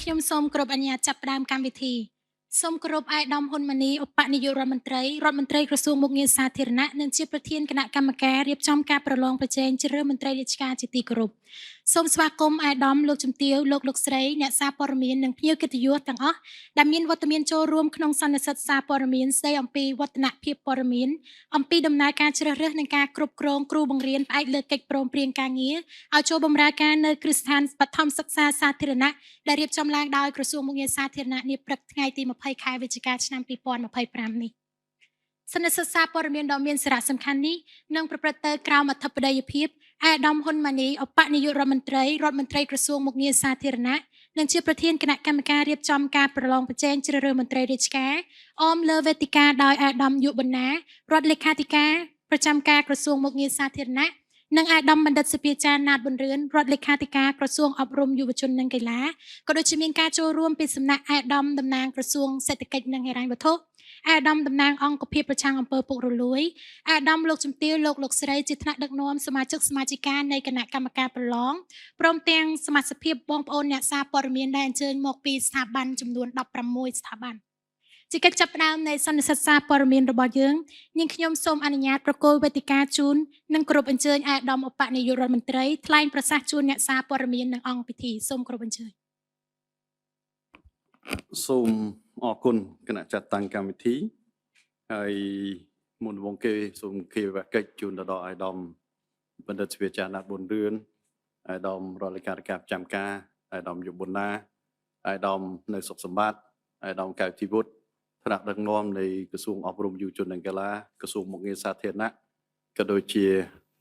ខ្ញុំសូមគោរពអនុញ្ញាតចាប់ផ្ដើមកម្មវិធីសូមគោរពអាយដាមហ៊ុនម៉ាណីឧបនាយករដ្ឋមន្ត្រីក្រសួងមុខងារសាធារណៈនិងជាប្រធានគណៈកម្មការរៀបចំការប្រឡងប្រជែងជ្រើសរើសមន្ត្រីរាជការជាទីគោរពសូមស្វាគមន៍អាយដាមលោកជំទាវលោកស្រីអ្នកសារព័ត៌មាននិងភ្ញៀវកិត្តិយសទាំងអស់ដែលមានវត្តមានចូលរួមក្នុងសន្និសីទសារព័ត៌មានស្ដីអំពីវឌ្ឍនភាពព័ត៌មានអំពីដំណើរការជ្រើសរើសនិងការគ្រប់គ្រងគ្រូបង្រៀនផ្អែកលើកិច្ចព្រមព្រៀងការងារឲ្យចូលបម្រើការនៅគ្រឹះស្ថានបឋមសិក្សាសាធារណៈដែលរៀបចំឡើងដោយក្រសួងមុខងារសាធារណៈនាព្រឹកថ្ងៃទី20ខែវិច្ឆិកាឆ្នាំ2025នេះសន្និសីទសារព័ត៌មានដ៏មានសារៈសំខាន់នេះនឹងប្រព្រឹត្តទៅក្រោមអធិបតីភាពអាដាមហ៊ុនម៉ាណីឧបនាយករដ្ឋមន្ត្រីក្រសួងមុខងារសាធារណៈនិងជាប្រធានគណៈកម្មការរៀបចំការប្រឡងប្រជែងជ្រើសរើសមន្ត្រីរាជការអមលើវេទិកាដោយអាដាមយុបណារដ្ឋលេខាធិការប្រចាំការក្រសួងមុខងារសាធារណៈនិងអាដាមបណ្ឌិតសុភាចារណាតប៊ុនរឿនរដ្ឋលេខាធិការក្រសួងអប់រំយុវជននិងកីឡាក៏ដូចជាមានការចូលរួមពីសំណាក់អាដាមតំណាងក្រសួងសេដ្ឋកិច្ចនិងហិរញ្ញវត្ថុអាដាមតំណាងអង្គភាពប្រឆាំងអំពើពុករលួយអាដាមលោកជំទាវលោកស្រីជាថ្នាក់ដឹកនាំសមាជិកសមាជិកានៃគណៈកម្មការប្រឡងព្រមទាំងសមាជិកបងប្អូនអ្នកសារព័ត៌មានដែលអញ្ជើញមកពីស្ថាប័នចំនួន16ស្ថាប័នជាកិច្ចចាប់ផ្ដើមនៃសន្និសីទសារព័ត៌មានរបស់យើងនាងខ្ញុំសូមអនុញ្ញាតប្រកល់វេទិកាជូននិងគោរពអញ្ជើញអាដាមឧបនាយករដ្ឋមន្ត្រីថ្លែងប្រសាសន៍ជូនអ្នកសារព័ត៌មាននិងអង្គពិធីសូមគោរពអញ្ជើញសូមអរគុណគណៈចាត់តាំងកម្មវិធីហើយមុនវងគេសូមគៀវកិច្ចជូនទៅដល់អាយដាមបណ្ឌិតសុភាចារណាតប៊ុនរឿនអាយដាមរដ្ឋលេខាធិការប្រចាំការអាយដាមយុបណាអាយដាមនៅសុខសម្បត្តិអាយដាមកៅជីវុឌ្ឍថ្នាក់ដឹកនាំនៃក្រសួងអប់រំយុវជននិងកីឡាក្រសួងមុខងារសាធារណៈក៏ដូចជា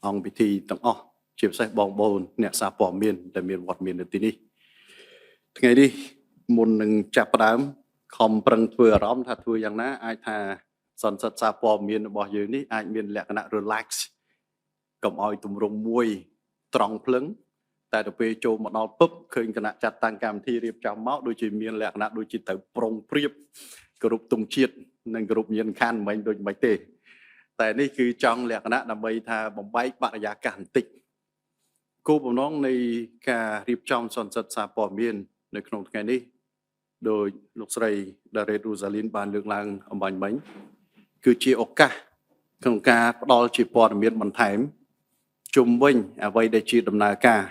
អង្គពិធីទាំងអស់ជាពិសេសបងប្អូនអ្នកសារព័ត៌មានដែលមានវត្តមាននៅទីនេះថ្ងៃនេះមុននឹងចាប់ផ្ដើមខំប្រឹងធ្វើអារម្មណ៍ថាធ្វើយ៉ាងណាអាចថាសន្និសីទសារព័ត៌មានរបស់យើងនេះអាចមានលក្ខណៈ relax កុំឲ្យទម្រង់មួយត្រង់ភ្លឹងតែទៅពេលចូលមកដល់ពឹបឃើញគណៈចាត់តាំងកម្មវិធីរៀបចំមកដូចជាមានលក្ខណៈដូចជាទៅប្រុងប្រៀបគ្រប់ទង់ជាតិនិងគ្រប់ញាណខណ្ឌមិនដូចមិនទេតែនេះគឺចង់លក្ខណៈដើម្បីថាបំបែកបរិយាកាសបន្តិចគោលបំណងនៃការរៀបចំសន្និសីទសារព័ត៌មាននៅក្នុងថ្ងៃនេះដោយលោកស្រី Darret Rosaline បានលើកឡើងអំបញ្ញមិញគឺជាឱកាសក្នុងការផ្ដល់ជាព័ត៌មានបន្ថែមជុំវិញអ្វីដែលជាដំណើរការ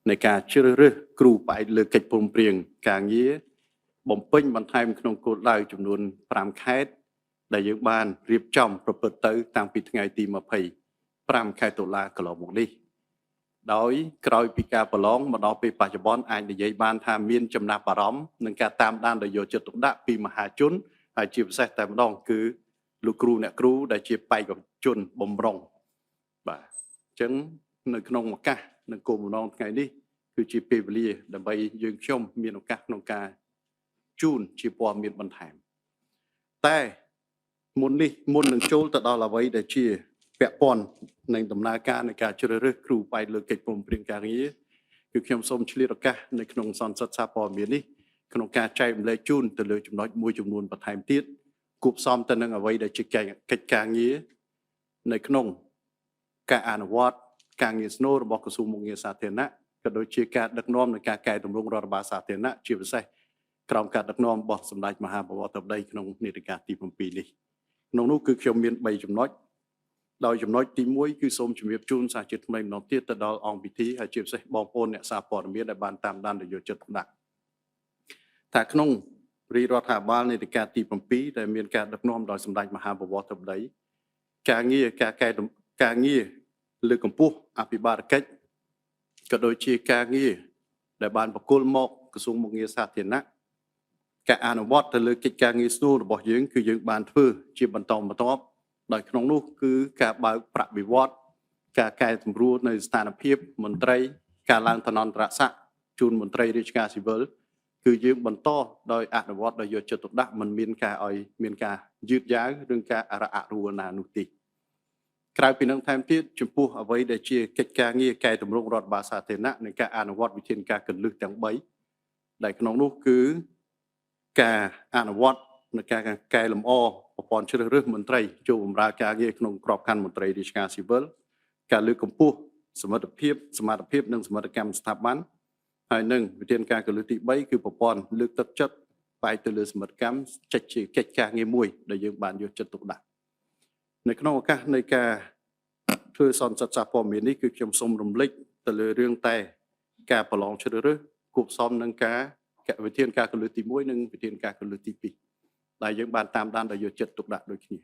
នៃការជ្រើសរើសគ្រូផ្អែកលើកិច្ចព្រមព្រៀងការងារបំពេញបន្ថែមក្នុងគោលដៅចំនួន5ខេត្តដែលយើងបានរៀបចំប្រព្រឹត្តទៅតាំងពីថ្ងៃទី25ខែតុលាកន្លងមកនេះដោយក្រោយពីការប្រឡងមកដល់ពេលបច្ចុប្បន្នអាចនិយាយបានថាមានចំណាប់អារម្មណ៍នឹងការតាមដានដោយយកចិត្តទុកដាក់ពីមហាជនហើយជាពិសេសតែម្ដងគឺលោកគ្រូអ្នកគ្រូដែលជាបេក្ខជនបំរុងបាទអញ្ចឹងនៅក្នុងឱកាសនិងគោលបំណងថ្ងៃនេះគឺជាពេលវេលាដើម្បីយើងខ្ញុំមានឱកាសក្នុងការជូនជាព័ត៌មានបន្ថែមតែមុននឹងចូលទៅដល់អ្វីដែលជាពាក់ព័ន្ធនឹងដំណើរការនៃការជ្រើសរើសគ្រូផ្អែកលើកិច្ចព្រមព្រៀងការងារគឺខ្ញុំសូមឆ្លៀតឱកាសនៅក្នុងសន្និសីទសារព័ត៌មាននេះក្នុងការចែករំលែកជូនទៅលើចំណុចមួយចំនួនបន្ថែមទៀតគួបផ្សំទៅនឹងអ្វីដែលជាកិច្ចការងារនៅក្នុងការអនុវត្តការងារស្នូលរបស់ក្រសួងមុខងារសាធារណៈក៏ដូចជាការដឹកនាំនៃការកែតម្រង់រដ្ឋបាលសាធារណៈជាពិសេសក្រោមការដឹកនាំរបស់សម្ដេចមហាបវរធិបតីក្នុងនីតិកាលទី7នេះក្នុងនោះគឺខ្ញុំមាន3ចំណុចដោយចំណុចទី1គឺសូមជម្រាបជូនសាជាថ្មីម្ដងទៀតទៅដល់អង្គពិធីហើយជាពិសេសបងប្អូនអ្នកសារព័ត៌មានដែលបានតាមដានដោយយកចិត្តទុកដាក់ថាក្នុងរាជរដ្ឋាភិបាលនីតិកាលទី7ដែលមានការដឹកនាំដោយសម្ដេចមហាបវរធិបតីការងារលើកកម្ពស់អភិបាលកិច្ចក៏ដូចជាការងារដែលបានបកគលមកក្រសួងមុខងារសាធារណៈការអនុវត្តទៅលើកិច្ចការងារស្នូលរបស់យើងគឺយើងបានធ្វើជាបន្តបន្ទាប់ដោយក្នុងនោះគឺការបើកប្រាក់បៀវត្សការកែសម្រួលនៅស្ថានភាពមន្ត្រីការឡើងឋានន្តរស័ក្តិជូនមន្ត្រីរាជការស៊ីវិលគឺយើងបន្តដោយអនុវត្តដោយយកចិត្តទុកដាក់មិនមានការឲ្យមានការយឺតយ៉ាវឬការអរអរុណានោះទេក្រៅពីនឹងថែមទៀតចំពោះអ្វីដែលជាកិច្ចការងារកែតម្រង់រដ្ឋបាលសាធារណៈនិងការអនុវត្តវិធានការកន្លឹះទាំង3ដែលក្នុងនោះគឺការអនុវត្តនៃការកែលម្អប្រព័ន្ធជ្រើសរើសមន្ត្រីចូលបម្រើការងារក្នុងក្របខ័ណ្ឌមន្ត្រីរាជការស៊ីវិលការលើកកម្ពស់សមត្ថភាពនិងសមត្ថកម្មស្ថាប័ន ហើយនឹងវិធានការកលឹះទី3គឺប្រព័ន្ធលើកទឹកចិត្តផ្អែកទៅលើសមិទ្ធកម្មចេញជាកិច្ចការងារមួយដែលយើងបានយកចិត្តទុកដាក់នៅក្នុងឱកាសនៃការធ្វើសន្និសីទសារព័ត៌មាននេះគឺខ្ញុំសូមរំលឹកទៅលើរឿងតែការប្រឡងជ្រើសរើសគួបផ្សំនឹងការវិធានការកលឹះទី1និងវិធានការកលឹះទី2ដែលយើងបានតាមដានដោយយកចិត្តទុកដាក់ដូចគ្នាម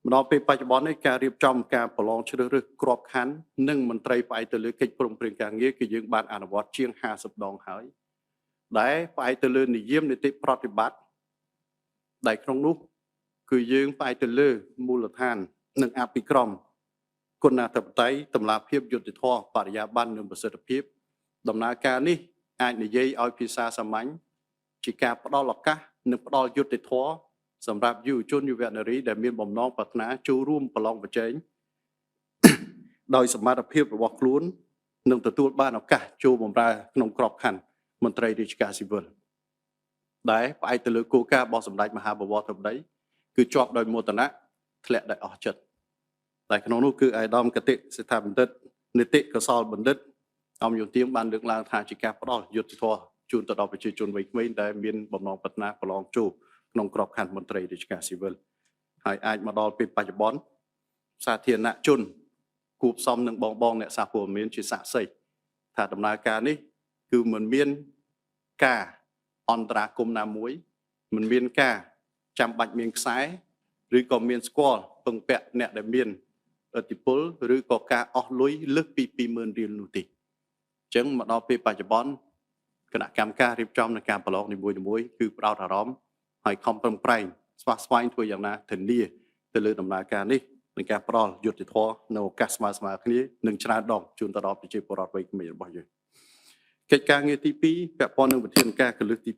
កដល់ពេលបច្ចុប្បន្ននេះការរៀបចំការប្រឡងជ្រើសរើសក្របខ័ណ្ឌនិងមន្ត្រីផ្អែកទៅលើកិច្ចព្រមព្រៀងការងារគឺយើងបានអនុវត្តជាង50ដងហើយដែលផ្អែកទៅលើនិយមនីតិប្រតិបត្តិដែលក្នុងនោះគឺយើងផ្អែកទៅលើមូលដ្ឋាននិងអភិក្រមគុណធិបតេយ្យតម្លាភាពយុត្តិធម៌បរិយាបន្ននិងប្រសិទ្ធភាពដំណើរការនេះអាចនិយាយឲ្យភាសាសាមញ្ញជាការផ្ដល់ឱកាសនិងផ្ដល់យុត្តិធម៌សម្រាប់យុវជនយុវនារីដែលមានបំណងប្រាថ្នាចូលរួមប្រឡងប្រជែងដោយសមត្ថភាពរបស់ខ្លួននិងទទួលបានឱកាសចូលបម្រើក្នុងក្របខ័ណ្ឌមន្ត្រីរាជការស៊ីវិលដែលផ្អែកទៅលើគោលការណ៍របស់សម្ដេចមហាបវរធិបតីគឺជាប់ដោយមោទនៈធ្លាក់ដោយអស់ចិត្តតែក្នុងនោះគឺអាយដាមគតិសេដ្ឋាបណ្ឌិតនីតិកសលបណ្ឌិតអង្គយុទាមបានលើកឡើងថាជាការផ្ដល់យុត្តិធម៌ជូនទៅដល់ប្រជាជនវ័យក្មេងដែលមានបំណងប្រាថ្នាប្រឡងចូលក្នុងក្របខ័ណ្ឌមន្ត្រីរាជការស៊ីវិលហើយអាចមកដល់ពេលបច្ចុប្បន្នសាធារណជនគួបផ្សំនឹងបងអ្នកសារព័ត៌មានជាសាក្សីថាដំណើរការនេះគឺមិនមានការអន្តរាគមន៍ណាមួយមិនមានការចាំបាច់មានខ្សែឬក៏មានស្គាល់ពឹងពាក់អ្នកដែលមានឥទ្ធិពលឬក៏ការអស់លុយលើសពី 20,000 រៀលនោះទេអញ្ចឹងមកដល់ពេលបច្ចុប្បន្នគណៈកម្មការរៀបចំនៃការប្រឡងនីមួយៗគឺផ្ដោតអារម្មណ៍ហើយខំប្រឹងប្រែងស្វះស្វែងធ្វើយ៉ាងណាធានាទៅលើដំណើរការនេះនឹងការផ្ដល់យុត្តិធម៌នៅឱកាសស្មើគ្នានឹងច្រើនដងជូនទៅដល់ប្រជាពលរដ្ឋវ័យក្មេងរបស់យើងកិច្ចការងារទី2ពាក់ព័ន្ធនឹងវិធានការកលឹះទី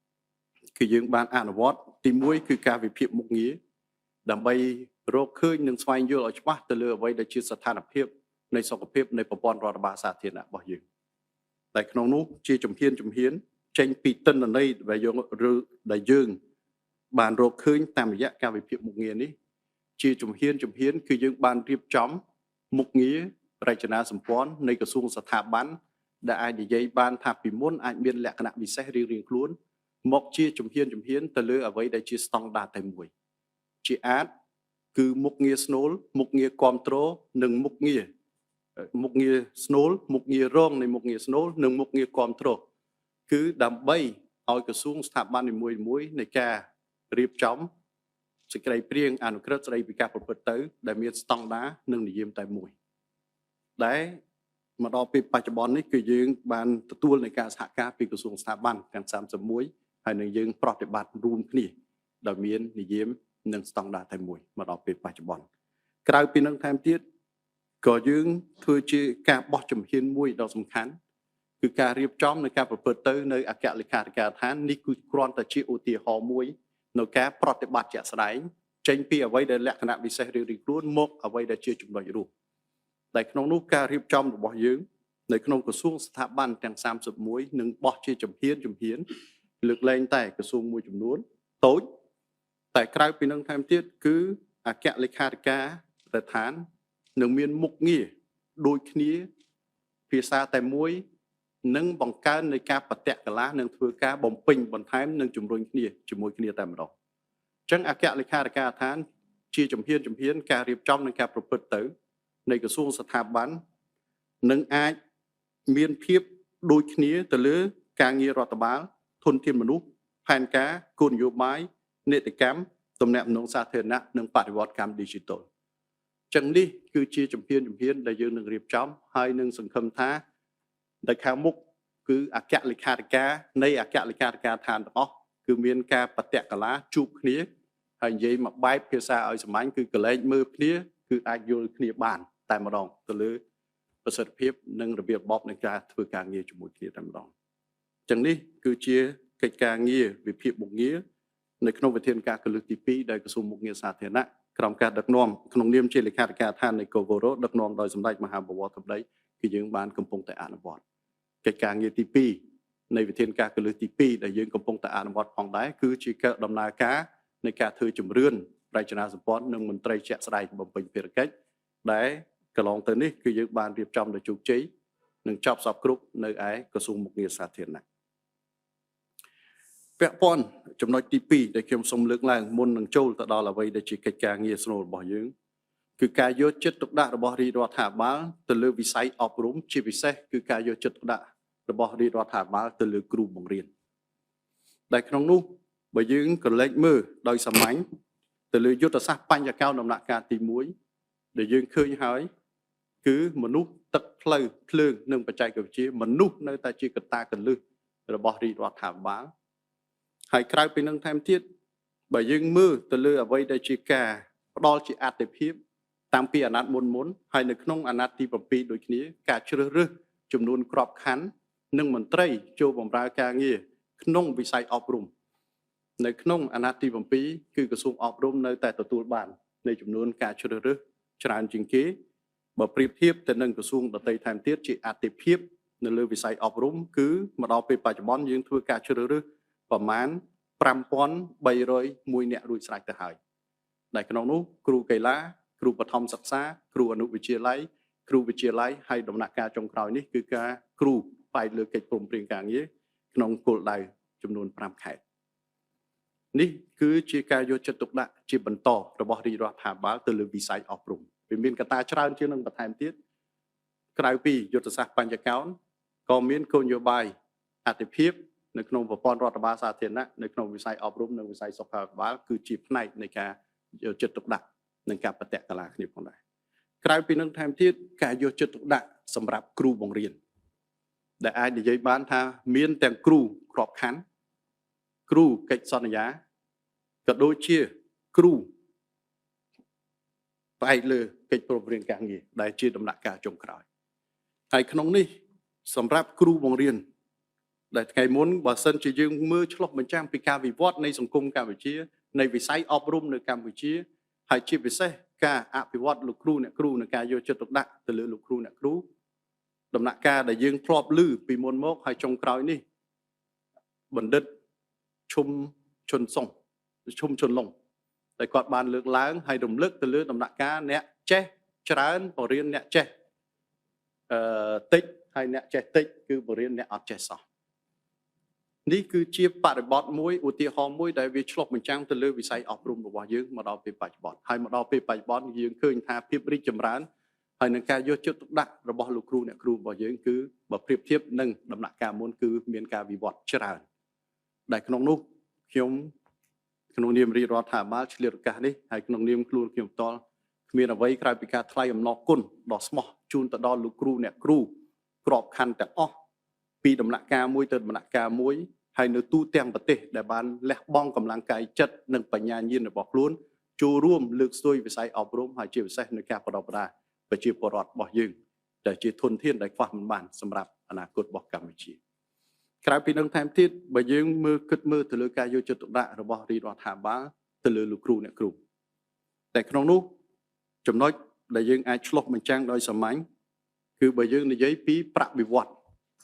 2គឺយើងបានអនុវត្តទី1គឺការវិភាគមុខងារដើម្បីរកឃើញនិងស្វែងយល់ឲ្យច្បាស់ទៅលើអ្វីដែលជាស្ថានភាពនៃសុខភាពនៃប្រព័ន្ធរដ្ឋបាលសាធារណៈរបស់យើងតែក្នុងនោះជាជំហានចេញពីទិន្នន័យដែលយើងបានរកឃើញតាមរយៈការវិភាគមុខងារនេះជាជំហានគឺយើងបានរៀបចំមុខងាររចនាសម្ព័ន្ធនៃក្រសួងស្ថាប័នដែលអាចនិយាយបានថាពីមុនអាចមានលក្ខណៈពិសេសរៀងៗខ្លួនមកជាជំហានទៅលើអ្វីដែលជាស្តង់ដារតែមួយជាអាចគឺមុខងារស្នូលមុខងារគ្រប់គ្រងនិងមុខងារស្នូលមុខងាររងនៃមុខងារស្នូលនិងមុខងារគ្រប់គ្រងគឺដើម្បីឲ្យក្រសួងស្ថាប័ននីមួយៗនៃការរៀបចំសេចក្តីព្រាងអនុក្រឹត្យស្តីពីការប្រព្រឹត្តទៅដែលមានស្តង់ដារនិងនិយមតែមួយដែលមកដល់ពេលបច្ចុប្បន្ននេះគឺយើងបានទទួលនៃការសហការពីក្រសួងស្ថាប័នទាំង31ហើយនឹងយើងប្រតិបត្តិរួមគ្នាដោយមាននិយមនិងស្តង់ដារតែមួយមកដល់ពេលបច្ចុប្បន្នក្រៅពីនឹងថែមទៀតក៏យើងធ្វើជាការបោះជំហានមួយដ៏សំខាន់គឺការរៀបចំនៃការប្រព្រឹត្តទៅនៅអគ្គលេខាធិការដ្ឋាននេះគឺគ្រាន់តែជាឧទាហរណ៍មួយនៅការប្រតិបត្តិជាក់ស្ដែងចេញពីអ្វីដែលលក្ខណៈពិសេសរៀងៗខ្លួនមកអ្វីដែលជាចំណុចរួមតែក្នុងនោះការរៀបចំរបស់យើងនៅក្នុងក្រសួងស្ថាប័នទាំង31នឹងបោះជាជំហានលើកលែងតែក្រសួងមួយចំនួនតូចតែក្រៅពីនឹងថែមទៀតគឺអគ្គលេខាធិការដ្ឋាននឹងមានមុខងារដូចគ្នាភាសាតែមួយនឹងបង្កើននៃការបដិកលានិងធ្វើការបំពេញបន្ថែមនិងជំរុញគ្នាជាមួយគ្នាតែម្ដងអញ្ចឹងអគ្គលេខាធិការដ្ឋានជាជំហានការរៀបចំនិងការប្រព្រឹត្តទៅនៃក្រសួងស្ថាប័ននឹងអាចមានភាពដូចគ្នាទៅលើការងាររដ្ឋបាលធនធានមនុស្សផែនការគោលនយោបាយនីតិកម្មទំនាក់ទំនងសាធារណៈនិងបដិវត្តកម្ម Digital ចឹងនេះគឺជាជំហានដែលយើងនឹងរៀបចំហើយនឹងសង្ឃឹមថាដែលខាងមុខគឺអគ្គលេខាធិការនៃអគ្គលេខាធិការដ្ឋានទាំងអស់គឺមានការបដិកលាជួបគ្នាហើយនិយាយមកបែបភាសាឲ្យសាមញ្ញគឺកលែងមើលគ្នាគឺអាចយល់គ្នាបានតែម្ដងទៅលើប្រសិទ្ធភាពនិងរបៀបរបបនៃការធ្វើការងារជាមួយគ្នាតែម្ដងចឹងនេះគឺជាកិច្ចការងារវិភាគមុខងារនៅក្នុងវិធានការកលឹះទី2ដែលក្រសួងមុខងារសាធារណៈក្រោមការដឹកនាំក្នុងនាមជាលេខាធិការដ្ឋាននៃកូវរ៉ូដឹកនាំដោយសម្ដេចមហាបវរធិបតីគឺយើងបានកំពុងតែអនុវត្តកិច្ចការងារទី2នៃវិធានការកលឹះទី2ដែលយើងកំពុងតែអនុវត្តផងដែរគឺជាដំណើរការនៃការធ្វើជំរឿនរចនាសម្ព័ន្ធនិងមន្ត្រីជាក់ស្ដែងបំពេញភារកិច្ចដែលកន្លងទៅនេះគឺយើងបានរៀបចំដោយជោគជ័យ នឹងចប់សពគ្រប់នៅឯក្រសួងមុខងារសាធារណៈពាក់ព័ន្ធចំណុចទី2ដែលខ្ញុំសូមលើកឡើងមុននឹងចូលទៅដល់អ្វីដែលជាកិច្ចការងារស្នូលរបស់យើងគឺការយកចិត្តទុកដាក់របស់រាជរដ្ឋាភិបាលទៅលើវិស័យអប់រំជាពិសេសគឺការយកចិត្តទុកដាក់របស់រាជរដ្ឋាភិបាលទៅលើគ្រូបង្រៀនដែលក្នុងនោះបើយើងក៏លេចមើលដោយសាមញ្ញទៅលើយុទ្ធសាស្ត្របញ្ញកោណដំណាក់កាលទី1ដែលយើងឃើញហើយគឺមនុស្សទឹកផ្លូវភ្លើងនិងបច្ចេកវិទ្យាមនុស្សនៅតែជាកត្តាគន្លឹះរបស់រាជរដ្ឋាភិបាលហើយក្រៅពីនឹងថែមទៀតបើយើងមើលទៅលើអ្វីដែលជាការផ្ដល់ជាអតិភិបតាំងពីអាណត្តិមុនហើយនៅក្នុងអាណត្តិទី7ដូចគ្នាការជ្រើសរើសចំនួនក្របខ័ណ្ឌនិងមន្ត្រីចូលបម្រើការងារក្នុងវិស័យអប់រំនៅក្នុងអាណត្តិទី7គឺក្រសួងអប់រំនៅតែទទួលបាននៃចំនួនការជ្រើសរើសច្រើនជាងគេបើប្រៀបធៀបទៅនឹងក្រសួងដទៃថែមទៀតជាអតិភិបនៅលើវិស័យអប់រំគឺមកដល់ពេលបច្ចុប្បន្នយើងធ្វើការជ្រើសរើសប្រមាណ5301 នាក់រួចស្រេចទៅហើយដែលក្នុងនោះគ្រូកីឡាគ្រូបឋមសិក្សាគ្រូអនុវិទ្យាល័យគ្រូវិទ្យាល័យហើយដំណាក់កាលចុងក្រោយនេះគឺការគ្រូផ្នែកលើកិច្ចព្រមព្រៀងការងារក្នុងគោលដៅចំនួន5ខែនេះគឺជាការយកចិត្តទុកដាក់ជាបន្តរបស់រាជរដ្ឋាភិបាលទៅលើវិស័យអប់រំវាមានកត្តាច្រើនជាងនឹងបន្ថែមទៀតក្រៅពីយុទ្ធសាស្ត្របញ្ញកោណក៏មានគោលនយោបាយអតិភិបនៅក្នុងប្រព័ន្ធរដ្ឋបាលសាធារណៈនៅក្នុងវិស័យអប់រំនិងវិស័យសុខាភិបាលគឺជាផ្នែកនៃការយកចិត្តទុកដាក់និងការបដិកលាគ្នាផងដែរក្រៅពីនឹងថែមទៀតការយកចិត្តទុកដាក់សម្រាប់គ្រូបង្រៀនដែលអាចនិយាយបានថាមានទាំងគ្រូក្របខ័ណ្ឌគ្រូកិច្ចសន្យាក៏ដូចជាគ្រូផ្អែកលើកិច្ចព្រមព្រៀងការងារដែលជាដំណាក់កាលចុងក្រោយហើយក្នុងនេះសម្រាប់គ្រូបង្រៀនដែលថ្ងៃមុនបើសិនជាយើងមើលឆ្លុះបញ្ចាំងពីការវិវត្តនៃសង្គមកម្ពុជានៃវិស័យអប់រំនៅកម្ពុជាហើយជាពិសេសការអភិវឌ្ឍលោកគ្រូអ្នកគ្រូនិងការយកចិត្តទុកដាក់ទៅលើលោកគ្រូអ្នកគ្រូដំណាក់កាលដែលយើងធ្លាប់ឮពីមុនមកហើយចុងក្រោយនេះបណ្ឌិតឈុំជុនឡុងដែលគាត់បានលើកឡើងហើយរំលឹកទៅលើដំណាក់កាលអ្នកចេះច្រើនបរិញ្ញាអ្នកចេះតិចហើយអ្នកចេះតិចគឺបរិញ្ញាអ្នកអត់ចេះសោះនេះគឺជាបរិបទមួយឧទាហរណ៍មួយដែលវាឆ្លុះបញ្ចាំងទៅលើវិស័យអប់រំរបស់យើងមកដល់ពេលបច្ចុប្បន្នហើយមកដល់ពេលបច្ចុប្បន្នយើងឃើញថាភាពរីកចម្រើនហើយនឹងការយកចិត្តទុកដាក់របស់លោកគ្រូអ្នកគ្រូរបស់យើងគឺបើប្រៀបធៀបនឹងដំណាក់កាលមុនគឺមានការវិវត្តច្រើនដែលក្នុងនោះខ្ញុំក្នុងនាមរាជរដ្ឋាភិបាលឆ្លៀតឱកាសនេះហើយក្នុងនាមខ្លួនខ្ញុំផ្ទាល់គ្មានអ្វីក្រៅពីការថ្លែងអំណរគុណដ៏ស្មោះជូនទៅដល់លោកគ្រូអ្នកគ្រូក្របខ័ណ្ឌទាំងអស់ពីដំណាក់កាលមួយទៅដំណាក់កាលមួយហើយនៅទូទាំងប្រទេសដែលបានលះបង់កម្លាំងកាយចិត្តនិងបញ្ញាញាណរបស់ខ្លួនចូលរួមលើកស្ទួយវិស័យអប់រំហើយជាពិសេសនៅការបណ្ដុះបណ្ដាលប្រជាពលរដ្ឋរបស់យើងដែលជាធនធានដែលខ្វះមិនបានសម្រាប់អនាគតរបស់កម្ពុជាក្រៅពីនឹងថែមទៀតបើយើងគិតមើលទៅលើការយកចិត្តទុកដាក់របស់រាជរដ្ឋាភិបាលទៅលើលោកគ្រូអ្នកគ្រូតែក្នុងនោះចំណុចដែលយើងអាចឆ្លុះបញ្ចាំងដោយសាមញ្ញគឺបើយើងនិយាយពីប្រាក់បៀវត្ស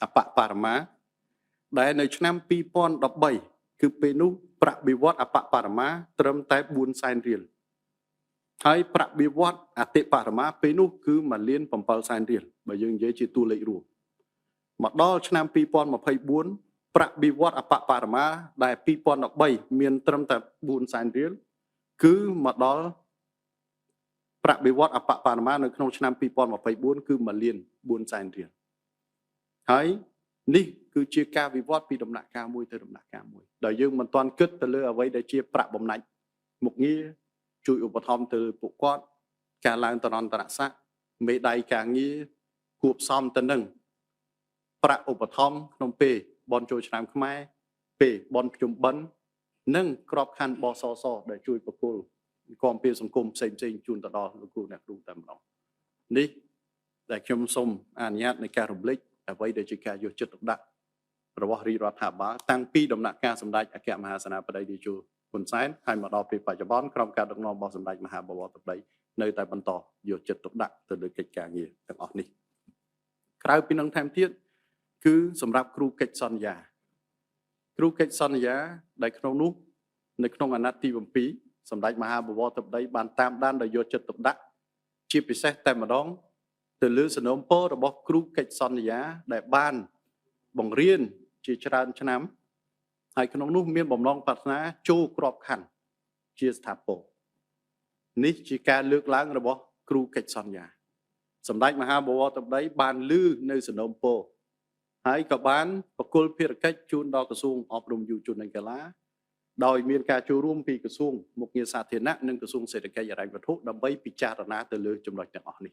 អបបរមាដែលនៅឆ្នាំ2013គឺពេលនោះប្រាក់បៀវត្សអបបរមាត្រឹមតែ400,000 រៀលហើយប្រាក់បៀវត្សអតិបរមាពេលនោះគឺ1,700,000 រៀលបើយើងនិយាយជាតួលេខរួមមកដល់ឆ្នាំ2024ប្រាក់បៀវត្សអបបរមាដែល2013មានត្រឹមតែ400,000 រៀលគឺមកដល់ប្រាក់បៀវត្សអបបរមានៅក្នុងឆ្នាំ2024គឺ1,400,000 រៀលហើយនេះគឺជាការវិវត្តពីដំណាក់កាលមួយទៅដំណាក់កាលមួយដែលយើងមិនទាន់គិតទៅលើអ្វីដែលជាប្រាក់បំណាច់មុខងារជួយឧបត្ថម្ភទៅពួកគាត់ការឡើងតនន្តរស័ក្តិមេដាយការងារគួបផ្សំទៅនឹងប្រាក់ឧបត្ថម្ភក្នុងពេលបនចូលឆ្នាំខ្មែរពេលបនភ្ជុំបិណ្ឌនិងក្របខ័ណ្ឌបសសដែលជួយប្រគល់គាំពៀសង្គមផ្សេងជូនទៅដល់លោកគ្រូអ្នកគ្រូតែម្ដងនេះដែលខ្ញុំសូមអនុញ្ញាតនៃការរំលេចអ្វីដែលជាការយកចិត្តទុកដាក់របស់រាជរដ្ឋាភិបាលតាំងពីដំណាក់កាលសម្ដេចអគ្គមហាសេនាបតីតេជោហ៊ុនសែនហើយមកដល់ពេលបច្ចុប្បន្នក្រោមការដឹកនាំរបស់សម្ដេចមហាបវរតុដីនៅតែបន្តយកចិត្តទុកដាក់ទៅលើកិច្ចការងារទាំងអស់នេះក្រៅពីនឹងថែមទៀតគឺសម្រាប់គ្រូកិច្ចសន្យាដែលក្នុងនោះនៅក្នុងអាណត្តិទី7សម្ដេចមហាបវរតុដីបានតាមដានដោយយកចិត្តទុកដាក់ជាពិសេសតែម្ដង ទៅលើសំណូមពររបស់គ្រូកិច្ចសន្យាដែលបានបង្រៀនជាច្រើនឆ្នាំហើយក្នុងនោះមានបំណងប្រាថ្នាចូលក្របខ័ណ្ឌជាស្ថាពរនេះជាការលើកឡើងរបស់គ្រូកិច្ចសន្យាសម្ដេចមហាបវរត្បិតបានឮនៅសំណូមពរហើយក៏បានប្រគល់ភារកិច្ចជូនដល់ក្រសួងអប់រំយុវជននិងកីឡាដោយមានការចូលរួមពីក្រសួងមុខងារសាធារណៈនិងក្រសួងសេដ្ឋកិច្ចហិរញ្ញវត្ថុដើម្បីពិចារណាទៅលើចំណុចទាំងអស់នេះ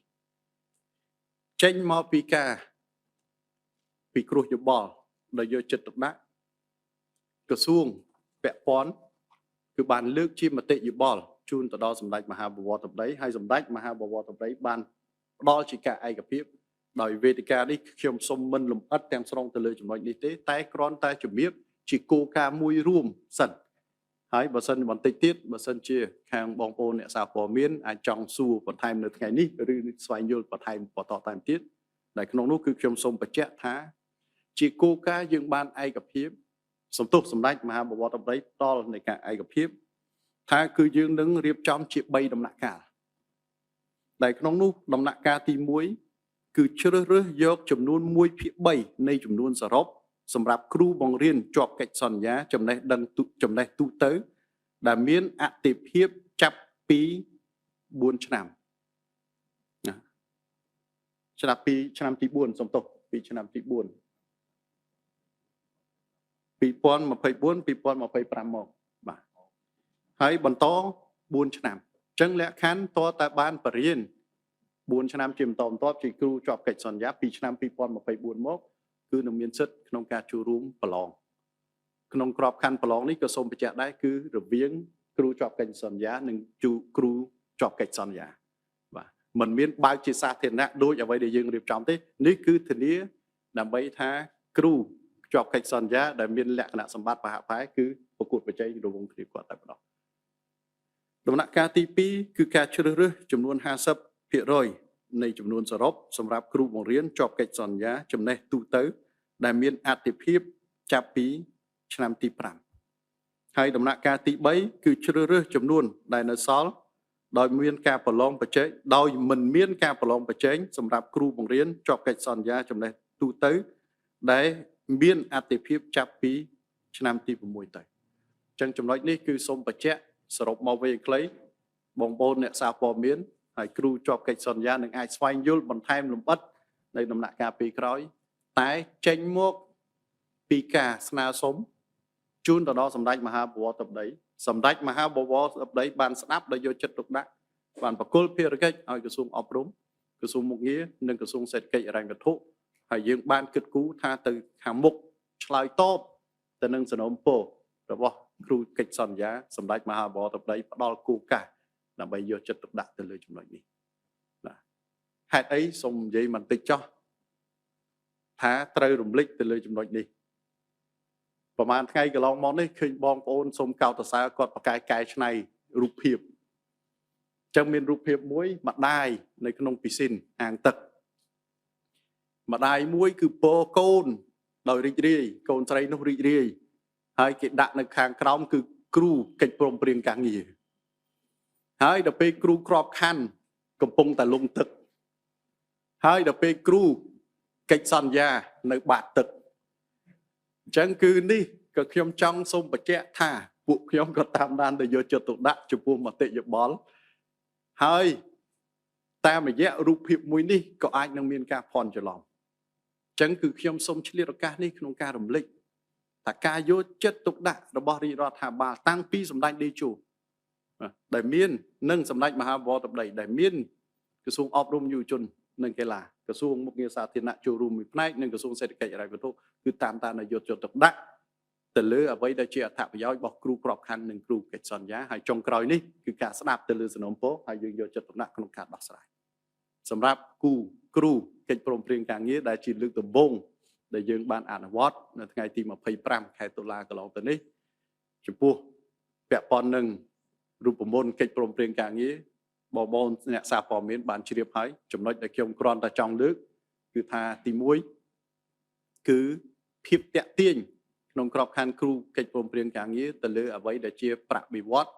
ចេញមកពីការពិគ្រោះយោបល់ដោយយកចិត្តទុកដាក់ក្រសួងពាក់ព័ន្ធគឺបានលើកជាមតិយោបល់ជូនទៅដល់សម្ដេចមហាបវរត្បិតហើយសម្ដេចមហាបវរត្បិតបានផ្ដល់ជាការឯកភាពដោយវេទិកានេះខ្ញុំសូមមិនលំអិតទាំងស្រុងទៅលើចំណុចនេះទេតែគ្រាន់តែជំរាបជាគោលការណ៍មួយរួមសិនហើយបើសិនបន្តិចទៀតបើសិនជាខាងបងប្អូនអ្នកសារព័ត៌មានអាចចង់សួរបន្ថែមនៅថ្ងៃនេះឬស្វែងយល់បន្ថែមបន្តតាមទៀតដែលក្នុងនោះគឺខ្ញុំសូមបញ្ជាក់ថាជាគោលការណ៍យើងបានឯកភាពសំទោសសម្ដេចមហាបវរត្បិតផ្ដល់នៃការឯកភាពថាគឺយើងនឹងរៀបចំជា3ដំណាក់កាលដែលក្នុងនោះដំណាក់កាលទី1គឺជ្រើសរើសយកចំនួន1/3នៃចំនួនសរុបសម្រាប់គ្រូបង្រៀនជាប់កិច្ចសន្យាចំណេះដឹងចំណេះទូទៅដែលមានអតិភិបចាប់ពី4ឆ្នាំឆ្នាំទី4សំទោសពីឆ្នាំទី4 2024 2025មកបាទហើយបន្ត4ឆ្នាំអញ្ចឹងលក្ខខណ្ឌតតែបានបរិញ្ញា4ឆ្នាំជាបន្តបន្ទាប់ជាគ្រូជាប់កិច្ចសន្យាពីឆ្នាំ2024មកគឺនឹងមានសិទ្ធិក្នុងការចូលរួមប្រឡងក្នុងក្របខ័ណ្ឌប្រឡងនេះក៏សូមបញ្ជាក់ដែរគឺរវាងគ្រូជាប់កិច្ចសន្យានិងគ្រូជាប់កិច្ចសន្យាបាទมันមានបើកជាសាធារណៈដូចអ្វីដែលយើងរៀបចំទេនេះគឺធានាដើម្បីថាគ្រូជាប់កិច្ចសន្យាដែលមានលក្ខណៈសម្បត្តិប្រហាក់ប្រហែលគឺប្រកួតប្រជែងរវាងគ្នាគាត់តែម្ដងដំណាក់កាលទី2គឺការជ្រើសរើសចំនួន50% នៃចំនួនសរុបសម្រាប់គ្រូបង្រៀនជាប់កិច្ចសន្យាចំណេះទូទៅដែលមានអតិភិបចាប់ពីឆ្នាំទី5ហើយដំណាក់កាលទី3គឺជ្រើសរើសចំនួនដែលនៅសល់ដោយមានការប្រឡងប្រជែងដោយមិនមានការប្រឡងប្រជែងសម្រាប់គ្រូបង្រៀនជាប់កិច្ចសន្យាចំណេះទូទៅដែលមានអតិភិបចាប់ពីឆ្នាំទី6ទៅអញ្ចឹងចំណុចនេះគឺសូមបញ្ជាក់សរុបមកវិញខ្លីបងប្អូនអ្នកសារព័ត៌មានហើយគ្រូជាប់កិច្ចសន្យានឹងអាចស្វែងយល់បន្ថែមលម្អិតនៅដំណាក់កាលពេលក្រោយតែចេញមកពីការស្នើសុំជូនទៅដល់សម្ដេចមហាបវរត្បិតសម្ដេចមហាបវរត្បិតបានស្ដាប់ដោយយកចិត្តទុកដាក់បានប្រគល់ភារកិច្ចឲ្យក្រសួងអប់រំក្រសួងមុខងារនិងក្រសួងសេដ្ឋកិច្ចហិរញ្ញវត្ថុហើយយើងបានគិតគូរថាទៅខាងមុខឆ្លើយតបទៅនឹងសំណូមពររបស់គ្រូកិច្ចសន្យាសម្ដេចមហាបវរត្បិតផ្ដល់គោលការណ៍ដើម្បីយកចិត្តទុកដាក់ទៅលើចំណុចនេះបាទហេតុអីសូមនិយាយបន្តិចចោះថាត្រូវរំលឹកទៅលើចំណុចនេះប្រហែលថ្ងៃកន្លងមកនេះឃើញបងប្អូនសូមកោតសរសើរគាត់ប្រកែកែច្នៃរូបភាពអញ្ចឹងមានរូបភាពមួយម្ដាយនៅក្នុងពីស៊ីនអាងទឹកម្ដាយមួយគឺពរកូនដោយរីករាយកូនស្រីនោះរីករាយហើយគេដាក់នៅខាងក្រោមគឺគ្រូកិច្ចព្រមព្រៀងការងារហើយដល់ពេលគ្រូក្របខ័ណ្ឌកំពុងតែលងទឹកហើយដល់ពេលគ្រូកិច្ចសន្យានៅបាតទឹកអញ្ចឹងគឺនេះក៏ខ្ញុំចង់សូមបញ្ជាក់ថាពួកខ្ញុំក៏តាមដានទៅយកចិត្តទុកដាក់ចំពោះមតិយោបល់ហើយតាមរយៈរូបភាពមួយនេះក៏អាចនឹងមានការភ័ន្តច្រឡំអញ្ចឹងគឺខ្ញុំសូមឆ្លៀតឱកាសនេះក្នុងការរំលឹកថាការយកចិត្តទុកដាក់របស់រាជរដ្ឋាភិបាលតាំងពីសម្ដេចតេជោដែលមាននិងសម្ដេចមហាបវរត្បិតដែលមានក្រសួងអប់រំយុវជននិងកីឡាក្រសួងមុខងារសាធារណៈចូលរួមមួយផ្នែកនិងក្រសួងសេដ្ឋកិច្ចហិរញ្ញវត្ថុគឺតាមនយោបាយយកចិត្តទុកដាក់ទៅលើអ្វីដែលជាអត្ថប្រយោជន៍របស់គ្រូក្របខ័ណ្ឌនិងគ្រូកិច្ចសន្យាហើយចុងក្រោយនេះគឺការស្ដាប់ទៅលើសំណូមពរហើយយើងយកចិត្តទុកដាក់ក្នុងការដោះស្រាយសម្រាប់គ្រូកិច្ចព្រមព្រៀងការងារដែលជាលើកដំបូងដែលយើងបានអនុវត្តនៅថ្ងៃទី25ខែតុលាកន្លងទៅនេះចំពោះពាក់ព័ន្ធនឹងរូបមន្តកិច្ចព្រមព្រៀងការងារបងប្អូនអ្នកសារព័ត៌មានបានជ្រាបហើយចំណុចដែលខ្ញុំគ្រាន់តែចង់លើកគឺថាទី1គឺភាពតាក់ទាញក្នុងក្របខ័ណ្ឌគ្រូកិច្ចព្រមព្រៀងការងារទៅលើអ្វីដែលជាប្រាក់បៀវត្ស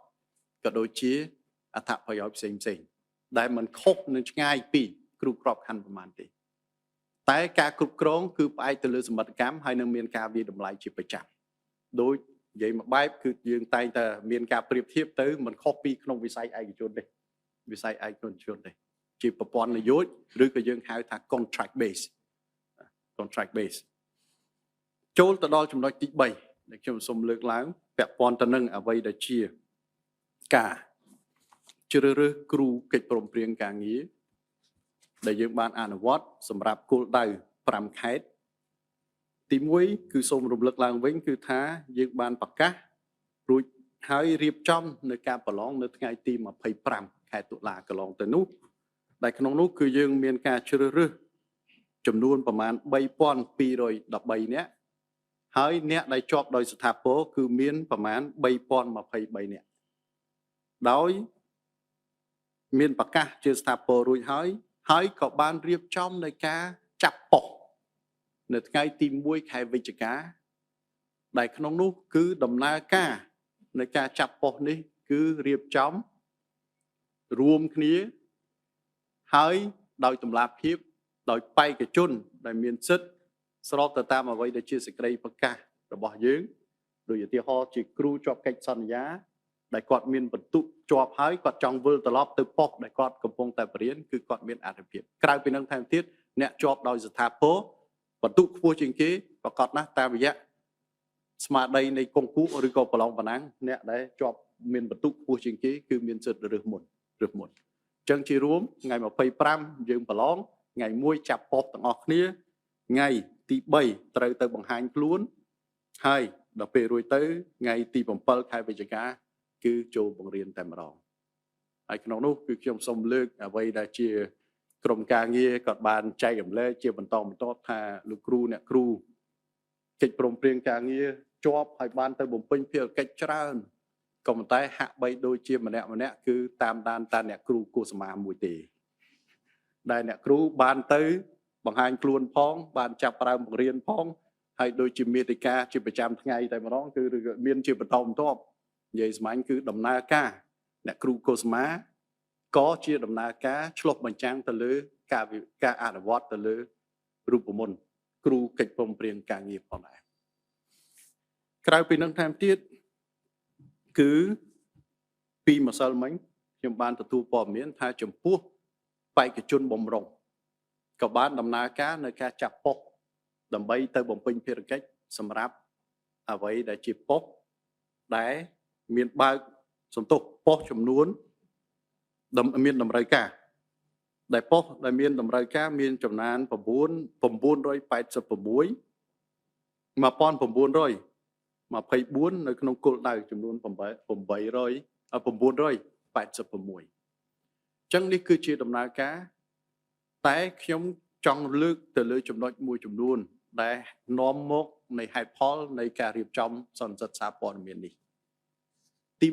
ក៏ដូចជាអត្ថប្រយោជន៍ផ្សេងដែលមិនខុសនឹងឆ្ងាយពី គ្រូក្របខ័ណ្ឌប្រមាណទេតែការគ្រប់គ្រងគឺផ្អែកទៅលើសមត្ថកម្មហើយនឹងមានការវិតម្លៃជាប្រចាំដោយនិយាយមួយបែបគឺយើងតែងតែមានការប្រៀបធៀបទៅមិនខុសពីក្នុងវិស័យឯកជនទេវិស័យឯកជនទេជាប្រព័ន្ធនយោបាយឬក៏យើងហៅថា contract base ចូលទៅដល់ចំណុចទី3ដែលខ្ញុំសូមលើកឡើងពាក់ព័ន្ធទៅនឹងអ្វីដែលជាការជ្រើសរើសគ្រូកិច្ចព្រមព្រៀងការងារដែលយើងបានអនុវត្តសម្រាប់គោលដៅ5ខេត្តទី1គឺសូមរំលឹកឡើងវិញគឺថាយើងបានប្រកាសរួចហើយរៀបចំនៅការប្រឡងនៅថ្ងៃទី25ខែតុលាកន្លងទៅនោះដែលក្នុងនោះគឺយើងមានការជ្រើសរើសចំនួនប្រមាណ3213នាក់ហើយអ្នកដែលជាប់ដោយស្ថាពរគឺមានប្រមាណ3023នាក់ដោយមានប្រកាសជាស្ថាពររួចហើយក៏បានរៀបចំในការចាប់ប៉ុស្តិ៍នៅថ្ងៃទី1ខែវិច្ឆិកាដែលក្នុងនោះគឺដំណើរការនៃការចាប់ប៉ុស្តិ៍នេះគឺរៀបចំរួមគ្នាហើយដោយតម្លាភាពដោយបេក្ខជនដែលមានសិទ្ធិស្របទៅតាមអ្វីដែលជាសេចក្តីប្រកាសរបស់យើងដោយឧទាហរណ៍ជាគ្រូជាប់កិច្ចសន្យាដែលគាត់មានបន្ទុកជាប់ហើយគាត់ចង់វិលត្រឡប់ទៅប៉ុស្តិ៍ដែលគាត់កំពុងតែបរៀនគឺគាត់មានអត្ថប្រយោជន៍ក្រៅពីនឹងថែមទៀតអ្នកជាប់ដោយស្ថាពរបន្ទុកខ្ពស់ជាងគេប្រកាសណាស់តាមរយៈស្មារតីនៃគង្គូឬក៏ប្រឡងបណ្ណាំងអ្នកដែលជាប់មានបន្ទុកខ្ពស់ជាងគេគឺមានសិទ្ធិរើសមុនអញ្ចឹងជារួមថ្ងៃ25យើងប្រឡងថ្ងៃ1ចាប់ប៉ុស្តិ៍ទាំងអស់គ្នាថ្ងៃទី3ត្រូវទៅបង្ហាញខ្លួនហើយដល់ពេលរួចទៅថ្ងៃទី7ខែវិច្ឆិកាគឺចូលបង្រៀនតែម្ដងហើយក្នុងនោះគឺខ្ញុំសូមលើកអ្វីដែលជាក្រុមការងារគាត់បានចែករំលែកជាបន្តបន្ទាប់ថាលោកគ្រូអ្នកគ្រូកិច្ចព្រមព្រៀងការងារជាប់ហើយបានទៅបំពេញភារកិច្ចច្រើនក៏ប៉ុន្តែហាក់បីដូចជាម្នាក់គឺតាមដានតាអ្នកគ្រូគូសមាមួយទេដែលអ្នកគ្រូបានទៅបង្ហាញខ្លួនផងបានចាប់ផ្ដើមបង្រៀនផងហើយដូចជាមេតិកាជាប្រចាំថ្ងៃតែម្ដងគឺមានជាបន្តបន្ទាប់និយាយស្មាញ់គឺដំណើរការអ្នកគ្រូកុសមាក៏ជាដំណើរការឆ្លុះបញ្ចាំងទៅលើការអនុវត្តទៅលើរូបមន្តគ្រូកិច្ចព្រមព្រៀងការងារផងដែរក្រៅពីនឹងថែមទៀតគឺពីម្សិលមិញខ្ញុំបានទទួលព័ត៌មានថាចំពោះបេក្ខជនបំរុងក៏បានដំណើរការនៅការចាប់ប៉ុស្តិ៍ដើម្បីទៅបំពេញភារកិច្ចសម្រាប់អ្វីដែលជាប៉ុស្តិ៍ដែលមានបើកសន្ទុះប៉ុស្តិ៍ចំនួនមានតម្រូវការដែលប៉ុស្តិ៍ដែលមានតម្រូវការមានចំណាន986 1924នៅក្នុងគោលដៅចំនួន986ចឹងនេះគឺជាដំណើរការតែខ្ញុំចង់លើកទៅលើចំណុចមួយចំនួនដែលនាំមកនៃហេតុផលនៃការរៀបចំសន្និសីទសារព័ត៌មាននេះទី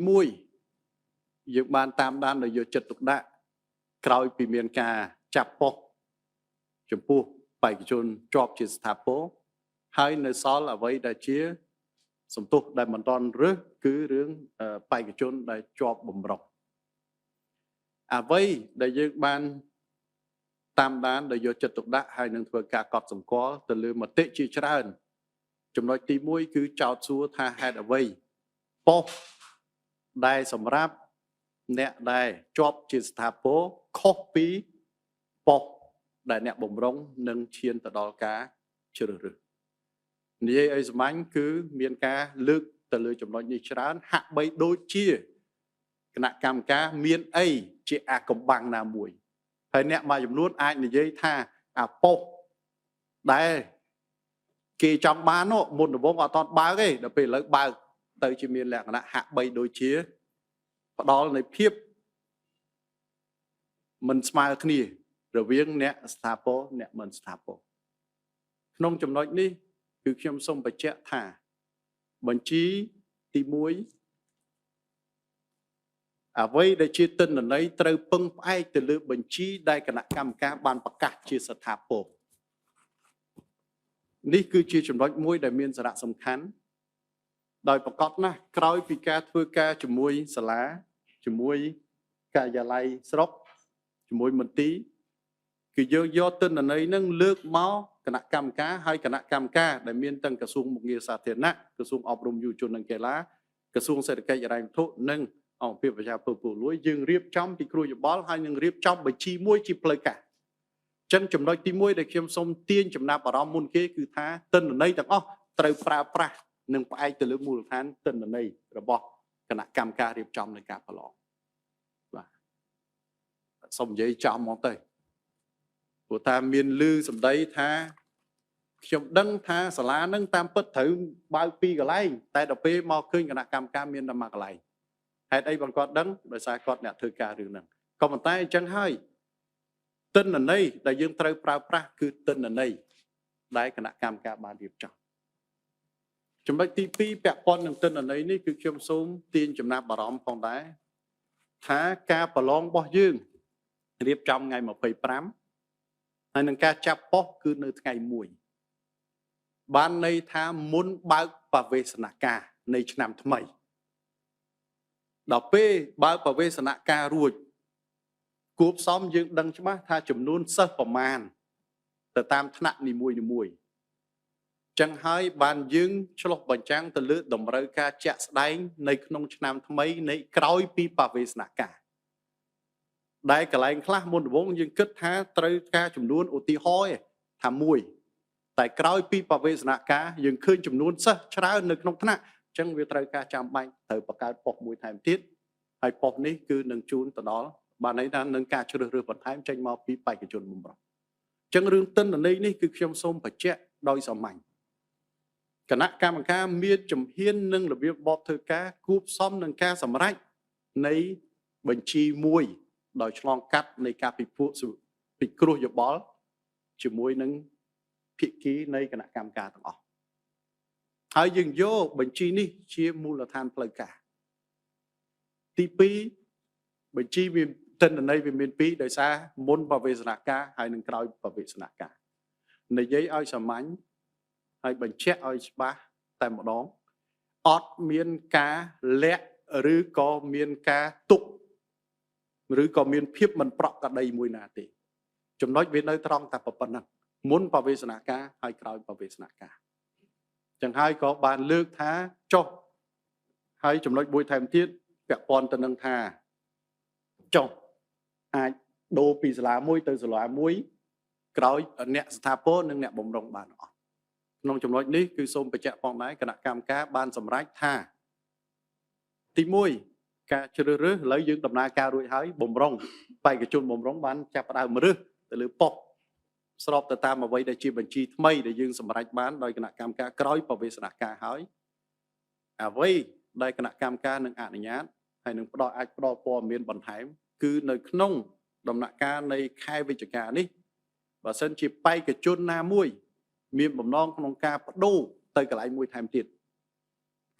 1យើងបានតាមដានដោយយកចិត្តទុកដាក់ក្រោយពីមានការចាប់ប៉ុស្តិ៍ចំពោះបេក្ខជនជាប់ជាស្ថាពរហើយនៅសល់អ្វីដែលជាសន្ទុះដែលមិនទាន់រើសគឺរឿងបេក្ខជនដែលជាប់បំរុងអ្វីដែលយើងបានតាមដានដោយយកចិត្តទុកដាក់ហើយនឹងធ្វើការកត់សម្គាល់ទៅលើមតិជាច្រើនចំណុចទី1គឺចោទសួរថាហេតុអ្វីប៉ុស្តិ៍ដែលសម្រាប់អ្នកដែលជាប់ជាស្ថាពរខុសពីប៉ុស្តិ៍ដែលអ្នកបំរុងនឹងឈានទៅដល់ការជ្រើសរើសនិយាយឲ្យសម្ាញ់គឺមានការលើកទៅលើចំណុចនេះច្រើនហាក់បីដូចជាគណៈកម្មការមានអីជាអាកំបាំងណាមួយហើយអ្នកមួយចំនួនអាចនិយាយថាអាប៉ុស្តិ៍ដែលគេចង់បាននោះមុនដំបូងអត់តបើកទេដល់ពេលឥឡូវបើកទៅជាមានលក្ខណៈហាក់បីដូចជាផ្ដល់នៃភាពមិនស្មើគ្នារវាងអ្នកស្ថាពរអ្នកមិនស្ថាពរក្នុងចំណុចនេះគឺខ្ញុំសូមបញ្ជាក់ថាបញ្ជីទី1អ្វីដែលជាទិន្នន័យត្រូវពឹងផ្អែកទៅលើបញ្ជីដែលគណៈកម្មការបានប្រកាសជាស្ថាពរនេះគឺជាចំណុចមួយដែលមានសារៈសំខាន់ដោយប្រកបណាស់ក្រោយពីការធ្វើការជាមួយសាលាជាមួយការិយាល័យស្រុកជាមួយមន្ទីរ គឺយើងយកទិន្នន័យហ្នឹងលើកមកគណៈកម្មការហើយគណៈកម្មការដែលមានទាំងក្រសួងមុខងារសាធារណៈក្រសួងអប់រំយុវជននិងកីឡាក្រសួងសេដ្ឋកិច្ចហិរញ្ញវត្ថុនិងអង្គភាពប្រជាពលរដ្ឋលួយយើងរៀបចំពិគ្រោះយោបល់ហើយនឹងរៀបចំបញ្ជីមួយជាផ្លូវការចឹងចំណុចទី1ដែលខ្ញុំសូមទាញចំណាប់អារម្មណ៍មុនគេគឺថាទិន្នន័យទាំងអស់ត្រូវប្រើប្រាស់និងផ្អែកទៅលើមូលដ្ឋានទិន្នន័យរបស់គណៈកម្មការរៀបចំនៃការប្រឡងបាទសូមនិយាយចំមកទៅព្រោះថាមានលឺសម្ដីថាខ្ញុំដឹងថាសាលានឹងតាមពិតត្រូវបើក2កន្លែងតែដល់ពេលមកឃើញគណៈកម្មការមានតែ1កន្លែងហេតុអីបងគាត់ដឹងដោយសារគាត់អ្នកធ្វើការរឿងហ្នឹងក៏ប៉ុន្តែអញ្ចឹងហើយទិន្នន័យដែលយើងត្រូវប្រើប្រាស់គឺទិន្នន័យដែលគណៈកម្មការបានរៀបចំចំណុចទី2ពាក់ព័ន្ធនឹងទិន្នន័យនេះគឺខ្ញុំសូមទាញចំណាប់អារម្មណ៍ផងដែរថាការប្រឡងរបស់យើងរៀបចំថ្ងៃ25ហើយនឹងការចាប់ប៉ុស្តិ៍គឺនៅថ្ងៃ1បានន័យថាមុនបើកបវេសនការនៃឆ្នាំថ្មីដល់ពេលបើកបវេសនការរួចគួបផ្សំយើងដឹងច្បាស់ថាចំនួនសិស្សប្រមាណទៅតាមថ្នាក់នីមួយៗចឹងហើយបានយើងឆ្លុះបញ្ចាំងទៅលើតម្រូវការជាក់ស្ដែងនៅក្នុងឆ្នាំថ្មីនៃក្រោយពីបវេសនការដែលកន្លែងខ្លះមុនដំបូងយើងគិតថាត្រូវការចំនួនឧទាហរណ៍ថា1តែក្រោយពីបវេសនការយើងឃើញចំនួនសិស្សច្រើននៅក្នុងថ្នាក់អញ្ចឹងវាត្រូវការចាំបាច់ត្រូវបង្កើតប៉ុស្តិ៍មួយថែមទៀតហើយប៉ុស្តិ៍នេះគឺនឹងជូនទៅដល់បានន័យថានឹងការជ្រើសរើសបន្ថែមចេញមកពីបេក្ខជនបម្រុងអញ្ចឹងរឿងទិន្នន័យនេះគឺខ្ញុំសូមបញ្ជាក់ដោយសាមញ្ញគណៈកម្មការមានជំហាននិងរបៀបបបធ្វើការគួបផ្សំនឹងការសម្រេចនៃបញ្ជីមួយដោយឆ្លងកាត់នៃការពិគ្រោះយោបល់ជាមួយនឹងភាគីនៃគណៈកម្មការទាំងអស់ហើយយើងយកបញ្ជីនេះជាមូលដ្ឋានផ្លូវការទី2បញ្ជីវាទិន្នន័យវាមាន2ដោយសារមុនបវេសនការហើយនឹងក្រោយបវេសនការនិយាយឲ្យសាមញ្ញហើយបញ្ជាក់ឲ្យច្បាស់តែម្ដងអត់មានការលាក់ឬក៏មានការទុកឬក៏មានភាពមិនប្រក្រតីមួយណាទេចំណុចវានៅត្រង់តែប៉ុណ្ណឹងមុនបវេសនការហើយក្រោយបវេសនការចឹងហើយក៏បានលើកថាចុះហើយចំណុចមួយថែមទៀតពាក់ព័ន្ធទៅនឹងថាចុះអាចដូរពីសាលាមួយទៅសាលាមួយក្រោយអ្នកស្ថាពរនិងអ្នកបំរុងបានអត់ក្នុងចំណុចនេះគឺសូមបញ្ជាក់ផងដែរគណៈកម្មការបានសម្រេចថាទី1ការជ្រើសរើសឥឡូវយើងដំណើរការរួចហើយបំរុងបេក្ខជនបំរុងបានចាប់ផ្ដើមរើសទៅលើប៉ុស្តិ៍ស្របទៅតាមអ្វីដែលជាបញ្ជីថ្មីដែលយើងសម្រេចបានដោយគណៈកម្មការក្រោយបវេសនការហើយអ្វីដែលគណៈកម្មការនឹងអនុញ្ញាតហើយនឹងអាចផ្ដល់ព័ត៌មានបន្ថែមគឺនៅក្នុងដំណាក់កាលនៃខែវិច្ឆិកានេះបើសិនជាបេក្ខជនណាមួយមានបំណងក្នុងការបដូរទៅកន្លែងមួយថែមទៀត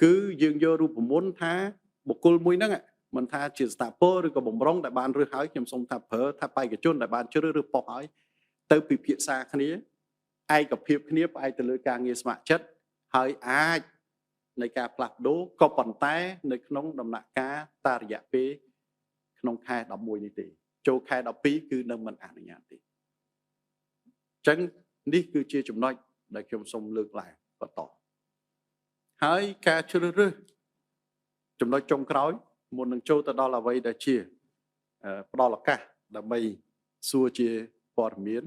គឺយើងយករូបមន្តថាបុគ្គលមួយហ្នឹងមិនថាជាស្ថាពរឬក៏បំរុងដែលបានរើសហើយខ្ញុំសូមថាប្រើថាបេក្ខជនដែលបានជ្រើសរើសប៉ុស្តិ៍ហើយទៅពិភាក្សាគ្នាឯកភាពគ្នាផ្អែកទៅលើការងារស្ម័គ្រចិត្តហើយអាចនៃការផ្លាស់ប្ដូរក៏ប៉ុន្តែនៅក្នុងដំណាក់កាលតារយៈពេលក្នុងខែ11នេះទេចូលខែ12គឺនឹងមិនអនុញ្ញាតទេអញ្ចឹងនេះគឺជាចំណុចដែលខ្ញុំសូមលើកឡើងបន្តហើយការជ្រើសរើសចំណុចចុងក្រោយមុននឹងចូលទៅដល់អ្វីដែលជាផ្ដល់ឱកាសដើម្បីសួរជាព័ត៌មាន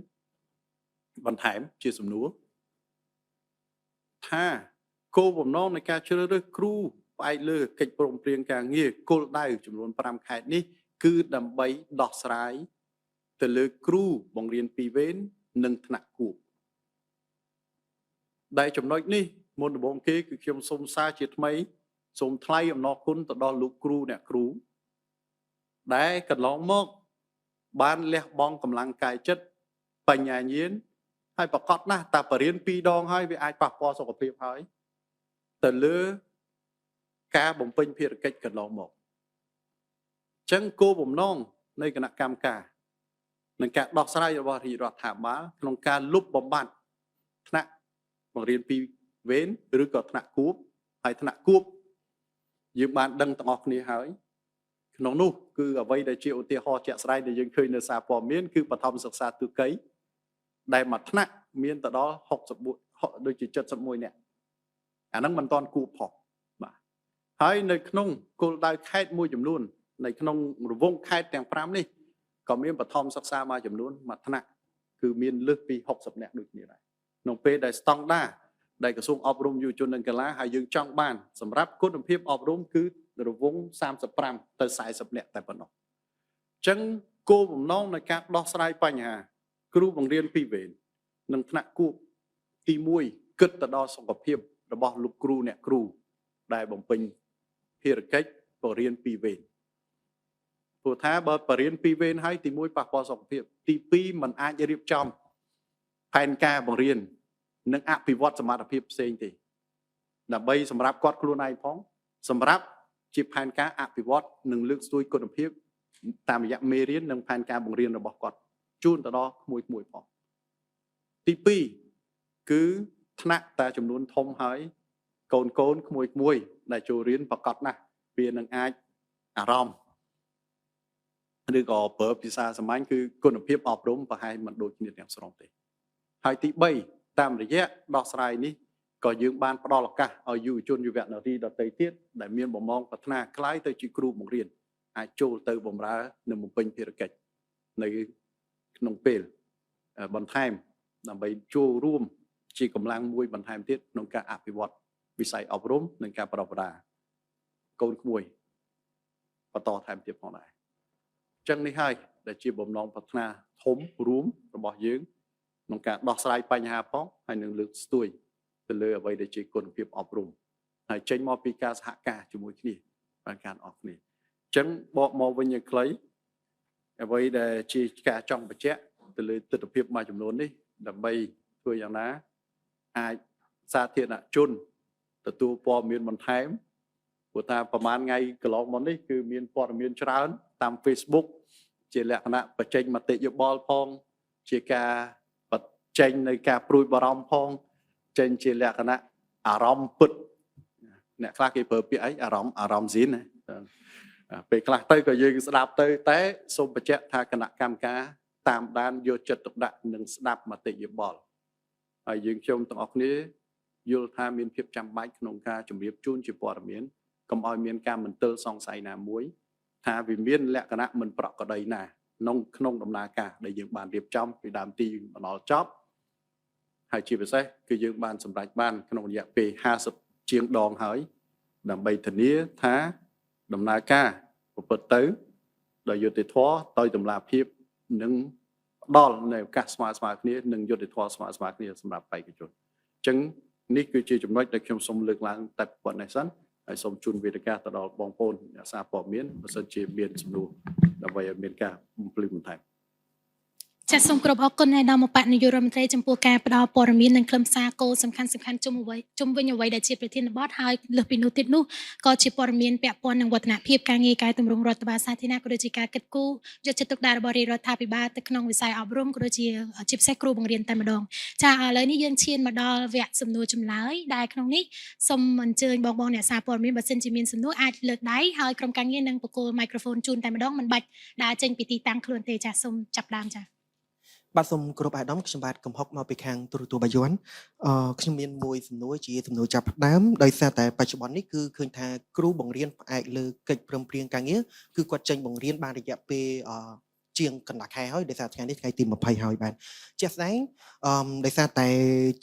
បន្ថែមជាសំណួរថាគោលបំណងនៃការជ្រើសរើសគ្រូផ្អែកលើកិច្ចព្រមព្រៀងការងារគោលដៅចំនួន5ខេត្តនេះគឺដើម្បីដោះស្រាយទៅលើគ្រូបង្រៀន2វេននិងថ្នាក់គួរដែលចំណុចនេះមុនដំបូងគេគឺខ្ញុំសូមសារជាថ្មីសូមថ្លែងអំណរគុណទៅដល់លោកគ្រូអ្នកគ្រូដែលកន្លងមកបានលះបង់កម្លាំងកាយចិត្តបញ្ញាញាណហើយប្រកបណាស់តែបរិញ្ញា2ដងហើយវាអាចប៉ះពាល់សុខភាពហើយទៅលើការបំពេញភារកិច្ចកន្លងមកអញ្ចឹងគោលបំណងនៃគណៈកម្មការនឹងការដោះស្រាយរបស់រាជរដ្ឋាភិបាលក្នុងការលុបបំបាត់ថ្នាក់បង្រៀន2វេនឬក៏ថ្នាក់គួបហើយថ្នាក់គួបយើងបានដឹងទាំងអស់គ្នាហើយ ក្នុងនោះគឺអ្វីដែលជាឧទាហរណ៍ជាក់ស្ដែងដែលយើងឃើញនៅសារព័ត៌មានគឺបឋមសិក្សាទូកីដែលមួយថ្នាក់មានទៅដល់61ដូចជា71នាក់អាហ្នឹងមិនតាន់គួរផុសបាទហើយនៅក្នុងគោលដៅខេត្តមួយចំនួននៅក្នុងរង្វង់ខេត្តទាំង5នេះក៏មានបឋមសិក្សាមួយចំនួនមួយថ្នាក់គឺមានលើសពី60នាក់ដូចគ្នាដែរក្នុងពេលដែលស្តង់ដារដែលក្រសួងអប់រំយុវជននិងកីឡាហើយយើងចង់បានសម្រាប់គុណភាពអប់រំគឺរង្វង់35ទៅ40នាក់តែប៉ុណ្ណោះអញ្ចឹងគោលបំណងនៃការដោះស្រាយបញ្ហាគ្រូបង្រៀនពីរវេននិងថ្នាក់គួរទី1គិតទៅដល់សុខភាពរបស់លោកគ្រូអ្នកគ្រូដែលបំពេញភារកិច្ចបរិញ្ញាបត្រពីរវេនព្រោះថាបើបរិញ្ញាបត្រពីរវេនហើយទី1ប៉ះពាល់សុខភាពទី2มันអាចរៀបចំផែនការបង្រៀននិងអភិវឌ្ឍសមត្ថភាពផ្សេងទេដើម្បីសម្រាប់គាត់ខ្លួនឯងផងសម្រាប់ជាផែនការអភិវឌ្ឍនិងលើកស្ទួយគុណភាពតាមរយៈមេរៀននិងផែនការបង្រៀនរបស់គាត់ជូនទៅដល់ក្មួយផងទី2គឺថ្នាក់តែចំនួនធំហើយកូនក្មួយដែលចូលរៀនប្រកបណាស់វានឹងអាចអារម្មណ៍ឬក៏ប្រើភាសាសាមញ្ញគឺគុណភាពអប់រំប្រហែលមិនដូចគ្នាទាំងស្រុងទេហើយទី3តាមរយៈដោះស្រាយនេះក៏យើងបានផ្ដល់ឱកាសឲ្យយុវជនយុវនារីដទៃទៀតដែលមានបំណងប្រាថ្នាក្លាយទៅជាគ្រូបង្រៀនអាចចូលទៅបម្រើនិងបំពេញភារកិច្ចនៅក្នុងពេលបន្ថែមដើម្បីចូលរួមជាកម្លាំងមួយបន្ថែមទៀតក្នុងការអភិវឌ្ឍវិស័យអប់រំនិងការប្រពៃកូនក្មួយបន្តថែមទៀតផងដែរអញ្ចឹងនេះហើយដែលជាបំណងប្រាថ្នាធំរួមរបស់យើងក្នុងការដោះស្រាយបញ្ហាផងហើយនឹងលើកស្ទួយទៅលើអ្វីដែលជាគុណភាពអប់រំហើយចេញមកពីការសហការជាមួយគ្នាបានការអស់គ្នាអញ្ចឹងបកមកវិញយ៉ាងខ្លីអ្វីដែលជាការចង់បញ្ជាក់ទៅលើទស្សនវិជ្ជាមួយចំនួននេះដើម្បីធ្វើយ៉ាងណាអាចសាធារណជនទទួលព័ត៌មានបន្ថែមព្រោះថាប្រហែលថ្ងៃកន្លងមកនេះគឺមានព័ត៌មានច្រើនតាម Facebook ជាលក្ខណៈបញ្ចេញមតិយោបល់ផងជាការបញ្ចេញនៅការព្រួយបារម្ភផងចេញជាលក្ខណៈអារម្មណ៍ពិតអ្នកខ្លះគេប្រើពាក្យអីអារម្មណ៍ស៊ីនណាពេលខ្លះទៅក៏យើងស្ដាប់ទៅតែសូមបញ្ជាក់ថាគណៈកម្មការតាមដានយកចិត្តទុកដាក់និងស្ដាប់មតិយោបល់ហើយយើងខ្ញុំទាំងអស់គ្នាយល់ថាមានភាពចាំបាច់ក្នុងការជម្រាបជូនជាព័ត៌មានកុំឲ្យមានការមន្ទិលសង្ស័យណាមួយថាវាមានលក្ខណៈមិនប្រក្រតីណាក្នុងដំណើរការដែលយើងបានរៀបចំពីដើមទីមកដល់ចប់ហើយជាពិសេសគឺយើងបានសម្រេចបានក្នុងរយៈពេល50ជាងដងហើយដើម្បីធានាថាដំណើរការប្រព្រឹត្តទៅដោយយុត្តិធម៌ដោយតម្លាភាពនិងផ្ដល់នៅឱកាសស្មើគ្នានិងយុត្តិធម៌ស្មើគ្នាសម្រាប់បេក្ខជនអញ្ចឹងនេះគឺជាចំណុចដែលខ្ញុំសូមលើកឡើងតែប៉ុណ្ណេះសិនហើយសូមជូនវេទិកាទៅដល់បងប្អូនអ្នកសារព័ត៌មានបើសិនជាមានសំណួរដើម្បីឲ្យមានការបំភ្លឺបន្ថែមចាសសូមគោរពអរគុណឯកឧត្តមបនាយករដ្ឋមន្ត្រីចំពោះការផ្ដល់ព័ត៌មាននិងខ្លឹមសារគោលសំខាន់ជុំវិញអ្វីដែលជាប្រធានបទហើយលើសពីនោះទៀតនោះក៏ជាព័ត៌មានពាក់ព័ន្ធនឹងវឌ្ឍនភាពការងារកែតម្រង់រដ្ឋបាលសាធារណៈក៏ដូចជាការគិតគូរយកចិត្តទុកដាក់របស់រាជរដ្ឋាភិបាលទៅក្នុងវិស័យអប់រំក៏ដូចជាពិសេសគ្រូបង្រៀនតែម្ដងចាឥឡូវនេះយើងឈានមកដល់វគ្គសំណួរចម្លើយដែលក្នុងនេះសូមអញ្ជើញបងអ្នកសារព័ត៌មានបើសិនជាមានសំណួរអាចលើកដៃហើយក្រុមការងារនឹងបកគោលមីក្រូហ្វូនជូនតែម្ដងមិនបាច់ដើរចេញពីទីតាំងខ្លួនទេចាសសូមចាប់ដើមចាបាទសូមគោរពអាដាមខ្ញុំបាទកំហុកមកពីខាងទូរទស្សន៍បាយ័នខ្ញុំមានមួយសំណួរជាសំណួរចាប់ផ្ដើមដោយសារតែបច្ចុប្បន្ននេះគឺឃើញថាគ្រូបង្រៀនផ្អែកលើកិច្ចព្រមព្រៀងការងារគឺគាត់ចេញបង្រៀនបានរយៈពេលជាងកន្លះខែហើយដោយសារថ្ងៃនេះថ្ងៃទី20ហើយបាទជាក់ស្ដែងដោយសារតែ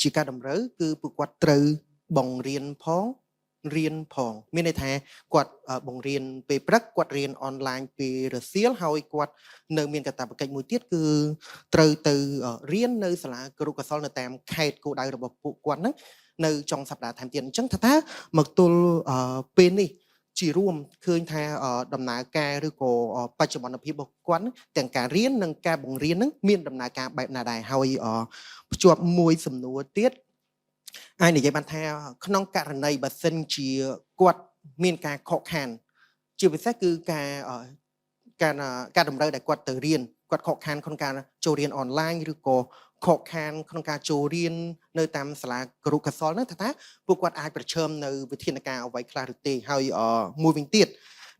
ជាការតម្រូវគឺពួកគាត់ត្រូវបង្រៀនផងរៀនផងមានន័យថាគាត់បង្រៀនពេលព្រឹកគាត់រៀនអនឡាញពេលរសៀលហើយគាត់នៅមានកាតព្វកិច្ចមួយទៀតគឺត្រូវទៅរៀននៅសាលាគរុកោសល្យនៅតាមខេត្តគោលដៅរបស់ពួកគាត់ហ្នឹងនៅចុងសប្តាហ៍ថែមទៀតអញ្ចឹងថាមកទល់ពេលនេះជារួមឃើញថាដំណើរការឬក៏បច្ចុប្បន្នភាពរបស់គាត់ទាំងការរៀននិងការបង្រៀនហ្នឹងមានដំណើរការបែបណាដែរហើយភ្ជាប់មួយសំណួរទៀតអាចនិយាយបានថាក្នុងករណីបើសិនជាគាត់មានការខកខានជាពិសេសគឺការតម្រូវដែលគាត់ទៅរៀនគាត់ខកខានក្នុងការចូលរៀនអនឡាញឬក៏ខកខានក្នុងការចូលរៀននៅតាមសាលាគរុកោសល្យហ្នឹងថាពួកគាត់អាចប្រឈមនៅវិធានការអ្វីខ្លះឬទេហើយមួយវិញទៀត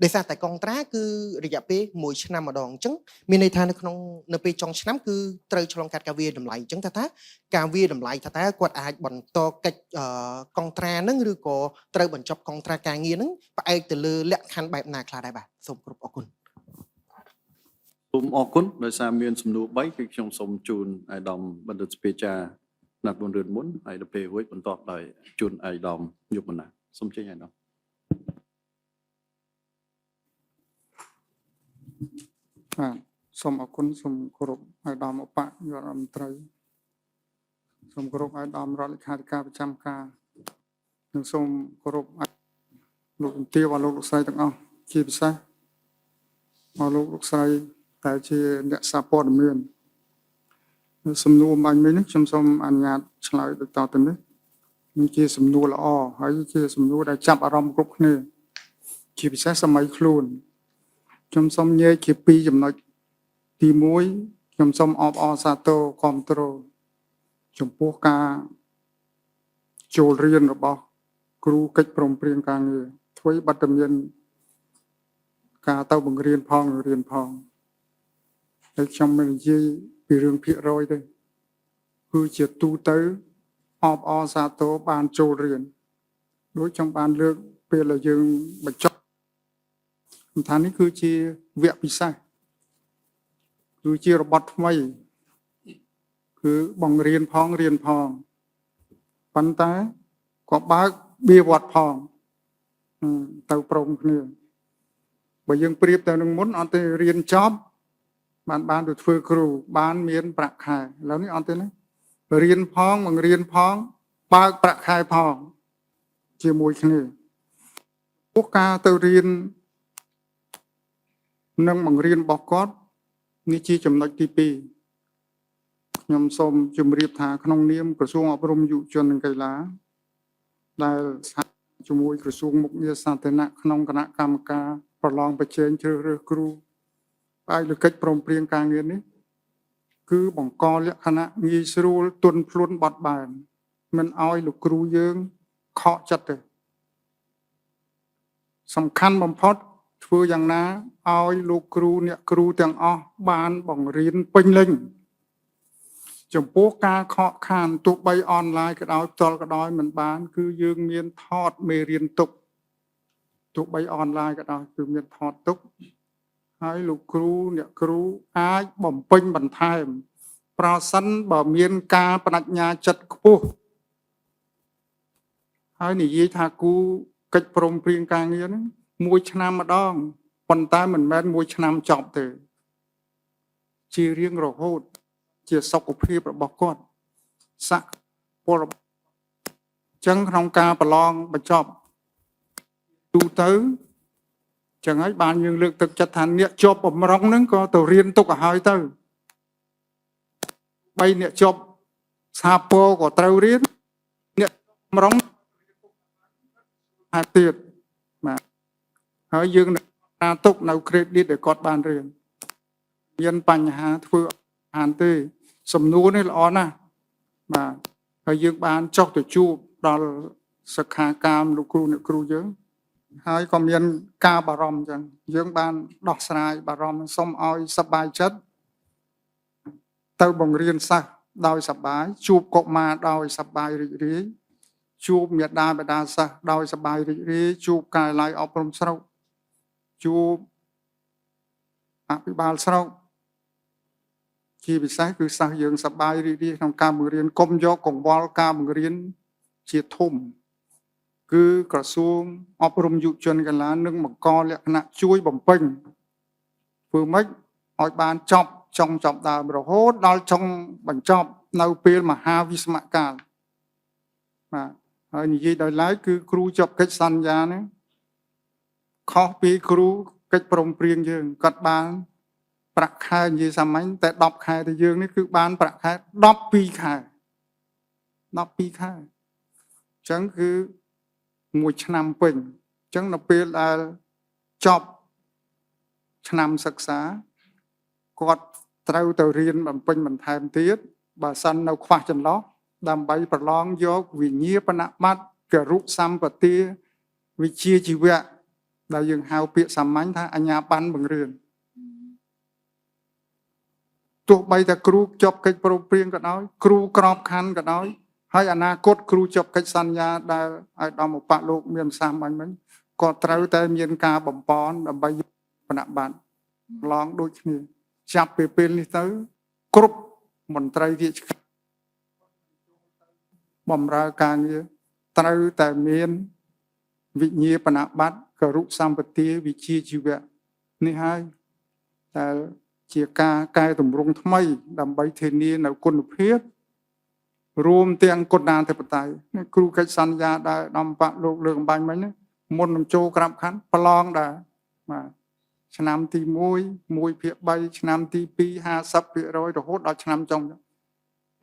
ដោយសារតែកងត្រាគឺរយៈពេល1ឆ្នាំម្ដងអញ្ចឹងមានន័យថានៅពេលចុងឆ្នាំគឺត្រូវឆ្លងកាត់ការវាយតម្លៃអញ្ចឹងថាការវាយតម្លៃថាគាត់អាចបន្តកិច្ចកងត្រាហ្នឹងឬក៏ត្រូវបញ្ចប់កងត្រាការងារហ្នឹងផ្អែកទៅលើលក្ខខណ្ឌបែបណាខ្លះដែរបាទសូមគោរពអរគុណ សូមអរគុណដោយសារមានសំណួរ3គឺខ្ញុំសូមជូនអាយដាមបណ្ឌិតស្ពេចាណាត់4រឿនមុនហើយដល់ពេលរួចបន្តដោយជូនអាយដាមយុបណាសូមចេញអាយដាម សូមអរគុណសូមគោរពអាយដាមឧបនាយករដ្ឋមន្ត្រីសូមគោរពអាយដាមរដ្ឋលេខាធិការប្រចាំការនិងសូមគោរពលោកជំទាវលោកលោកស្រីទាំងអស់ជាពិសេសមកលោកលោកស្រីតែជាអ្នកសារព័ត៌មានសំណួរបាញ់មិញនេះខ្ញុំសូមអនុញ្ញាតឆ្លើយដូចតទៅនេះនេះជាសំណួរល្អហើយជាសំណួរដែលចាប់អារម្មណ៍គ្រប់គ្នាជាពិសេសសម័យខ្លួនខ្ញុំសូមញែកជា2ចំណុចទី1ខ្ញុំសូមអបអរសាទរគ្រប់គ្រងចំពោះការចូលរៀនរបស់គ្រូកិច្ចព្រមព្រៀងការងារធ្វើបទមានការទៅបង្រៀនផងរៀនផងហើយខ្ញុំមិននិយាយពីរឿងភាគរយទេគឺជាទូទៅអបអរសាទរបានចូលរៀនដូចខ្ញុំបានលើកពេលដែលយើងបញ្ចប់ថានេះគឺជាវគ្គពិសេសគឺជារបត់ថ្មីគឺបង្រៀនផងរៀនផងប៉ុន្តែក៏បើកបៀវត្តផងទៅព្រមគ្នាបើយើងប្រៀបទៅនឹងមុនអត់ទេរៀនចប់បានទៅធ្វើគ្រូបានមានប្រាក់ខែឥឡូវនេះអត់ទេណារៀនផងបង្រៀនផងបើកប្រាក់ខែផងជាមួយគ្នាពួកការទៅរៀននិងបង្រៀនរបស់គាត់នេះជាចំណុចទី2ខ្ញុំសូមជម្រាបថាក្នុងនាមក្រសួងអប់រំយុវជននិងកីឡាដែលសហជាមួយក្រសួងមុខងារសាធារណៈក្នុងគណៈកម្មការប្រឡងប្រជែងជ្រើសរើសគ្រូផ្អែកលើកិច្ចព្រមព្រៀងការងារនេះគឺបង្កលក្ខណៈងាយស្រួលទន់ភ្លន់បត់បែនមិនឲ្យលោកគ្រូយើងខកចិត្តទេសំខាន់បំផុតធ្វើយ៉ាងណាឲ្យលោកគ្រូអ្នកគ្រូទាំងអស់បានបង្រៀនពេញលេញចំពោះការខកខានទោះបីអនឡាញក៏ដោយផ្ទាល់ក៏ដោយមិនបានគឺយើងមានថតមេរៀនទុកទោះបីអនឡាញក៏ដោយគឺមានថតទុកហើយលោកគ្រូអ្នកគ្រូអាចបំពេញបន្ថែមប្រសិនបើមានការបដិញ្ញាចិត្តខ្ពស់ហើយនិយាយថាគូកិច្ចព្រមព្រៀងការងារហ្នឹង1ឆ្នាំម្ដងប៉ុន្តែមិនមែន1ឆ្នាំចប់ទេជារៀងរហូតជាសុខភាពរបស់គាត់សក្តិពលចឹងក្នុងការប្រឡងបញ្ចប់ទូទៅចឹងហើយបានយើងលើកទឹកចិត្តថាអ្នកជាប់បំរុងហ្នឹងក៏ទៅរៀនទុកឲ្យហើយទៅបីអ្នកជាប់សាពរក៏ត្រូវរៀនអ្នកបំរុងហើយទៀតបាទហើយយើងណាទុកនៅ credit ដែលគាត់បានរៀនមានបញ្ហាធ្វើអានទេសំណួរនេះល្អណាស់បាទហើយយើងបានចុះទៅជួបដល់សិក្ខាកាមលោកគ្រូអ្នកគ្រូយើងហើយក៏មានការបារម្ភចឹងយើងបានដោះស្រាយបារម្ភសូមឲ្យសប្បាយចិត្តទៅបង្រៀនសិស្សដោយសប្បាយជួបកុមារដោយសប្បាយរីករាយជួបមេដាបេដាសិស្សដោយសប្បាយរីករាយជួបការិយាល័យអប់រំស្រុកជួបអភិបាលស្រុកជាពិសេសគឺសិស្សយើងសប្បាយរីករាយក្នុងការបង្រៀនកុំយកកង្វល់ការបង្រៀនជាធំគឺក្រសួងអប់រំយុវជនកីឡានឹងបង្កលក្ខណៈជួយបំពេញធ្វើម៉េចឲ្យបានចប់ចុងចាប់ដើមរហូតដល់ចុងបញ្ចប់នៅពេលមហាវិស្មកាលបាទហើយនិយាយដោយឡែកគឺគ្រូជាប់កិច្ចសន្យានេះខុសពីគ្រូកិច្ចព្រមព្រៀងយើងគាត់បានប្រាក់ខែនិយាយសាមញ្ញតែ10ខែទៅយើងនេះគឺបានប្រាក់ខែ12ខែ12ខែអញ្ចឹងគឺ1ឆ្នាំពេញអញ្ចឹងនៅពេលដែលចប់ឆ្នាំសិក្សាគាត់ត្រូវទៅរៀនបំពេញបន្ថែមទៀតបើសិននៅខ្វះចន្លោះដើម្បីប្រឡងយកវិញ្ញាបនបត្រគរុសម្បទាវិជ្ជាជីវៈ ដែលយើងហៅពាក្យសាមញ្ញថាអាជ្ញាប័ណ្ណបង្រៀនទោះបីតែគ្រូជាប់កិច្ចព្រមព្រៀងក៏ដោយគ្រូក្របខ័ណ្ឌក៏ដោយហើយអនាគតគ្រូជាប់កិច្ចសន្យាដែលឲ្យដំឧបលោកមានសាមញ្ញមិញក៏ត្រូវតែមានការបំពន់ដើម្បីបណប័ត្រឡងដូចគ្នាចាប់ពីពេលនេះទៅគ្រប់មន្ត្រីរាជការបម្រើការងារត្រូវតែមានវិញ្ញាបនបត្រគរុសម្បទាវិជ្ជាជីវៈនេះហើយដែលជាការកែតម្រង់ថ្មីដើម្បីធានានៅគុណភាពរួមទាំងគុណធិបតេយ្យគ្រូកិច្ចសន្យាដែលដំបាក់លោកលើកអំបញ្ញមិញមុននឹងចូលក្របខ័ណ្ឌប្រឡងដែរបាទឆ្នាំទី1 1/3ឆ្នាំទី2 50% រហូតដល់ឆ្នាំចុង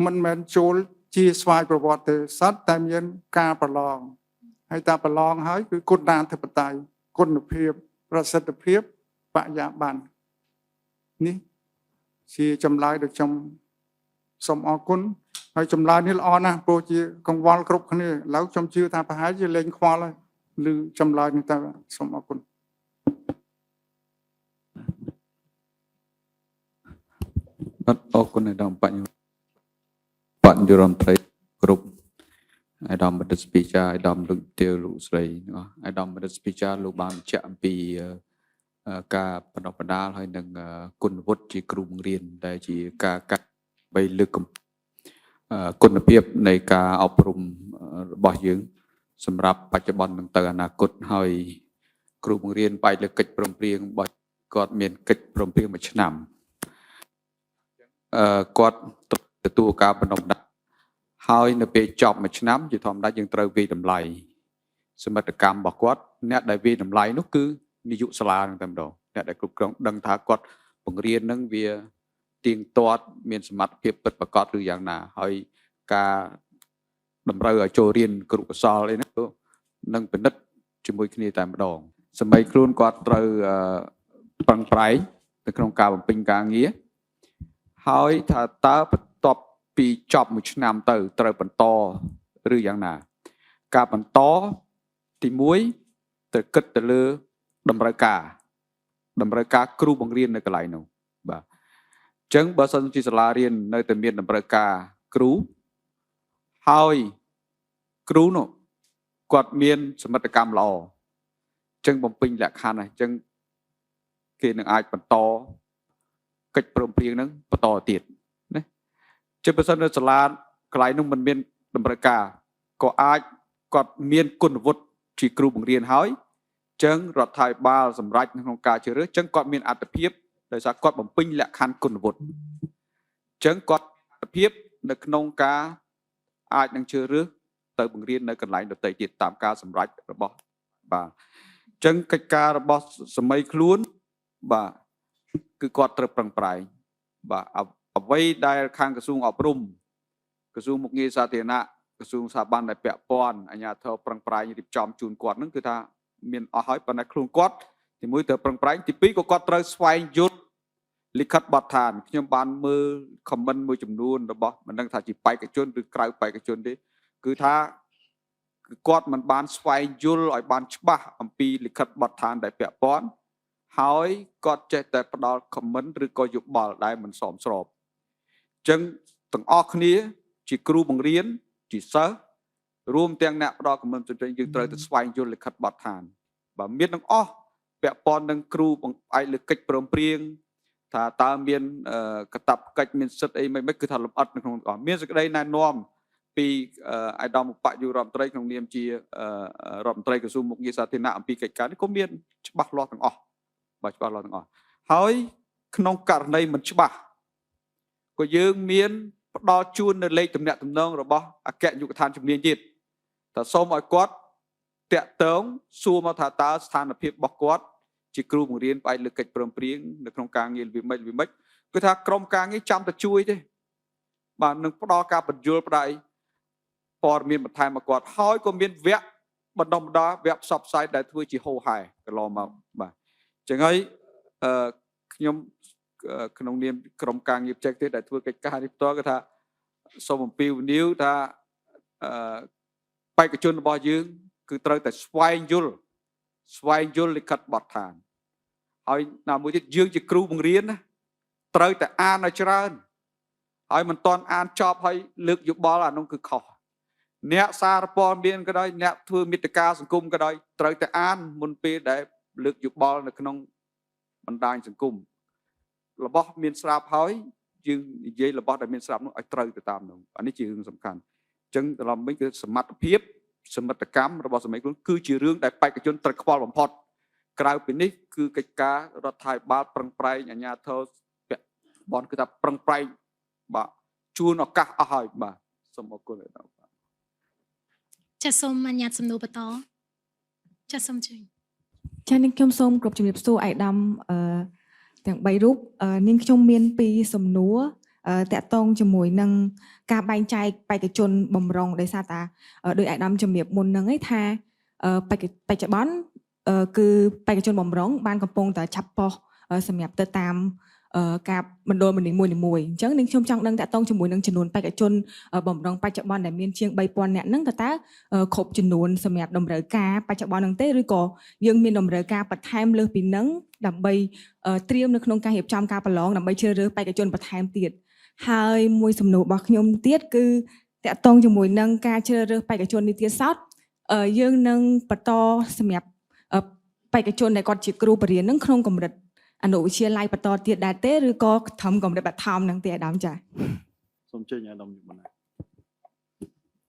មិនមែនចូលជាស្វ័យប្រវត្តិទេសត្វតែមានការប្រឡងហើយតែប្រឡងហើយគឺគុណធិបតេយ្យគុណភាពប្រសិទ្ធភាពបរិយាបន្ននេះជាចម្លើយដែលខ្ញុំសូមអរគុណហើយចម្លើយនេះល្អណាស់ព្រោះជាកង្វល់គ្រប់គ្នាឥឡូវខ្ញុំជឿថាប្រហែលជាលេងខ្វល់ហើយឬចម្លើយនេះទៅសូមអរគុណ អរគុណឯកឧត្តមបញ្ញរមត្រីគ្រប់ឯកឧត្តមបណ្ឌិតស្ពីចាឯកឧត្តមលោកទាវលោកស្រីឯកឧត្តមបណ្ឌិតស្ពីចាលោកបានបញ្ជាក់អំពីការបណ្ដុះបណ្ដាលហើយនឹងគុណវុឌ្ឍិជាគ្រូបង្រៀនដែលជាការកាត់បីលើកកម្ពស់គុណភាពនៃការអប់រំរបស់យើងសម្រាប់បច្ចុប្បន្ននិងទៅអនាគតហើយគ្រូបង្រៀនផ្អែកលើកិច្ចព្រមព្រៀងរបស់គាត់មានកិច្ចព្រមព្រៀងមួយឆ្នាំគាត់ទទួលការបណ្ដុះបណ្ដាលហើយនៅពេលចប់មួយឆ្នាំជាធម្មតាយើងត្រូវវិយតម្លៃសមិទ្ធកម្មរបស់គាត់អ្នកដែលវិយតម្លៃនោះគឺនាយកសាលានឹងតែម្ដងអ្នកដែលគ្រប់គ្រងដឹងថាគាត់បង្រៀននឹងវាទៀងទាត់មានសមត្ថភាពពិតប្រាកដឬយ៉ាងណាហើយការតម្រូវឲ្យចូលរៀនគ្រូកុសលអីហ្នឹងនឹងពិនិត្យជាមួយគ្នាតែម្ដងសម្បីខ្លួនគាត់ត្រូវប្រឹងប្រែងនៅក្នុងការបំពេញការងារហើយថាតើបន្ទាប់ពីចប់មួយឆ្នាំទៅត្រូវបន្តឬយ៉ាងណាការបន្តទី1ត្រូវគិតទៅលើតម្រូវការគ្រូបង្រៀននៅកន្លែងនោះបាទអញ្ចឹងបើសិនជាសាលារៀននៅតែមានតម្រូវការគ្រូហើយគ្រូនោះគាត់មានសមត្ថកម្មល្អអញ្ចឹងបំពេញលក្ខខណ្ឌអញ្ចឹងគេនឹងអាចបន្តកិច្ចព្រមព្រៀងហ្នឹងបន្តទៀតណាជាបើសិននៅសាលាកន្លែងនោះមិនមានតម្រូវការក៏អាចគាត់មានគុណវុឌ្ឍិជាគ្រូបង្រៀនហើយអញ្ចឹងរដ្ឋាភិបាលសម្រាប់ក្នុងការជ្រើសរើសអញ្ចឹងគាត់មានអត្ថប្រយោជន៍ដោយសារគាត់បំពេញលក្ខខណ្ឌគុណវុឌ្ឍិអញ្ចឹងគាត់អត្ថប្រយោជន៍នៅក្នុងការអាចនឹងជ្រើសរើសទៅបង្រៀននៅកន្លែងដទៃទៀតតាមការសម្រេចរបស់បាទអញ្ចឹងកិច្ចការរបស់សម័យខ្លួនបាទគឺគាត់ត្រូវប្រឹងប្រែងបាទអ្វីដែលខាងក្រសួងអប់រំក្រសួងមុខងារសាធារណៈក្រសួងស្ថាប័នដែលពាក់ព័ន្ធអាជ្ញាធរប្រឹងប្រែងរៀបចំជូនគាត់ហ្នឹងគឺថាមានអស់ហើយប៉ុន្តែខ្លួនគាត់ទីមួយត្រូវប្រឹងប្រែងទីពីរក៏គាត់ត្រូវស្វែងយល់លិខិតបទដ្ឋានខ្ញុំបានមើល comment មួយចំនួនរបស់មិនដឹងថាជាបេក្ខជនឬក្រៅបេក្ខជនទេគឺថាគឺគាត់មិនបានស្វែងយល់ឲ្យបានច្បាស់អំពីលិខិតបទដ្ឋានដែលពាក់ព័ន្ធហើយគាត់ចេះតែផ្ដល់ comment ឬក៏យោបល់ដែលមិនសមស្របអញ្ចឹងទាំងអស់គ្នាជាគ្រូបង្រៀនជាសិស្សរួមទាំងអ្នកផ្ដល់ comment ជជែកយើងត្រូវទៅស្វែងយល់លិខិតបទដ្ឋានបើមានទាំងអស់ពាក់ព័ន្ធនឹងគ្រូបង្អែកលើកិច្ចព្រមព្រៀងថាតើមានកាតព្វកិច្ចមានសិទ្ធិអីមិនគឺថាលម្អិតនៅក្នុងទាំងអស់មានសេចក្តីណែនាំពីអាយដាមឧបនាយករដ្ឋមន្ត្រីក្នុងនាមជារដ្ឋមន្ត្រីក្រសួងមុខងារសាធារណៈអំពីកិច្ចការនេះក៏មានច្បាស់លាស់ទាំងអស់បាទច្បាស់លាស់ទាំងអស់ហើយក្នុងករណីមិនច្បាស់ក៏យើងមានផ្ដល់ជូននៅលេខទំនាក់ទំនងរបស់អគ្គនាយកដ្ឋានជំនាញទៀតតែសូមឲ្យគាត់តាក់ទងសួរមកថាតើស្ថានភាពរបស់គាត់ជាគ្រូបង្រៀនផ្អែកលើកិច្ចព្រមព្រៀងនៅក្នុងការងារវិមិចគឺថាក្រុមការងារចាំតែជួយទេបាទនឹងផ្ដល់ការបញ្យល់ផ្ដាយព័ត៌មានបន្ថែមមកគាត់ហើយក៏មានវគ្គបណ្ដុះបណ្ដាលវគ្គផ្សព្វផ្សាយដែលធ្វើជាហូរហែកន្លងមកបាទអញ្ចឹងហើយខ្ញុំក្នុងនាមក្រុមការងារបច្ចេកទេសដែលធ្វើកិច្ចការនេះផ្ទាល់គឺថាសូមអំពាវនាវថាបេក្ខជនរបស់យើងគឺត្រូវតែស្វែងយល់ ស្វែងយល់លិខិតបទដ្ឋានហើយណាមួយទៀតយើងជាគ្រូបង្រៀនណាត្រូវតែអានឲ្យច្រើនហើយមិនទាន់អានចប់ហើយលើកយោបល់អានោះគឺខុសអ្នកសារព័ត៌មានក៏ដោយអ្នកធ្វើមាតិកាសង្គមក៏ដោយត្រូវតែអានមុនពេលដែលលើកយោបល់នៅក្នុងបណ្ដាញសង្គមរបស់មានស្រាប់ហើយយើងនិយាយរបស់ដែលមានស្រាប់នោះឲ្យត្រូវទៅតាមនោះអានេះជារឿងសំខាន់អញ្ចឹងត្រឡប់វិញគឺសមត្ថភាពសមិទ្ធកម្មរបស់សម័យខ្លួនគឺជារឿងដែលបេក្ខជនត្រូវខ្វល់បំផុតក្រៅពីនេះគឺកិច្ចការរដ្ឋាភិបាលប្រឹងប្រែងអាជ្ញាធរពាក់បនគឺថាប្រឹងប្រែងបាទជួនឱកាសអស់ហើយបាទសូមអរគុណបាទ ចាសូមអញ្ញាតសំណួរបន្តចាសូមជួយ ចានាងខ្ញុំសូមគ្រប់ជំរាបសួរអាយដាមទាំង3រូបនាងខ្ញុំមាន2សំណួរតាក់ទងជាមួយនឹងការបែងចែកបេក្ខជនបំរុងដោយសារតាដោយអាយដាមជំរាបមុនហ្នឹងឯងថាបច្ចុប្បន្នគឺបេក្ខជនបំរុងបានកំពុងតែចាប់ប៉ុស្តិ៍សម្រាប់ទៅតាមការបណ្ដុលនីមួយៗអញ្ចឹងនាងខ្ញុំចង់ដឹងតាក់ទងជាមួយនឹងចំនួនបេក្ខជនបំរុងបច្ចុប្បន្នដែលមានជាង 3000 នាក់ហ្នឹងតើគ្រប់ចំនួនសម្រាប់តម្រូវការបច្ចុប្បន្នហ្នឹងទេឬក៏យើងមានតម្រូវការបន្ថែមលើសពីហ្នឹងដើម្បីត្រៀមនៅក្នុងការរៀបចំការប្រឡងដើម្បីជ្រើសរើសបេក្ខជនបន្ថែមទៀតហើយមួយសំណួររបស់ខ្ញុំទៀតគឺតាក់ទងជាមួយនឹងការជ្រើសរើសបេក្ខជននីតិសាស្ត្រយើងនឹងបន្តសម្រាប់បេក្ខជនដែលគាត់ជាគ្រូបរិញ្ញាបត្រហ្នឹងក្នុងកម្រិតអនុវិទ្យាល័យបន្តទៀតដែរទេឬក៏ត្រឹមកម្រិតបឋមហ្នឹងទេអាដាមចា៎ សូមជើញអាដាមបណ្ណា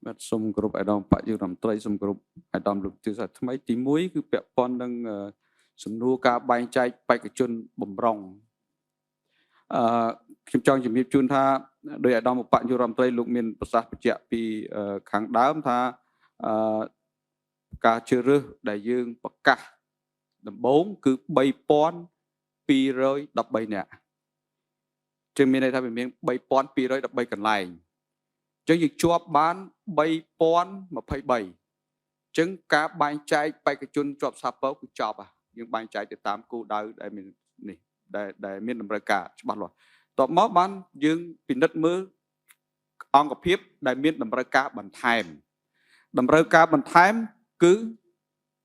បាទសូមគោរពអាដាមបយុរដ្ឋមន្ត្រីសូមគោរពអាដាមលោកទិសថ្មីទី1គឺពាក់ព័ន្ធនឹងសំណួរការបែងចែកបេក្ខជនបំរុងខ្ញុំចង់ជំរាបជូនថាដោយអាដាមបយុរដ្ឋមន្ត្រីលោកមានប្រសាសន៍បញ្ជាក់ពីខាងដើមថាការជ្រើសរើសដែលយើងប្រកាសដំបូងគឺ 3213 នាក់ចឹងមានន័យថាវាមាន 3213 កន្លែងចឹងយើងជាប់បាន 3023 ចឹងការបែងចែកបេក្ខជនជាប់សាពើគឺចប់យើងបែងចែកទៅតាមគោលដៅដែលមាននេះដែលមានតម្រូវការច្បាស់លាស់តបមកបានយើងពិនិត្យមើលអង្គភាពដែលមានតម្រូវការបន្ថែមតម្រូវការបន្ថែមគឺ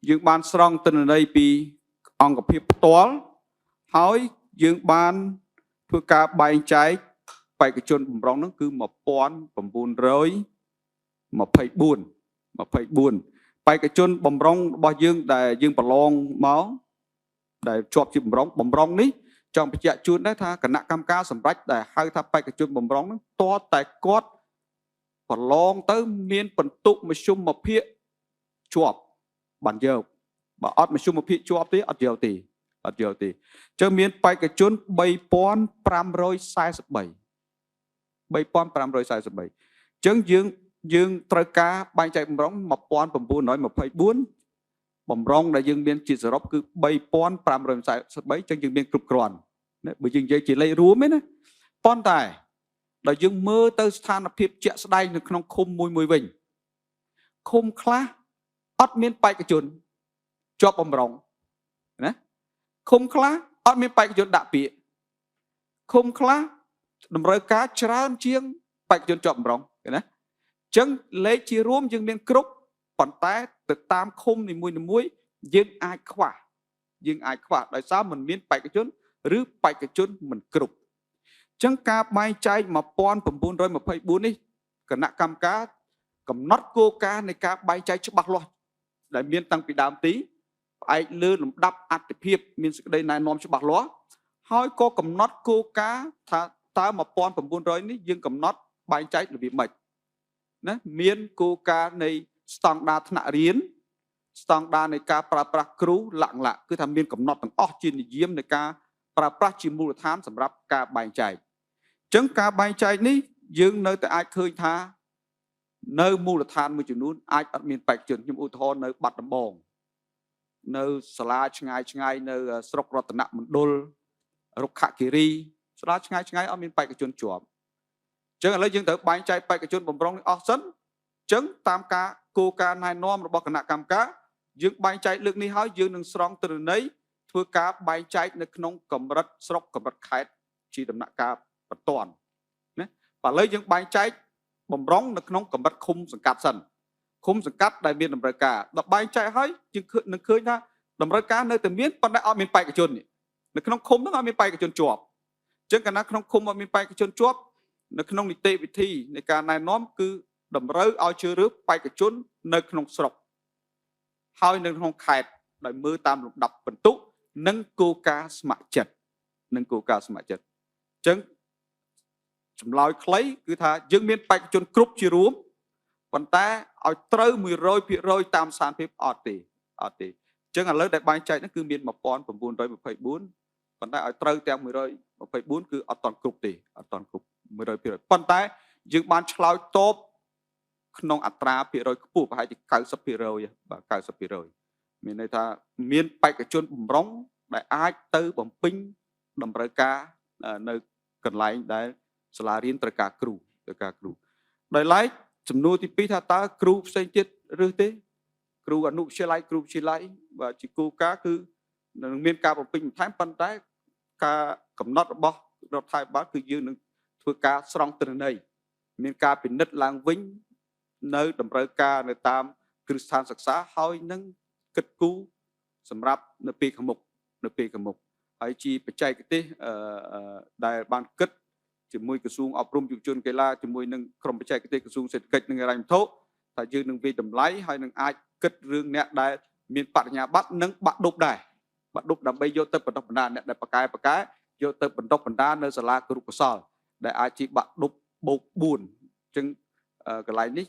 យើងបានស្រង់ទិន្នន័យពីអង្គភាពផ្ទាល់ហើយយើងបានធ្វើការបែងចែកបេក្ខជនបំរុងហ្នឹងគឺ 1924 បេក្ខជនបំរុងរបស់យើងដែលយើងប្រឡងមកដែលជាប់ជាបំរុងនេះចង់បញ្ជាក់ជូនដែរថាគណៈកម្មការសម្រេចដែលហៅថាបេក្ខជនបំរុងហ្នឹងតើតែគាត់ប្រឡងទៅមានបន្ទុកមធ្យមភាគជាប់បានយកបើអត់មធ្យមភាគជាប់ទេអត់យកទេចឹងមានបេក្ខជន 3543 ចឹងយើងត្រូវការបែងចែកបំរុង 1924 បំរុងដែលយើងមានជាសរុបគឺ 3543 ចឹងយើងមានគ្រប់គ្រាន់ណាបើយើងនិយាយជាលេខរួមទេណាប៉ុន្តែដល់យើងមើលទៅស្ថានភាពជាក់ស្ដែងនៅក្នុងឃុំមួយវិញឃុំខ្លះអត់មានបេក្ខជនជាប់បំរុងណាឃុំខ្លះអត់មានបេក្ខជនដាក់ពាក្យឃុំខ្លះតម្រូវការច្រើនជាងបេក្ខជនជាប់បំរុងណាអញ្ចឹងលេខជារួមយើងមានគ្រប់ប៉ុន្តែទៅតាមឃុំនីមួយៗយើងអាចខ្វះដោយសារមិនមានបេក្ខជនឬបេក្ខជនមិនគ្រប់អញ្ចឹងការបែងចែក 1924 នេះគណៈកម្មការកំណត់គោលការណ៍នៃការបែងចែកច្បាស់លាស់ដែលមានតាំងពីដើមទីផ្អែកលើលំដាប់អត្ថិភាពមានសេចក្តីណែនាំច្បាស់លាស់ហើយក៏កំណត់គោលការណ៍ថាតើ 1900 នេះយើងកំណត់បែងចែករបៀបម៉េចណាមានគោលការណ៍នៃស្តង់ដារថ្នាក់រៀនស្តង់ដារនៃការប្រើប្រាស់គ្រូលក្ខណៈគឺថាមានកំណត់ទាំងអស់ជានិយមនៃការប្រើប្រាស់ជាមូលដ្ឋានសម្រាប់ការបែងចែកអញ្ចឹងការបែងចែកនេះយើងនៅតែអាចឃើញថានៅមូលដ្ឋានមួយចំនួនអាចអត់មានបេក្ខជនខ្ញុំឧទាហរណ៍នៅបាត់ដំបងនៅសាលាឆ្ងាយនៅស្រុករតនមណ្ឌលរុក្ខគិរីសាលាឆ្ងាយអត់មានបេក្ខជនជាប់អញ្ចឹងឥឡូវយើងត្រូវបែងចែកបេក្ខជនបំរុងនេះអស់សិនអញ្ចឹងតាមការគោលការណ៍ណែនាំរបស់គណៈកម្មការយើងបែងចែកលើកនេះហើយយើងនឹងស្រង់ទិន្នន័យធ្វើការបែងចែកនៅក្នុងកម្រិតស្រុកកម្រិតខេត្តជាដំណាក់កាលបន្ទាន់ណាបើឥឡូវយើងបែងចែកបំរុងនៅក្នុងកម្រិតឃុំសង្កាត់សិនឃុំសង្កាត់ដែលមានតម្រូវការដល់បែងចែកហើយយើងនឹងឃើញថា តម្រូវការនៅតែមានប៉ុន្តែអត់មានបេក្ខជននៅក្នុងឃុំហ្នឹងអត់មានបេក្ខជនជាប់អញ្ចឹងកាលណាក្នុងឃុំអត់មានបេក្ខជនជាប់នៅក្នុងនីតិវិធីនៃការណែនាំគឺតម្រូវឲ្យជ្រើសរើសបេក្ខជននៅក្នុងស្រុកហើយនៅក្នុងខេត្តដោយមើលតាមលំដាប់បន្ទុកនិងគោលការណ៍ស្ម័គ្រចិត្តអញ្ចឹងចម្លើយខ្លីគឺថាយើងមានបេក្ខជនគ្រប់ជារួមប៉ុន្តែឲ្យត្រូវ 100% តាមស្ថានភាពអត់ទេអញ្ចឹងឥឡូវដែលបែងចែកហ្នឹងគឺមាន 1924 ប៉ុន្តែឲ្យត្រូវទាំង 124 គឺអត់តន់គ្រប់ទេអត់តន់គ្រប់ 100% ប៉ុន្តែយើងបានឆ្លើយតបក្នុងអត្រាភាគរយខ្ពស់ប្រហែលជា 90% បាទ 90% មានន័យថាមានបេក្ខជនបំរុងដែលអាចទៅបំពេញតម្រូវការនៅកន្លែងដែលសាលារៀនត្រូវការគ្រូដោយឡែកចំនួនទី2ថាតើគ្រូផ្សេងទៀតឬទេគ្រូអនុវិទ្យាល័យគ្រូវិទ្យាល័យបាទជាគោលការណ៍គឺនឹងមានការបំពេញបន្ថែមប៉ុន្តែការកំណត់របស់រដ្ឋាភិបាលគឺយើងនឹងធ្វើការស្រង់ទិន្នន័យមានការពិនិត្យឡើងវិញនៅតម្រូវការនៅតាមគ្រឹះស្ថានសិក្សាហើយនឹងគិតគូរសម្រាប់នៅពេលខាងមុខហើយជាបច្ចេកទេសដែលបានគិតជាមួយក្រសួងអប់រំយុវជនកីឡាជាមួយនឹងក្រុមបច្ចេកទេសក្រសួងសេដ្ឋកិច្ចនិងហិរញ្ញវត្ថុថាយើងនឹងវិយតម្លៃហើយនឹងអាចគិតរឿងអ្នកដែលមានបរិញ្ញាបត្រនិងបាក់ឌុបដែរបាក់ឌុបដើម្បីយកទៅបណ្ដុះបណ្ដាលអ្នកដែលបកកែយកទៅបណ្ដុះបណ្ដាលនៅសាលាគរុកោសល្យដែលអាចជាបាក់ឌុបបូក4អញ្ចឹងកន្លែងនេះ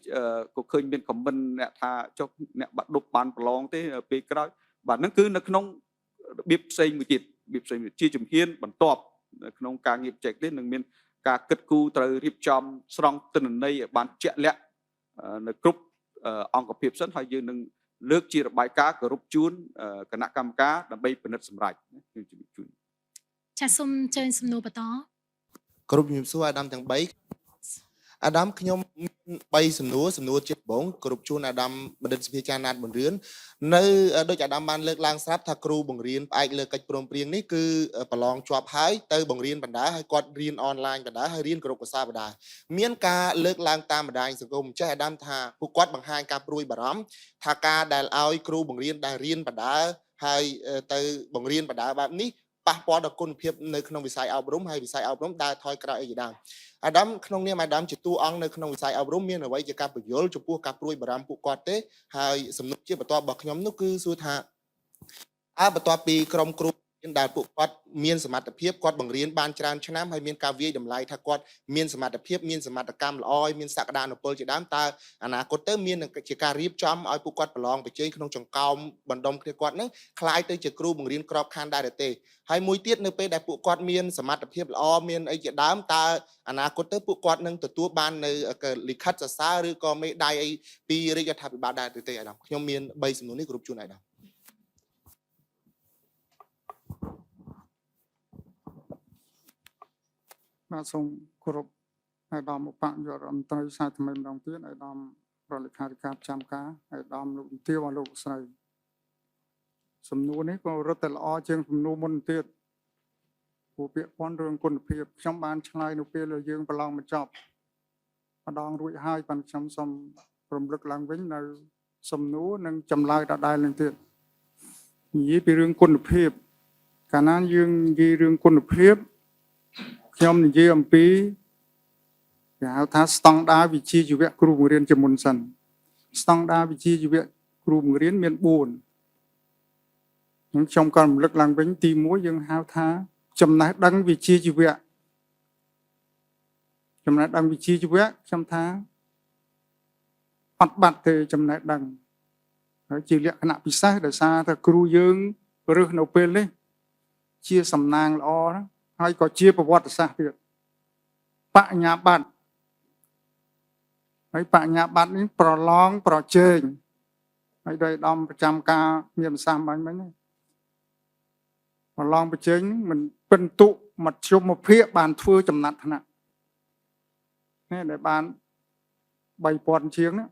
ក៏ឃើញមានខមមិនអ្នកថាចុះអ្នកបាក់ឌុបបានប្រឡងទេពេលក្រោយបាទហ្នឹងគឺនៅក្នុងរបៀបផ្សេងមួយទៀតជាជំហានបន្ទាប់នៅក្នុងការងារបច្ចេកទេសនឹងមានការគិតគូរត្រូវរៀបចំស្រង់ទិន្នន័យឲ្យបានជាក់លាក់នៅគ្រប់អង្គភាពសិនហើយយើងនឹងលើកជារបាយការណ៍គោរពជូនគណៈកម្មការដើម្បីពិនិត្យសម្រេចយើងជម្រាបជូន ចាសសូមអញ្ជើញសំណួរបន្ត គ្រប់ជំរាបសួរអាដាមទាំង3អាដាមខ្ញុំមាន3សំណួរជាដំបូងគ្រប់ជូនអាដាមបណ្ឌិតសភាចារណាតប៊ុនរឿននៅដូចអាដាមបានលើកឡើងស្រាប់ថាគ្រូបង្រៀនផ្អែកលើកិច្ចព្រមព្រៀងនេះគឺប្រឡងជាប់ហើយទៅបង្រៀនបណ្ដាហើយគាត់រៀនអនឡាញបណ្ដាហើយរៀនគ្រប់ភាសាបណ្ដាមានការលើកឡើងតាមបណ្ដាញសង្គមចេះអាដាមថាពួកគាត់បង្ហាញការព្រួយបារម្ភថាការដែលឲ្យគ្រូបង្រៀនដែលរៀនបណ្ដាហើយទៅបង្រៀនបណ្ដាបែបនេះប៉ះពាល់ដល់គុណភាពនៅក្នុងវិស័យអប់រំហើយវិស័យអប់រំដើរថយក្រោយអីជាដើមអាដាមក្នុងនាមអាដាមជាតួអង្គនៅក្នុងវិស័យអប់រំមានអ្វីជាការពន្យល់ចំពោះការព្រួយបារម្ភពួកគាត់ទេហើយសំណួរជាបន្ទាប់របស់ខ្ញុំនោះគឺសួរថាបន្ទាប់ពីក្រុមគ្រូដែលពួកគាត់មានសមត្ថភាពគាត់បង្រៀនបានច្រើនឆ្នាំហើយមានការវាយតម្លៃថាគាត់មានសមត្ថភាពមានសមត្ថកម្មល្អមានសក្តានុពលជាដើមតើអនាគតទៅមានជាការរៀបចំឲ្យពួកគាត់ប្រឡងប្រជែងក្នុងចង្កោមបណ្ដុំគ្នាគាត់នឹងคล้ายទៅជាគ្រូបង្រៀនក្របខ័ណ្ឌដែរទេហើយមួយទៀតនៅពេលដែលពួកគាត់មានសមត្ថភាពល្អមានអីជាដើមតើអនាគតទៅពួកគាត់នឹងទទួលបាននៅលិខិតសរសើរឬក៏មេដាយអីពីរាជរដ្ឋាភិបាលដែរទេអាដាមខ្ញុំមាន3សំណួរនេះគ្រប់ជូនអាដាមបាទសូមគោរពអាដាមឧបនាយករដ្ឋមន្ត្រីសាថ្មីម្ដងទៀតអាដាមរដ្ឋលេខាធិការប្រចាំការអាដាមលោកទាវលោកស្រីសំណួរនេះក៏រត់តែល្អជាងសំណួរមុនទៀតពួកពាក្យព័ន្ធរឿងគុណភាពខ្ញុំបានឆ្លើយនៅពេលដែលយើងប្រឡងបញ្ចប់ម្ដងរួចហើយបានខ្ញុំសូមរំលឹកឡើងវិញនៅសំណួរនិងចម្លើយដដែលនឹងទៀតនិយាយពីរឿងគុណភាពកាលណាយើងនិយាយរឿងគុណភាពខ្ញុំនិយាយអំពីគេហៅថាស្តង់ដារវិជ្ជាជីវៈគ្រូបង្រៀនជាមុនសិនស្តង់ដារវិជ្ជាជីវៈគ្រូបង្រៀនមាន4ខ្ញុំក៏រំលឹកឡើងវិញទី1យើងហៅថាចំណេះដឹងវិជ្ជាជីវៈចំណេះដឹងវិជ្ជាជីវៈខ្ញុំថាអត់បាត់ទេចំណេះដឹងហើយជាលក្ខណៈពិសេសដោយសារតែគ្រូយើងរើសនៅពេលនេះជាសំណាងល្អណាហើយក៏ជាប្រវត្តិសាស្ត្រទៀតបញ្ញាបត្រហើយបញ្ញាបត្រនេះប្រឡងប្រជែងហើយដោយដំប្រចាំការមានប្រសាសន៍បាញ់មិញប្រឡងប្រជែងមិនពិន្ទុមធ្យមភាគបានធ្វើចំណាត់ថ្នាក់នេះដែលបាន 3000 ជាងណា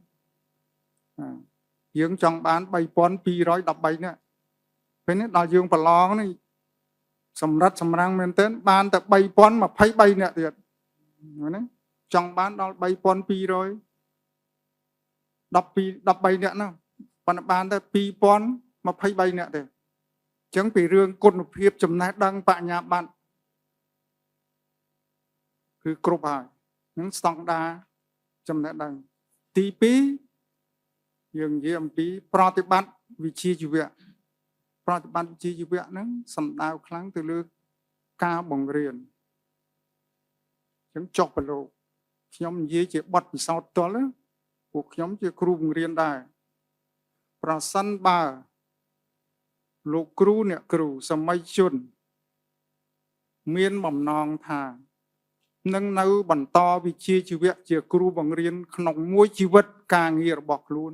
យើងចង់បាន 3213 នេះពេលនេះដល់យើងប្រឡងនេះសម្រាប់សម្រាំងមែនទែនបានតែ 3023 នាក់ទៀតណាចង់បានដល់ 3212 13នាក់ណាប៉ុន្តែបានតែ 2023 នាក់ទេ ចឹងពីរឿងគុណភាពចំណេះដឹងបញ្ញាបត្រគឺគ្រប់ហើយនឹងស្តង់ដារចំណេះដឹងទី2យើងនិយាយអំពីប្រតិបត្តិវិជ្ជាជីវៈប្រតិបត្តិវិជ្ជាជីវៈហ្នឹងសំដៅខ្លាំងទៅលើការបង្រៀនចឹងចុះប្រឡូកខ្ញុំនិយាយជាបទពិសោធន៍ផ្ទាល់ណាពួកខ្ញុំជាគ្រូបង្រៀនដែរប្រសិនបើលោកគ្រូអ្នកគ្រូសម័យជនមានបំណងថានឹងនៅបន្តវិជ្ជាជីវៈជាគ្រូបង្រៀនក្នុងមួយជីវិតការងាររបស់ខ្លួន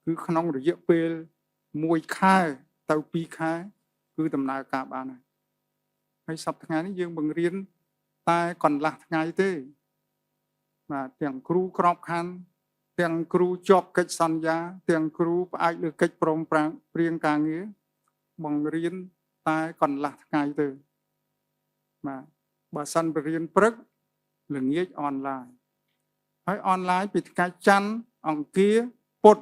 គឺក្នុងរយៈពេល1ខែទៅ2ខែគឺដំណើរការបានហើយសប្តាហ៍នេះយើងបង្រៀនតែកន្លះថ្ងៃទេបាទទាំងគ្រូក្របខ័ណ្ឌទាំងគ្រូជាប់កិច្ចសន្យាទាំងគ្រូផ្អែកលើកិច្ចព្រមព្រៀងការងារបង្រៀនតែកន្លះថ្ងៃទេបាទបើសិនបរៀនព្រឹកល្ងាចអនឡាញហើយអនឡាញពីថ្ងៃច័ន្ទអង្គារពុធ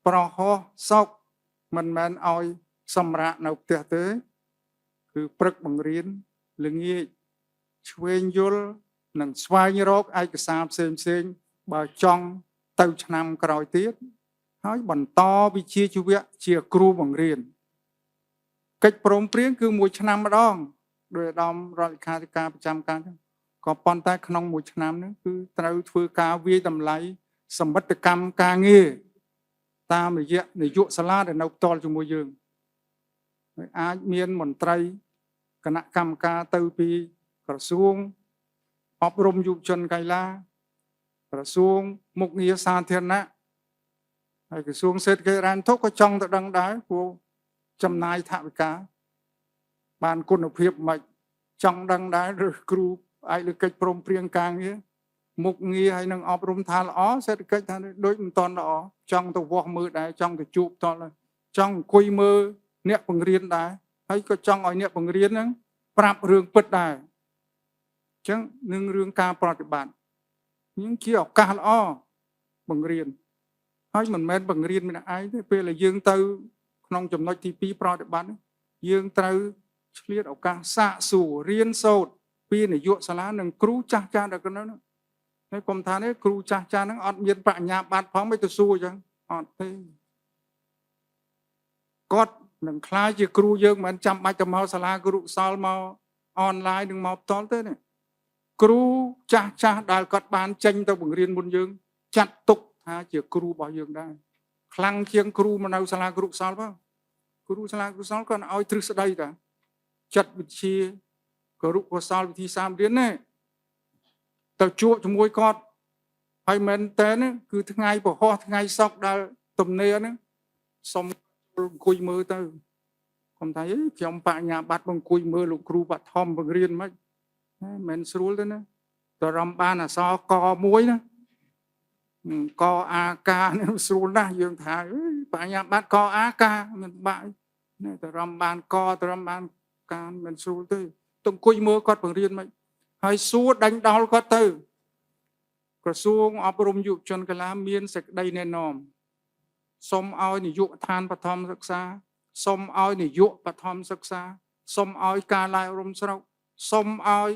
ប្រហោះសុក្រមិនមែនឲ្យសម្រាកនៅផ្ទះទេគឺព្រឹកបង្រៀនល្ងាចឆ្វេងយល់និងស្វែងរកឯកសារផ្សេងបើចង់ទៅឆ្នាំក្រោយទៀតហើយបន្តវិជ្ជាជីវៈជាគ្រូបង្រៀនកិច្ចព្រមព្រៀងគឺ1ឆ្នាំម្ដងដោយអាដាមរដ្ឋលេខាធិការប្រចាំការក៏ប៉ុន្តែក្នុង1ឆ្នាំនេះគឺត្រូវធ្វើការវាយតម្លៃសមិទ្ធកម្មការងារតាមរយៈនាយកសាលាដែលនៅផ្ទាល់ជាមួយយើងហើយអាចមានមន្ត្រីគណៈកម្មការទៅពីក្រសួងអប់រំយុវជនកីឡាក្រសួងមុខងារសាធារណៈហើយក្រសួងសេដ្ឋកិច្ចហិរញ្ញវត្ថុក៏ចង់ទៅដឹងដែរព្រោះចំណាយថវិកាបានគុណភាពមិនចង់ដឹងដែរឬគ្រូអាចលើកិច្ចព្រមព្រៀងការងារមុខងារហើយនឹងអប់រំថាល្អសេដ្ឋកិច្ចថាដូចមិនតន់ល្អចង់ទៅវាស់មើលដែរចង់ទៅជួបតល់ចង់អង្គុយមើលអ្នកបង្រៀនដែរហើយក៏ចង់ឲ្យអ្នកបង្រៀនហ្នឹងប្រាប់រឿងពិតដែរអញ្ចឹងនឹងរឿងការប្រតិបត្តិនេះជាឱកាសល្អបង្រៀនហើយមិនមែនបង្រៀនម្នាក់ឯងទេពេលដែលយើងទៅក្នុងចំណុចទី2ប្រតិបត្តិយើងត្រូវឆ្លៀតឱកាសសាកសួររៀនសូត្រពីនាយកសាលានិងគ្រូចាស់ដល់កណ្ដឹងហើយកុំថានេះគ្រូចាស់ហ្នឹងអត់មានបញ្ញាបត្រផងមិនទៅសួរអញ្ចឹងអត់ទេគាត់នឹងខ្លាចជាគ្រូយើងមិនចាំបាច់ទៅមកសាលាគ្រូសល់មកអនឡាញនឹងមកផ្ទាល់ទេណាគ្រូចាស់ដែលគាត់បានចេញទៅបង្រៀនមុនយើងចាត់ទុកថាជាគ្រូរបស់យើងដែរខ្លាំងជាងគ្រូមកនៅសាលាគ្រូសល់ផងគ្រូសាលាគ្រូសល់គាត់ឲ្យទ្រឹស្ដីតាចិត្តវិទ្យាគរុកុសលវិធីសាស្ត្ររៀនណាទៅជួបជាមួយគាត់ហើយមែនតើគឺថ្ងៃពហុថ្ងៃសុក្រដែលទំនេរហ្នឹងសុំអង្គុយមើលទៅកុំថាខ្ញុំបញ្ញាបត្រអង្គុយមើលលោកគ្រូបឋមបង្រៀនមិនមែនស្រួលទេណាតរំបានអសកមួយណាកអាកានេះស្រួលណាស់យើងថាបញ្ញាបត្រកអាកាមិនបាក់ណាតរំបានកតរំបានការមិនស្រួលទេទៅអង្គុយមើលគាត់បង្រៀនមិនហើយសួរដេញដោលគាត់ទៅក្រសួងអប់រំយុវជនកីឡាមានសេចក្តីណែនាំសូមឲ្យនាយកដ្ឋានបឋមសិក្សាសូមឲ្យនាយកបឋមសិក្សាសូមឲ្យការឡាយរំស្រុកសូមឲ្យ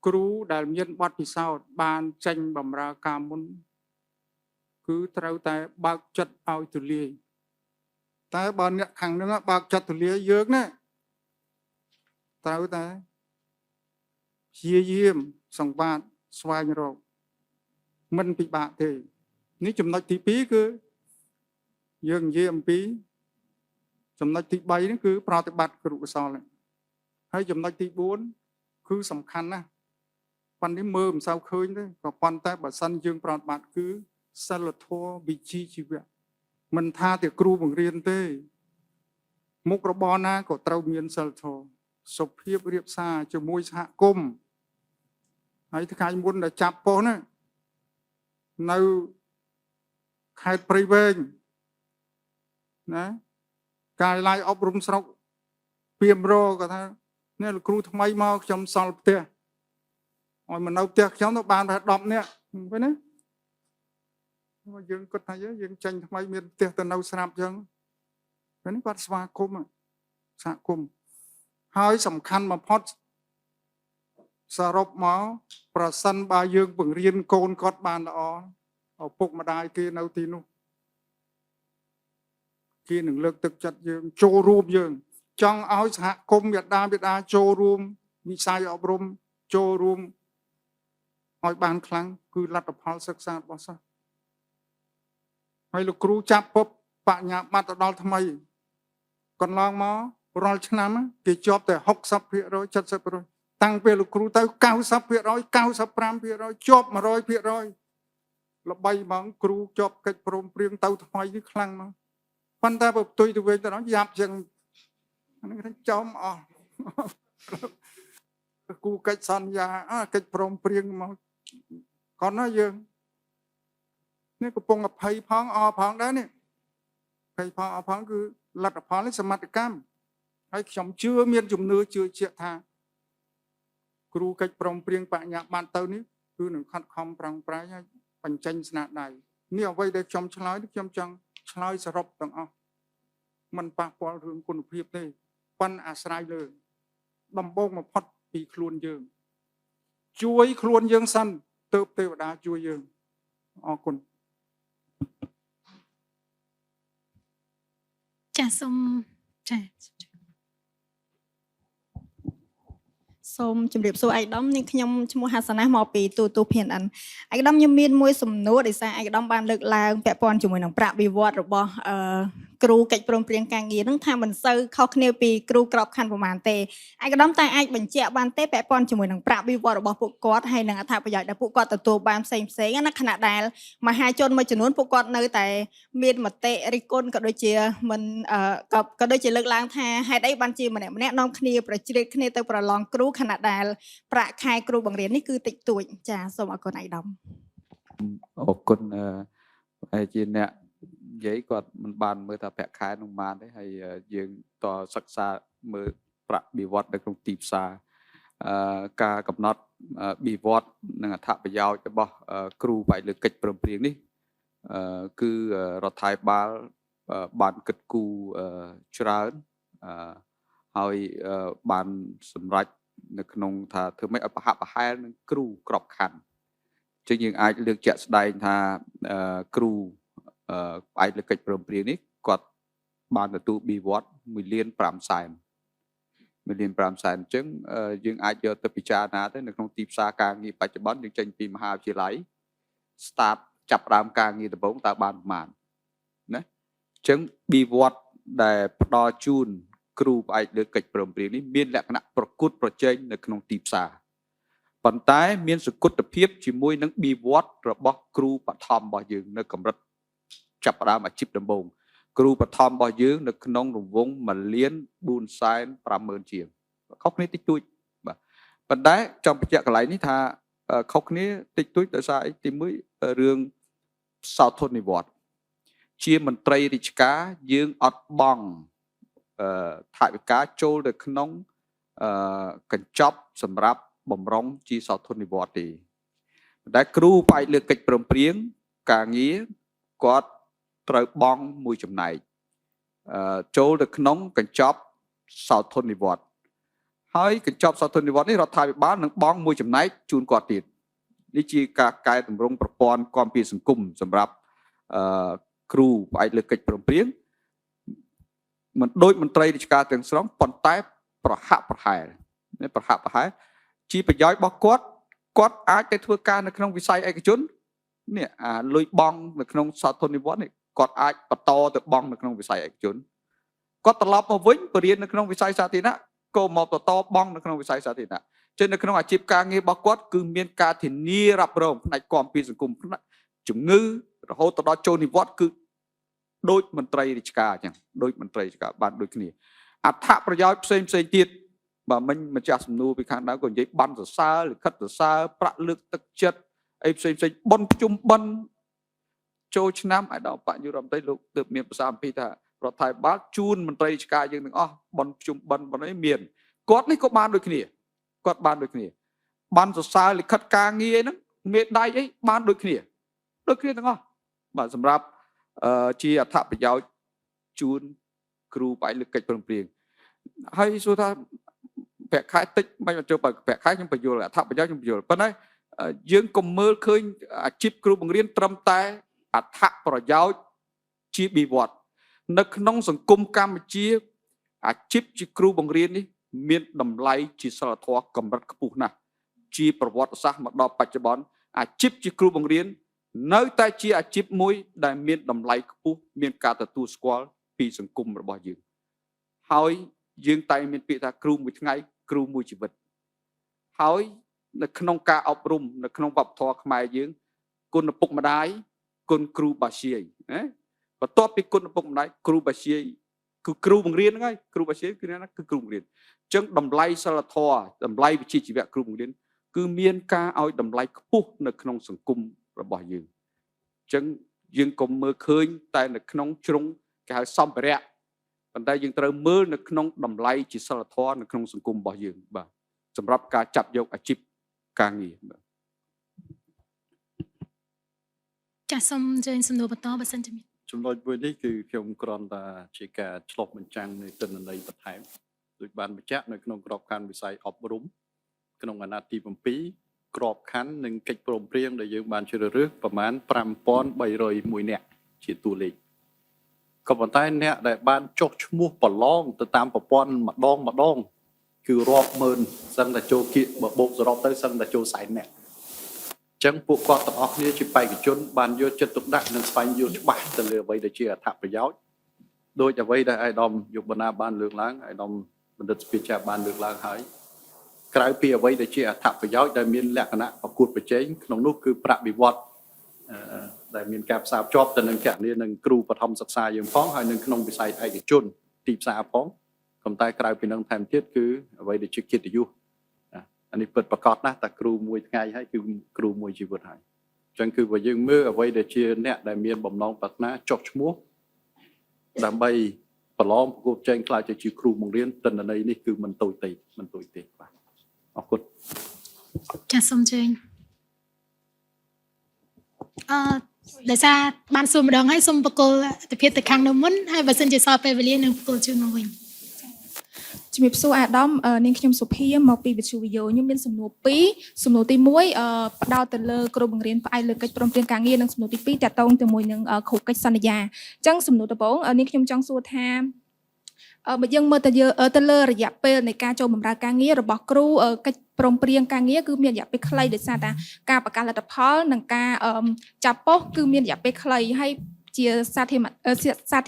គ្រូដែលមានបទពិសោធន៍បានចេញបម្រើការមុនគឺត្រូវតែបើកចិត្តឲ្យទូលាយតែបើអ្នកខាងនោះបើកចិត្តទូលាយយើងណាត្រូវតែព្យាយាមសង្វាតស្វែងរកមិនពិបាកទេនេះចំណុចទី2គឺយើងនិយាយអំពីចំណុចទី3នេះគឺប្រតិបត្តិគរុកុសលហើយចំណុចទី4គឺសំខាន់ណាស់ប៉ុន្តែមើលមិនសូវឃើញទេក៏ប៉ុន្តែបើសិនយើងប្រតិបត្តិគឺសិលធម៌វិជ្ជាជីវៈមិនថាតែគ្រូបង្រៀនទេមុខរបរណាក៏ត្រូវមានសិលធម៌សុភាពរៀបសារជាមួយសហគមន៍ហើយថ្ងៃមុនដែលចាប់ប៉ុស្តិ៍ណានៅខេត្តព្រៃវែងណាកាយឡាយអប់រំស្រុកពីមរក៏ថានេះលោកគ្រូថ្មីមកខ្ញុំសល់ផ្ទះឲ្យមកនៅផ្ទះខ្ញុំទៅបានប្រហែល10នាក់ឃើញទេយើងគិតថាយើងចេញថ្មីមានផ្ទះទៅនៅស្រាប់អញ្ចឹង ពេលនេះគាត់ស្វាគមន៍សហគមន៍ហើយសំខាន់បំផុតសរុបមកប្រសិនបើយើងបង្រៀនកូនគាត់បានល្អឪពុកម្ដាយគេនៅទីនោះគេនឹងលើកទឹកចិត្តយើងចូលរួមយើងចង់ឲ្យសហគមន៍មេដាបេដាចូលរួមវិស័យអប់រំចូលរួមឲ្យបានខ្លាំងគឺលទ្ធផលសិក្សារបស់សិស្សហើយលោកគ្រូចាប់ពុបបញ្ញាបត្រដល់ថ្មីកន្លងមករាល់ឆ្នាំគេជាប់តែ 60% 70% តាំងពីលោកគ្រូទៅ 90% 95% ជាប់ 100% ល្បីហ្មងគ្រូជាប់កិច្ចព្រមព្រៀងទៅថ្មីនេះខ្លាំងមកប៉ុន្តែបើផ្ទុយទៅវិញទៅដល់យ៉ាប់ជាងអានេះចំអស់គូកិច្ចសន្យាកិច្ចព្រមព្រៀងមកគាត់ណាយើងនេះកំពុង20ផងអផងដែរនេះ20ផងអផងគឺលទ្ធផលនេះសមត្ថកម្មហើយខ្ញុំជឿមានជំនឿជឿជាក់ថាគ្រូកិច្ចព្រមព្រៀងបញ្ញាបត្រទៅនេះគឺនឹងខិតខំប្រឹងប្រែងហើយបញ្ចេញស្នាដៃនេះអ្វីដែលខ្ញុំឆ្លើយនេះខ្ញុំចង់ឆ្លើយសរុបទាំងអស់មិនប៉ះពាល់រឿងគុណភាពទេប៉ុន្តែអាស្រ័យលើដំបូងបំផុតពីខ្លួនយើងជួយខ្លួនយើងសិនទើបទេវតាជួយយើងអរគុណ ចាសូមចា សូមជម្រាបសួរឯកឧត្តមនាងខ្ញុំឈ្មោះហាសណាមកពីទូទូ PNN ឯកឧត្តមខ្ញុំមានមួយសំណួរដោយសារឯកឧត្តមបានលើកឡើងពាក់ព័ន្ធជាមួយនឹងប្រាក់បៀវត្សរបស់គ្រូកិច្ចព្រមព្រៀងការងារនឹងថាមិនសូវខុសគ្នាពីគ្រូក្របខ័ណ្ឌប្រមាណទេឯកឧត្តមតែអាចបញ្ជាក់បានទេពាក់ព័ន្ធជាមួយនឹងប្រាក់បៀវត្សរបស់ពួកគាត់ហើយនឹងអត្ថប្រយោជន៍ដែលពួកគាត់ទទួលបានផ្សេងណាខណៈដែលមហាជនមួយចំនួនពួកគាត់នៅតែមានមតិរិះគន់ក៏ដូចជាមិនក៏ដូចជាលើកឡើងថាហេតុអីបានជាម្នាក់នាំគ្នាប្រជ្រៀតគ្នាទៅប្រឡងគ្រូខណៈដែលប្រាក់ខែគ្រូបង្រៀននេះគឺតិចតួចចាសូមអរគុណឯកឧត្តម អរគុណហើយជាអ្នកនិយាយគាត់មិនបានមើលថាប្រាក់ខែនោះបានទេហើយយើងតសិក្សាមើលប្រាក់បៀវត្សនៅក្នុងទីផ្សារការកំណត់បៀវត្សនិងអត្ថប្រយោជន៍របស់គ្រូផ្អែកលើកិច្ចព្រមព្រៀងនេះគឺរដ្ឋាភិបាលបានគិតគូរច្រើនហើយបានសម្រេចនៅក្នុងថាធ្វើម៉េចឲ្យប្រហាក់ប្រហែលនឹងគ្រូក្របខ័ណ្ឌចឹងយើងអាចលើកជាក់ស្ដែងថាគ្រូផ្អែកលើកិច្ចព្រមព្រៀងនេះគាត់បានទទួលបៀវត្ស1.5 លានអញ្ចឹងយើងអាចយកទៅពិចារណាទៅនៅក្នុងទីផ្សារការងារបច្ចុប្បន្នយើងចេញពីមហាវិទ្យាល័យ start ចាប់ផ្ដើមការងារដំបូងតើបានប្រមាណណាអញ្ចឹងបៀវត្សដែលផ្ដល់ជូនគ្រូផ្អែកលើកិច្ចព្រមព្រៀងនេះមានលក្ខណៈប្រកួតប្រជែងនៅក្នុងទីផ្សារប៉ុន្តែមានសគុទ្ធភាពជាមួយនឹងបៀវត្សរបស់គ្រូបឋមរបស់យើងនៅកម្រិតចាប់ផ្ដើមអាជីពដំបូងគ្រូបឋមរបស់យើងនៅក្នុងរង្វង់ 1,450,000 ជាងខុសគ្នាតិចតួចបាទប៉ុន្តែចង់បញ្ជាក់កន្លែងនេះថាខុសគ្នាតិចតួចដោយសារអីទីមួយរឿងសោធននិវត្តន៍ជាមន្ត្រីរាជការយើងអត់បង់ថវិកាចូលទៅក្នុងកញ្ចប់សម្រាប់បំរុងជាសោធននិវត្តន៍ទេតែគ្រូផ្អែកលើកិច្ចព្រមព្រៀងការងារគាត់ត្រូវបង់មួយចំណែកចូលទៅក្នុងកញ្ចប់សោធននិវត្តន៍ហើយកញ្ចប់សោធននិវត្តន៍នេះរដ្ឋាភិបាលនឹងបង់មួយចំណែកជូនគាត់ទៀតនេះជាការកែតម្រង់ប្រព័ន្ធគាំពារសង្គមសម្រាប់គ្រូផ្អែកលើកិច្ចព្រមព្រៀងមិនដូចមន្ត្រីរាជការទាំងស្រុងប៉ុន្តែប្រហាក់ប្រហែលជាប្រយោជន៍របស់គាត់អាចទៅធ្វើការនៅក្នុងវិស័យឯកជននេះលុយបង់នៅក្នុងសោធននិវត្តន៍នេះគាត់អាចបន្តទៅបង់នៅក្នុងវិស័យឯកជនគាត់ត្រឡប់មកវិញបរៀននៅក្នុងវិស័យសាធារណៈក៏មកបន្តបង់នៅក្នុងវិស័យសាធារណៈចឹងនៅក្នុងអាជីពការងាររបស់គាត់គឺមានការធានារ៉ាប់រងផ្នែកគាំពារសង្គមផ្នែកជំងឺរហូតដល់ចូលនិវត្តន៍គឺដូចមន្ត្រីរាជការអញ្ចឹងដូចមន្ត្រីរាជការបានដូចគ្នាអត្ថប្រយោជន៍ផ្សេងទៀតបើមិញម្ចាស់សំណួរពីខាងដើមក៏និយាយបានសរសើរលិខិតសរសើរប្រាក់លើកទឹកចិត្តអីផ្សេងបុណ្យប្រជុំបិណ្ឌចូលឆ្នាំឯដល់បញ្ញារដ្ឋមន្ត្រីលោកទើបមានប្រសាសន៍អំពីថារដ្ឋាភិបាលជូនមន្ត្រីរាជការយើងទាំងអស់បុណ្យប្រជុំបិណ្ឌនេះមានគាត់នេះក៏បានដូចគ្នាបានសរសើរលិខិតការងារហ្នឹងមេដៃអីបានដូចគ្នាទាំងអស់បាទសម្រាប់ជាអត្ថប្រយោជន៍ជូន គ្រូបាយលើកកិច្ចព្រមព្រៀងហើយសួរថាប្រាក់ខែតិចមិនចូលប្រាក់ខែខ្ញុំបញ្យល់អត្ថប្រយោជន៍ខ្ញុំបញ្យល់ប៉ុន្តែយើងកុំមើលឃើញអាជីពគ្រូបង្រៀនត្រឹមតែអត្ថប្រយោជន៍ជាបៀវត្សនៅក្នុងសង្គមកម្ពុជាអាជីពជាគ្រូបង្រៀននេះមានតម្លៃជាសិលធម៌កម្រិតខ្ពស់ណាស់ជាប្រវត្តិសាស្ត្រមកដល់បច្ចុប្បន្នអាជីពជាគ្រូបង្រៀននៅតែជាអាជីពមួយដែលមានតម្លៃខ្ពស់មានការទទួលស្គាល់ពីសង្គមរបស់យើងហើយយើងតែមានពាក្យថាគ្រូមួយថ្ងៃគ្រូមួយជីវិតហើយនៅក្នុងការអប់រំនៅក្នុងវប្បធម៌ខ្មែរយើងគុណឪពុកម្ដាយគុណគ្រូបាធ្យាយណាបន្ទាប់ពីគុណឪពុកម្ដាយគ្រូបាធ្យាយគឺគ្រូបង្រៀនហ្នឹងហើយគ្រូបាធ្យាយគឺណាគឺគ្រូបង្រៀនអញ្ចឹងតម្លៃសិលធម៌តម្លៃវិជ្ជាជីវៈគ្រូបង្រៀនគឺមានការឲ្យតម្លៃខ្ពស់នៅក្នុងសង្គមរបស់យើងអញ្ចឹងយើងកុំមើលឃើញតែនៅក្នុងជ្រុងគេហៅសម្ភារៈប៉ុន្តែយើងត្រូវមើលនៅក្នុងតម្លៃជាសិលធម៌នៅក្នុងសង្គមរបស់យើងបាទសម្រាប់ការចាប់យកអាជីពការងារបាទ ចាសសូមអញ្ជើញសំណួរបន្តបើសិនជាមាន ចំណុចមួយនេះគឺខ្ញុំគ្រាន់តែជាការឆ្លុះបញ្ចាំងនៃទិន្នន័យបន្ថែមដូចបានបញ្ជាក់នៅក្នុងក្របខ័ណ្ឌវិស័យអប់រំក្នុងអាណត្តិទី7ក្របខ័ណ្ឌនិងកិច្ចព្រមព្រៀងដែលយើងបានជ្រើសរើសប្រមាណ 5301 នាក់ជាតួលេខក៏ប៉ុន្តែអ្នកដែលបានចុះឈ្មោះប្រឡងទៅតាមប្រព័ន្ធម្ដងគឺរាប់ម៉ឺនសឹងតែចូលគៀកបូកសរុបទៅសឹងតែចូល40នាក់អញ្ចឹងពួកគាត់ទាំងអស់គ្នាជាបេក្ខជនបានយកចិត្តទុកដាក់និងស្វែងយល់ច្បាស់ទៅលើអ្វីដែលជាអត្ថប្រយោជន៍ដោយអ្វីដែលអាយដាមយុវនាបានលើកឡើងអាយដាមបណ្ឌិតស្ពាចាបានលើកឡើងហើយក្រៅពីអ្វីដែលជាអត្ថប្រយោជន៍ដែលមានលក្ខណៈប្រកួតប្រជែងក្នុងនោះគឺប្រាក់បៀវត្សដែលមានការផ្សារភ្ជាប់ទៅនឹងគណនានិងគ្រូបឋមសិក្សាយើងផងហើយនឹងក្នុងវិស័យឯកជនទីផ្សារផងប៉ុន្តែក្រៅពីនឹងថែមទៀតគឺអ្វីដែលជាកិត្តិយសអានេះពិតប្រាកដណាស់តែគ្រូមួយថ្ងៃហើយគឺគ្រូមួយជីវិតហើយអញ្ចឹងគឺបើយើងមើលអ្វីដែលជាអ្នកដែលមានបំណងប្រាថ្នាចុះឈ្មោះដើម្បីប្រឡងប្រកួតប្រជែងខ្លាចទៅជាគ្រូបង្រៀនទិន្នន័យនេះគឺមិនតូចទេបាទអរគុណ ចាសសូមអញ្ជើញដោយសារបានសួរម្ដងហើយសូមបកគលទិភាពទៅខាងនៅមុនហើយបើសិនជាសល់ពេលវេលានឹងបកគលជូនមកវិញ ជំរាបសួរអាដាមនាងខ្ញុំសុភាមកពីវិទ្យុវិយោខ្ញុំមានសំណួរ2សំណួរទី1ផ្ដោតទៅលើគ្រូបង្រៀនផ្អែកលើកិច្ចព្រមព្រៀងការងារនិងសំណួរទី2តាក់ទងជាមួយនឹងគ្រូកិច្ចសន្យាអញ្ចឹងសំណួរដំបូងនាងខ្ញុំចង់សួរថាបើយើងមើលទៅលើរយៈពេលនៃការចូលបម្រើការងាររបស់គ្រូកិច្ចព្រមព្រៀងការងារគឺមានរយៈពេលខ្លីដោយសារតែការបង្កើតលទ្ធផលនិងការចាប់ប៉ុស្តិ៍គឺមានរយៈពេលខ្លីហើយជាសា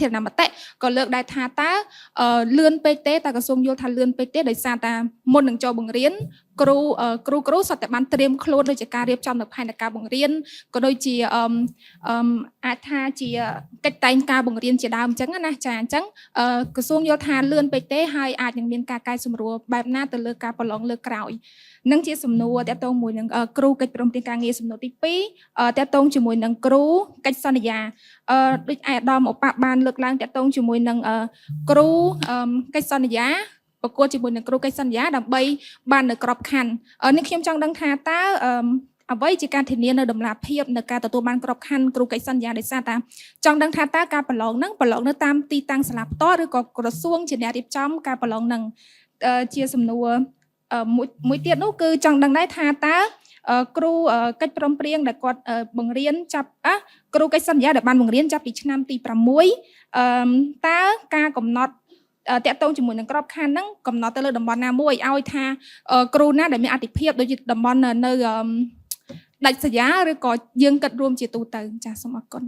ធារណមតិក៏លើកដែរថាតើលឿនពេកទេតើក្រសួងយល់ថាលឿនពេកទេដោយសារតែមុននឹងចូលបង្រៀនគ្រូសុទ្ធតែបានត្រៀមខ្លួនដូចជាការរៀបចំនៅផែនការបង្រៀនក៏ដូចជាអាចថាជាកិច្ចតែងការបង្រៀនជាដើមអញ្ចឹងណាចាអញ្ចឹងក្រសួងយល់ថាលឿនពេកទេហើយអាចនឹងមានការកែសម្រួលបែបណាទៅលើការប្រឡងលើកក្រោយនឹងជាសំណួរតាក់ទងមួយនឹងគ្រូកិច្ចព្រមព្រៀងការងារសំណួរទី2តាក់ទងជាមួយនឹងគ្រូកិច្ចសន្យាដូចអាដាមឧបបានលើកឡើងតាក់ទងជាមួយនឹងគ្រូកិច្ចសន្យាប្រកួតជាមួយនឹងគ្រូកិច្ចសន្យាដើម្បីបាននៅក្របខ័ណ្ឌនេះខ្ញុំចង់ដឹងថាតើអ្វីជាការធានានៅដំណាភាពនៅការទទួលបានក្របខ័ណ្ឌគ្រូកិច្ចសន្យាដោយសារតែចង់ដឹងថាតើការប្រឡងហ្នឹងប្រឡងនៅតាមទីតាំងសាលាផ្ទាល់ឬក៏ក្រសួងជាអ្នករៀបចំការប្រឡងហ្នឹងជាសំណួរមួយទៀតនោះគឺចង់ដឹងដែរថាតើគ្រូកិច្ចព្រមព្រៀងដែលគាត់បង្រៀនចាប់គ្រូកិច្ចសន្យាដែលបានបង្រៀនចាប់ពីឆ្នាំទី6តើការកំណត់តាក់ទងជាមួយនឹងក្របខ័ណ្ឌហ្នឹងកំណត់ទៅលើតំបន់ណាមួយឲ្យថាគ្រូណាដែលមានអតិភិបដូចជាតំបន់នៅដាច់ស្រយាលឬក៏យើងគិតរួមជាទូទៅចាសសូមអរគុណ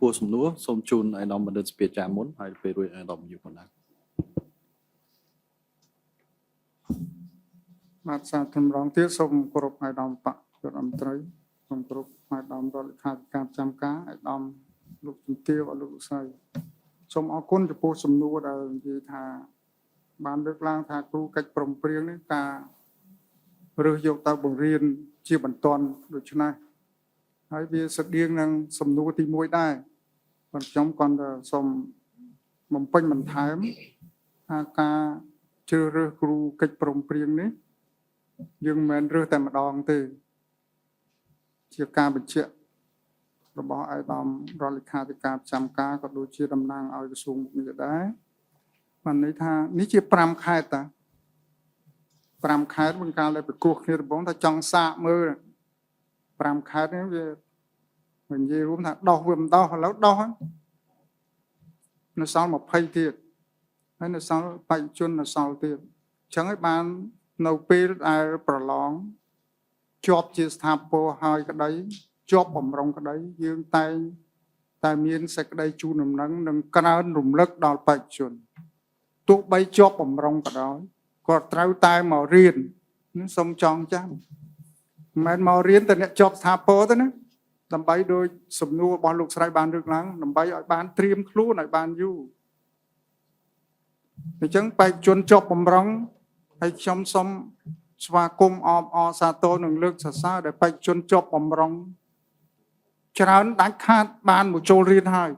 ពួកសំណួរសូមជូនអាយដាមបណ្ឌិតស្ពាចាមុនហើយពេលរួចអាយដាមយុវនាបាទសាធម្មរងទៀតសូមគោរពអាយដាមបករដ្ឋមន្ត្រីសូមគោរពអាយដាមរដ្ឋលេខាធិការប្រចាំការអាយដាមលោកជំទាវលោកលោកស្រីសូមអរគុណចំពោះសំណួរដែលនិយាយថាបានលើកឡើងថាគ្រូកិច្ចព្រមព្រៀងនេះការរើសយកទៅបង្រៀនជាបន្ទាន់ដូច្នេះហើយវាស្តៀងនឹងសំណួរទី1ដែរប៉ុន្តែខ្ញុំគាត់សូមបំពេញបន្ថែមថាការជ្រើសរើសគ្រូកិច្ចព្រមព្រៀងនេះយើងមិនមែនរើសតែម្ដងទេជាការបញ្ជាក់របស់អាយដាមរដ្ឋលេខាធិការប្រចាំការក៏ដូចជាតំណាងឲ្យក្រសួងមុខងារដែរ បានន័យថានេះជា5ខែតា5ខែបង្ការដែលប្រគោះគ្នាដំបងថាចង់សាកមើល5ខែនេះវានិយាយរួមថាដោះវាមិនដោះឥឡូវដោះនៅសល់20ទៀតហើយនៅសល់បច្ចុប្បន្ននៅសល់ទៀតអញ្ចឹងឲ្យបាននៅពេលដែលប្រឡងជាប់ជាស្ថាពរហើយក្តីជាប់បំរុងក្តីយើងតែមានសេចក្តីជូនដំណឹងនិងក្រើនរំលឹកដល់បច្ចុប្បន្នទោះបីជាប់បំរុងក៏ដោយគាត់ត្រូវតែមករៀនសូមចងចាំមិនមែនមករៀនតែអ្នកជាប់ស្ថាពរទេណាដើម្បីដោយសំណួររបស់លោកស្រីបានលើកឡើងដើម្បីឲ្យបានត្រៀមខ្លួនឲ្យបានយូរអញ្ចឹងបេក្ខជនជាប់បំរុងហើយខ្ញុំសូមស្វាគមន៍អបអរសាទរនឹងលើកសរសើរដែលបេក្ខជនជាប់បំរុងច្រើនដាច់ខាតបានមកចូលរៀនហើយ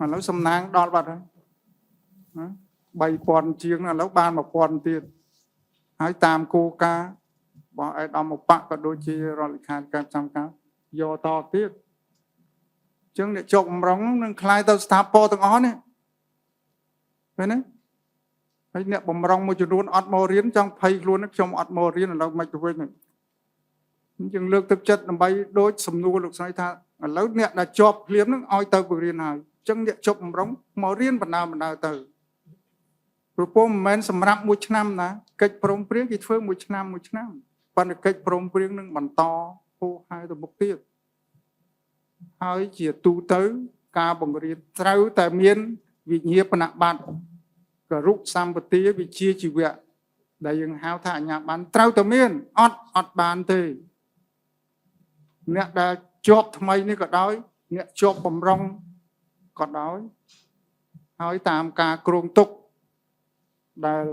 ឥឡូវសំណាងដល់បាត់ហើយ3000ជាងឥឡូវបាន1000ទៀតហើយតាមគោលការណ៍របស់ឯកឧត្តមឧបក៏ដូចជារដ្ឋលេខាធិការប្រចាំការយកតទៀតអញ្ចឹងអ្នកជាប់បំរុងនឹងខ្លាយទៅស្ថាពរទាំងអស់នេះឃើញទេហើយអ្នកបំរុងមួយចំនួនអត់មករៀនចង់ភ័យខ្លួនខ្ញុំអត់មករៀនឥឡូវមិនទៅវិញយើងលើកទឹកចិត្តដើម្បីដូចសំណួរលោកស្រីថាឥឡូវអ្នកដែលជាប់ភ្លាមនឹងឲ្យទៅបង្រៀនហើយអញ្ចឹងអ្នកជាប់បំរុងមករៀនបណ្ដើទៅព្រោះពុំមិនមែនសម្រាប់1ឆ្នាំណាកិច្ចព្រមព្រៀងគេធ្វើ1ឆ្នាំប៉ុន្តែកិច្ចព្រមព្រៀងនឹងបន្តហូរហែទៅមុខទៀតហើយជាទូទៅការបង្រៀនត្រូវតែមានវិញ្ញាបនបត្រគរុសម្បទាវិជ្ជាជីវៈដែលយើងហៅថាអាជ្ញាប័ណ្ណត្រូវតែមានអត់បានទេអ្នកដែលជាប់ថ្មីនេះក៏ដោយអ្នកជាប់បំរុងក៏ដោយហើយតាមការគ្រោងទុកដែល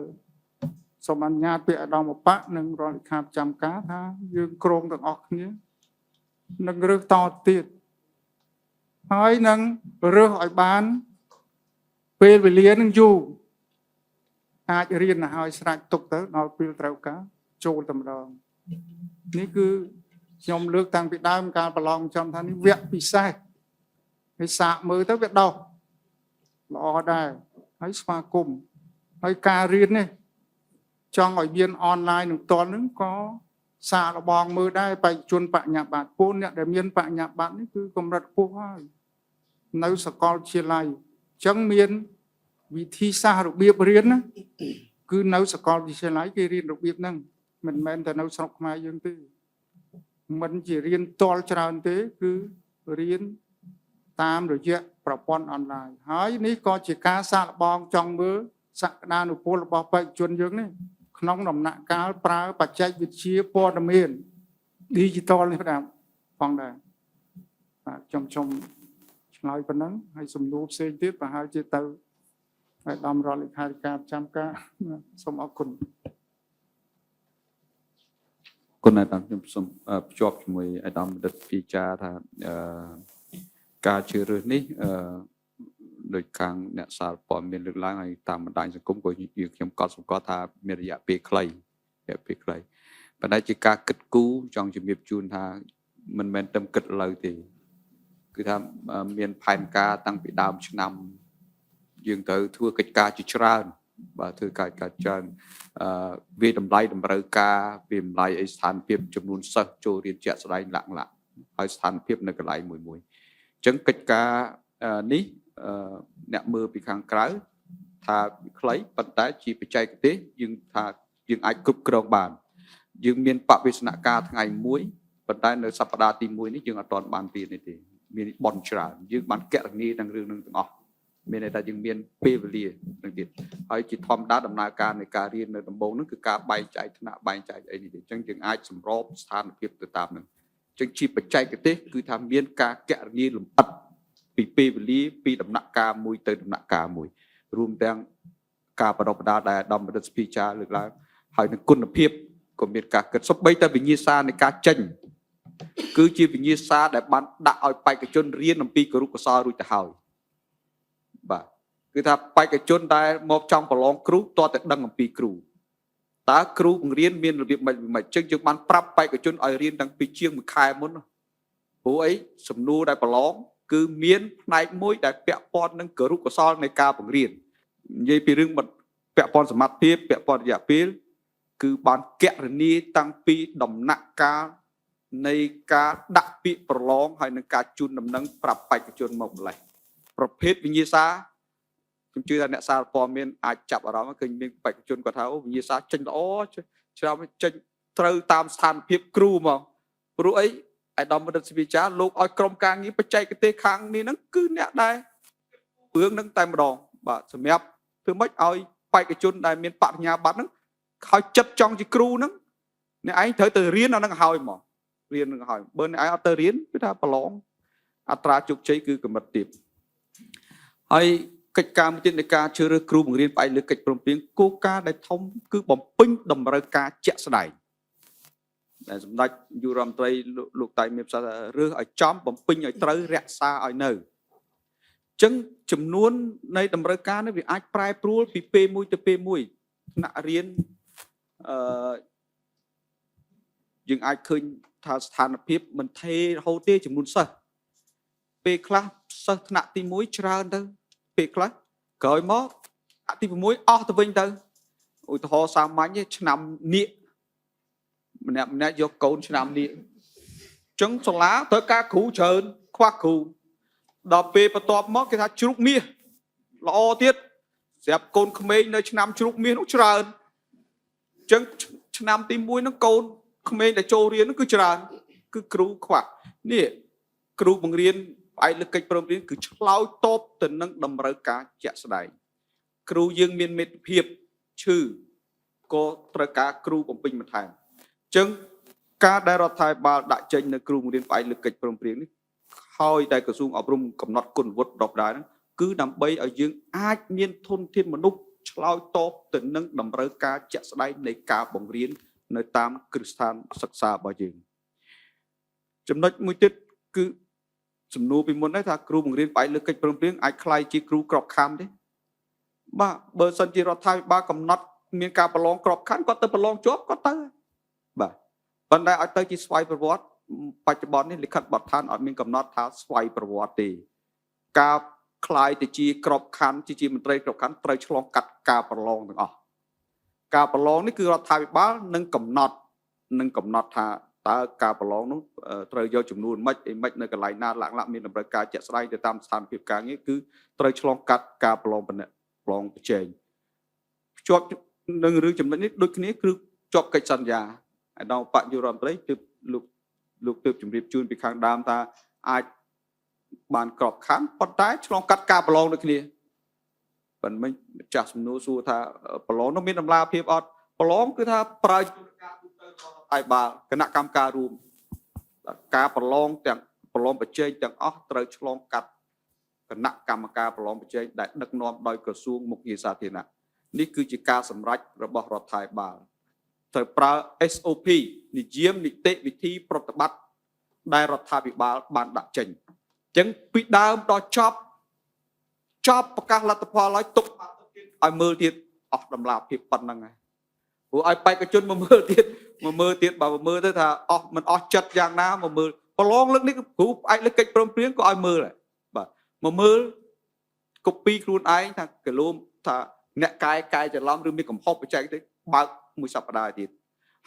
សូមអនុញ្ញាតពីឧត្តមឧបនិងរដ្ឋលេខាប្រចាំការថាយើងគ្រោងទាំងអស់គ្នានឹងរើសតទៀតហើយនឹងរើសឲ្យបានពេលវេលានឹងយូរអាចរៀនឲ្យស្រេចទុកទៅដល់ពេលត្រូវការចូលតែម្ដងនេះគឺខ្ញុំលើកតាំងពីដើមការប្រឡងចំថានេះវគ្គពិសេសហើយសាកមើលទៅវាដោះល្អដែរហើយស្វាគមន៍ហើយការរៀននេះចង់ឲ្យមានអនឡាញនឹងតលនឹងក៏សាកល្បងមើលដែរបេក្ខជនបញ្ញាបត្រពូនអ្នកដែលមានបញ្ញាបត្រនេះគឺកម្រិតខ្ពស់ហើយនៅសាកលវិទ្យាល័យអញ្ចឹងមានវិធីសាស្ត្ររបៀបរៀនណាគឺនៅសាកលវិទ្យាល័យគេរៀនរបៀបហ្នឹងមិនមែនតែនៅស្រុកខ្មែរយើងទេមិនជារៀនតលច្រើនទេគឺរៀនតាមរយៈប្រព័ន្ធអនឡាញហើយនេះក៏ជាការសាកល្បងចង់មើលសក្តានុពលរបស់បេក្ខជនយើងនេះក្នុងដំណាក់កាលប្រើបច្ចេកវិទ្យាព័ត៌មាន digital នេះផងដែរបាទខ្ញុំឆ្លើយប៉ុណ្ណឹងហើយសំណួរផ្សេងទៀតប្រហែលជាទៅហើយដំរដ្ឋលេខាធិការប្រចាំការសូមអរគុណគុណអាដាមខ្ញុំសូមភ្ជាប់ជាមួយអាដាមបណ្ឌិតពីចាថាការជ្រើសរើសនេះដោយខាងអ្នកសារព័ត៌មានលើកឡើងហើយតាមបណ្ដាញសង្គមក៏ខ្ញុំកត់សម្គាល់ថាមានរយៈពេលខ្លីប៉ុន្តែជាការគិតគូរចង់ជំរាបជូនថាមិនមែនតែគិតឥឡូវទេគឺថាមានផែនការតាំងពីដើមឆ្នាំយើងត្រូវធ្វើកិច្ចការជាច្រើនបាទធ្វើការច្រើនវាតម្លៃតម្រូវការវាតម្លៃឲ្យស្ថានភាពចំនួនសិស្សចូលរៀនជាក់ស្ដែងឡាក់ហើយស្ថានភាពនៅកន្លែងមួយអញ្ចឹងកិច្ចការនេះអ្នកមើលពីខាងក្រៅថាខ្លីប៉ុន្តែជាបច្ចេកទេសយើងថាយើងអាចគ្រប់គ្រងបានយើងមានបវិស្ណការថ្ងៃមួយប៉ុន្តែនៅសប្តាហ៍ទី1នេះយើងអត់ទាន់បានរៀនទេមានបនច្រើនយើងបានគណនាទាំងរឿងនឹងទាំងអស់មានន័យថាយើងមានពេលវេលានឹងទៀតហើយជាធម្មតាដំណើរការនៃការរៀននៅដំបូងហ្នឹងគឺការបែងចែកថ្នាក់បែងចែកអីនេះទេអញ្ចឹងយើងអាចសម្របស្ថានភាពទៅតាមហ្នឹងអញ្ចឹងជាបច្ចេកទេសគឺថាមានការគណនាលម្អិតពីពេលវេលាពីដំណាក់កាលមួយទៅដំណាក់កាលមួយរួមទាំងការបដិបដាដែលអាដាមបណ្ឌិតស្ពីចាលើកឡើងហើយនឹងគុណភាពក៏មានការគិតសូម្បីតែវិញ្ញាសានៃការចេញគឺជាវិញ្ញាសាដែលបានដាក់ឲ្យបេក្ខជនរៀនអំពីគរុកោសលរួចទៅហើយបាទគឺថាបេក្ខជនដែលមកចង់ប្រឡងគ្រូតើតែដឹងអំពីគ្រូតើគ្រូបង្រៀនមានរបៀបម៉េចអញ្ចឹងយើងបានប្រាប់បេក្ខជនឲ្យរៀនតាំងពីជាង1ខែមុនព្រោះអីសំណួរដែលប្រឡងគឺមានផ្នែកមួយដែលពាក់ព័ន្ធនឹងគរុកោសលនៃការបង្រៀន និយាយពីរឿងពាក់ព័ន្ធសមត្ថភាពពាក់ព័ន្ធរយៈពេលគឺបានកណនីតាំងពីដំណាក់កាលនៃការដាក់ពាក្យប្រឡងហើយនឹងការជូនដំណឹងប្រាប់បេក្ខជនមកម្លេះប្រភេទវិញ្ញាសាខ្ញុំជឿថាអ្នកសារព័ត៌មានអាចចាប់អារម្មណ៍ឃើញមានបេក្ខជនគាត់ថាអូវិញ្ញាសាចេញល្អច្រើនចេញត្រូវតាមស្ថានភាពគ្រូមកព្រោះអីអាដាមរដ្ឋវិចារលោកឲ្យក្រុមការងារបច្ចេកទេសខាងនេះហ្នឹងគឺអ្នកដែររឿងហ្នឹងតែម្ដងបាទសម្រាប់ធ្វើម៉េចឲ្យបេក្ខជនដែលមានបរិញ្ញាបត្រហ្នឹងឲ្យចិត្តចង់ជាគ្រូហ្នឹងអ្នកឯងត្រូវទៅរៀនអាហ្នឹងឲ្យមករៀននឹងឲ្យបើអ្នកឯងអត់ទៅរៀនគឺថាប្រឡងអត្រាជោគជ័យគឺកម្រិតទាបហើយកិច្ចការមួយទៀតនៃការជ្រើសរើសគ្រូបង្រៀនផ្អែកលើកិច្ចព្រមព្រៀងគោលការណ៍ដែលធំគឺបំពេញតម្រូវការជាក់ស្ដែងដែលសម្ដេចនាយករដ្ឋមន្ត្រីលោកតៃមានប្រសាសន៍ថារើសឲ្យចំបំពេញឲ្យត្រូវរក្សាឲ្យនៅអញ្ចឹងចំនួននៃតម្រូវការនេះវាអាចប្រែប្រួលពីពេលមួយទៅពេលមួយថ្នាក់រៀនយើងអាចឃើញថាស្ថានភាពមិនថេររហូតទេចំនួនសិស្សពេលខ្លះសិស្សថ្នាក់ទី1ច្រើនទៅពេលខ្លះក្រោយមកថ្នាក់ទី6អស់ទៅវិញទៅឧទាហរណ៍សាមញ្ញឆ្នាំនាគម្នាក់យកកូនឆ្នាំនាគអញ្ចឹងសាលាត្រូវការគ្រូច្រើនខ្វះគ្រូដល់ពេលបន្ទាប់មកគេថាជ្រូកមាសល្អទៀតស្រាប់កូនក្មេងនៅឆ្នាំជ្រូកមាសនោះច្រើនអញ្ចឹងឆ្នាំទី1ហ្នឹងកូនក្មេងដែលចូលរៀនហ្នឹងគឺច្រើនគឺគ្រូខ្វះនេះគ្រូបង្រៀនផ្អែកលើកិច្ចព្រមព្រៀងគឺឆ្លើយតបទៅនឹងតម្រូវការជាក់ស្ដែងគ្រូយើងមានមិត្តភាពឈឺក៏ត្រូវការគ្រូបំពេញបន្ថែមអញ្ចឹងការដែលរដ្ឋាភិបាលដាក់ចេញនៅគ្រូបង្រៀនផ្អែកលើកិច្ចព្រមព្រៀងនេះហើយដែលក្រសួងអប់រំកំណត់គុណវុឌ្ឍដប់ដែរហ្នឹងគឺដើម្បីឲ្យយើងអាចមានធនធានមនុស្សឆ្លើយតបទៅនឹងតម្រូវការជាក់ស្ដែងនៃការបង្រៀននៅតាមគ្រឹះស្ថានសិក្សារបស់យើងចំណុចមួយទៀតគឺសំណួរពីមុនដែរថាគ្រូបង្រៀនផ្អែកលើកិច្ចព្រមព្រៀងអាចក្លាយជាគ្រូក្របខ័ណ្ឌទេបាទបើសិនជារដ្ឋាភិបាលកំណត់មានការប្រឡងក្របខ័ណ្ឌគាត់ទៅប្រឡងជាប់គាត់ទៅបាទប៉ុន្តែឲ្យទៅជាស្វ័យប្រវត្តិបច្ចុប្បន្ននេះលិខិតបទដ្ឋានអត់មានកំណត់ថាស្វ័យប្រវត្តិទេការក្លាយទៅជាក្របខ័ណ្ឌជាមន្ត្រីក្របខ័ណ្ឌត្រូវឆ្លងកាត់ការប្រឡងទាំងអស់ការប្រឡងនេះគឺរដ្ឋាភិបាលនឹងកំណត់ថាតើការប្រឡងនោះត្រូវយកចំនួនម៉េចអីម៉េចនៅកន្លែងណាលក្ខណៈមានតម្រូវការជាក់ស្ដែងទៅតាមស្ថានភាពការងារគឺត្រូវឆ្លងកាត់ការប្រឡងប្រជែងភ្ជាប់នឹងរឿងចំណុចនេះដូចគ្នាគឺជាប់កិច្ចសន្យាឯកឧបនាយករដ្ឋមន្ត្រីទើបលោកទើបជម្រាបជូនពីខាងដើមថាអាចបានក្របខ័ណ្ឌប៉ុន្តែឆ្លងកាត់ការប្រឡងដូចគ្នាប៉ុន្តែម្ចាស់សំណួរសួរថាប្រឡងនោះមានតម្លាភាពអត់ប្រឡងគឺថាប្រើយន្តការទូទៅរបស់រដ្ឋាភិបាលគណៈកម្មការរួមការប្រឡងទាំងប្រឡងប្រជែងទាំងអស់ត្រូវឆ្លងកាត់គណៈកម្មការប្រឡងប្រជែងដែលដឹកនាំដោយក្រសួងមុខងារសាធារណៈនេះគឺជាការសម្រេចរបស់រដ្ឋាភិបាលត្រូវប្រើ SOP និយមនីតិវិធីប្រតិបត្តិដែលរដ្ឋាភិបាលបានដាក់ចេញអញ្ចឹងពីដើមដល់ចប់ប្រកាសលទ្ធផលឲ្យទុកឲ្យមើលទៀតអស់តម្លាភាពប៉ុណ្្នឹងហើយព្រោះឲ្យបេក្ខជនមកមើលទៀតបើមើលទៅថាអស់មិនអស់ចិត្តយ៉ាងណាមកមើលប្រឡងលើកនេះគ្រូផ្អែកលើកិច្ចព្រមព្រៀងក៏ឲ្យមើលដែរបាទមកមើលកូពីខ្លួនឯងថាគីឡូថាអ្នកកាយច្រឡំឬមានកំហុសបច្ចេកទេសបើកមួយសប្តាហ៍ទៀត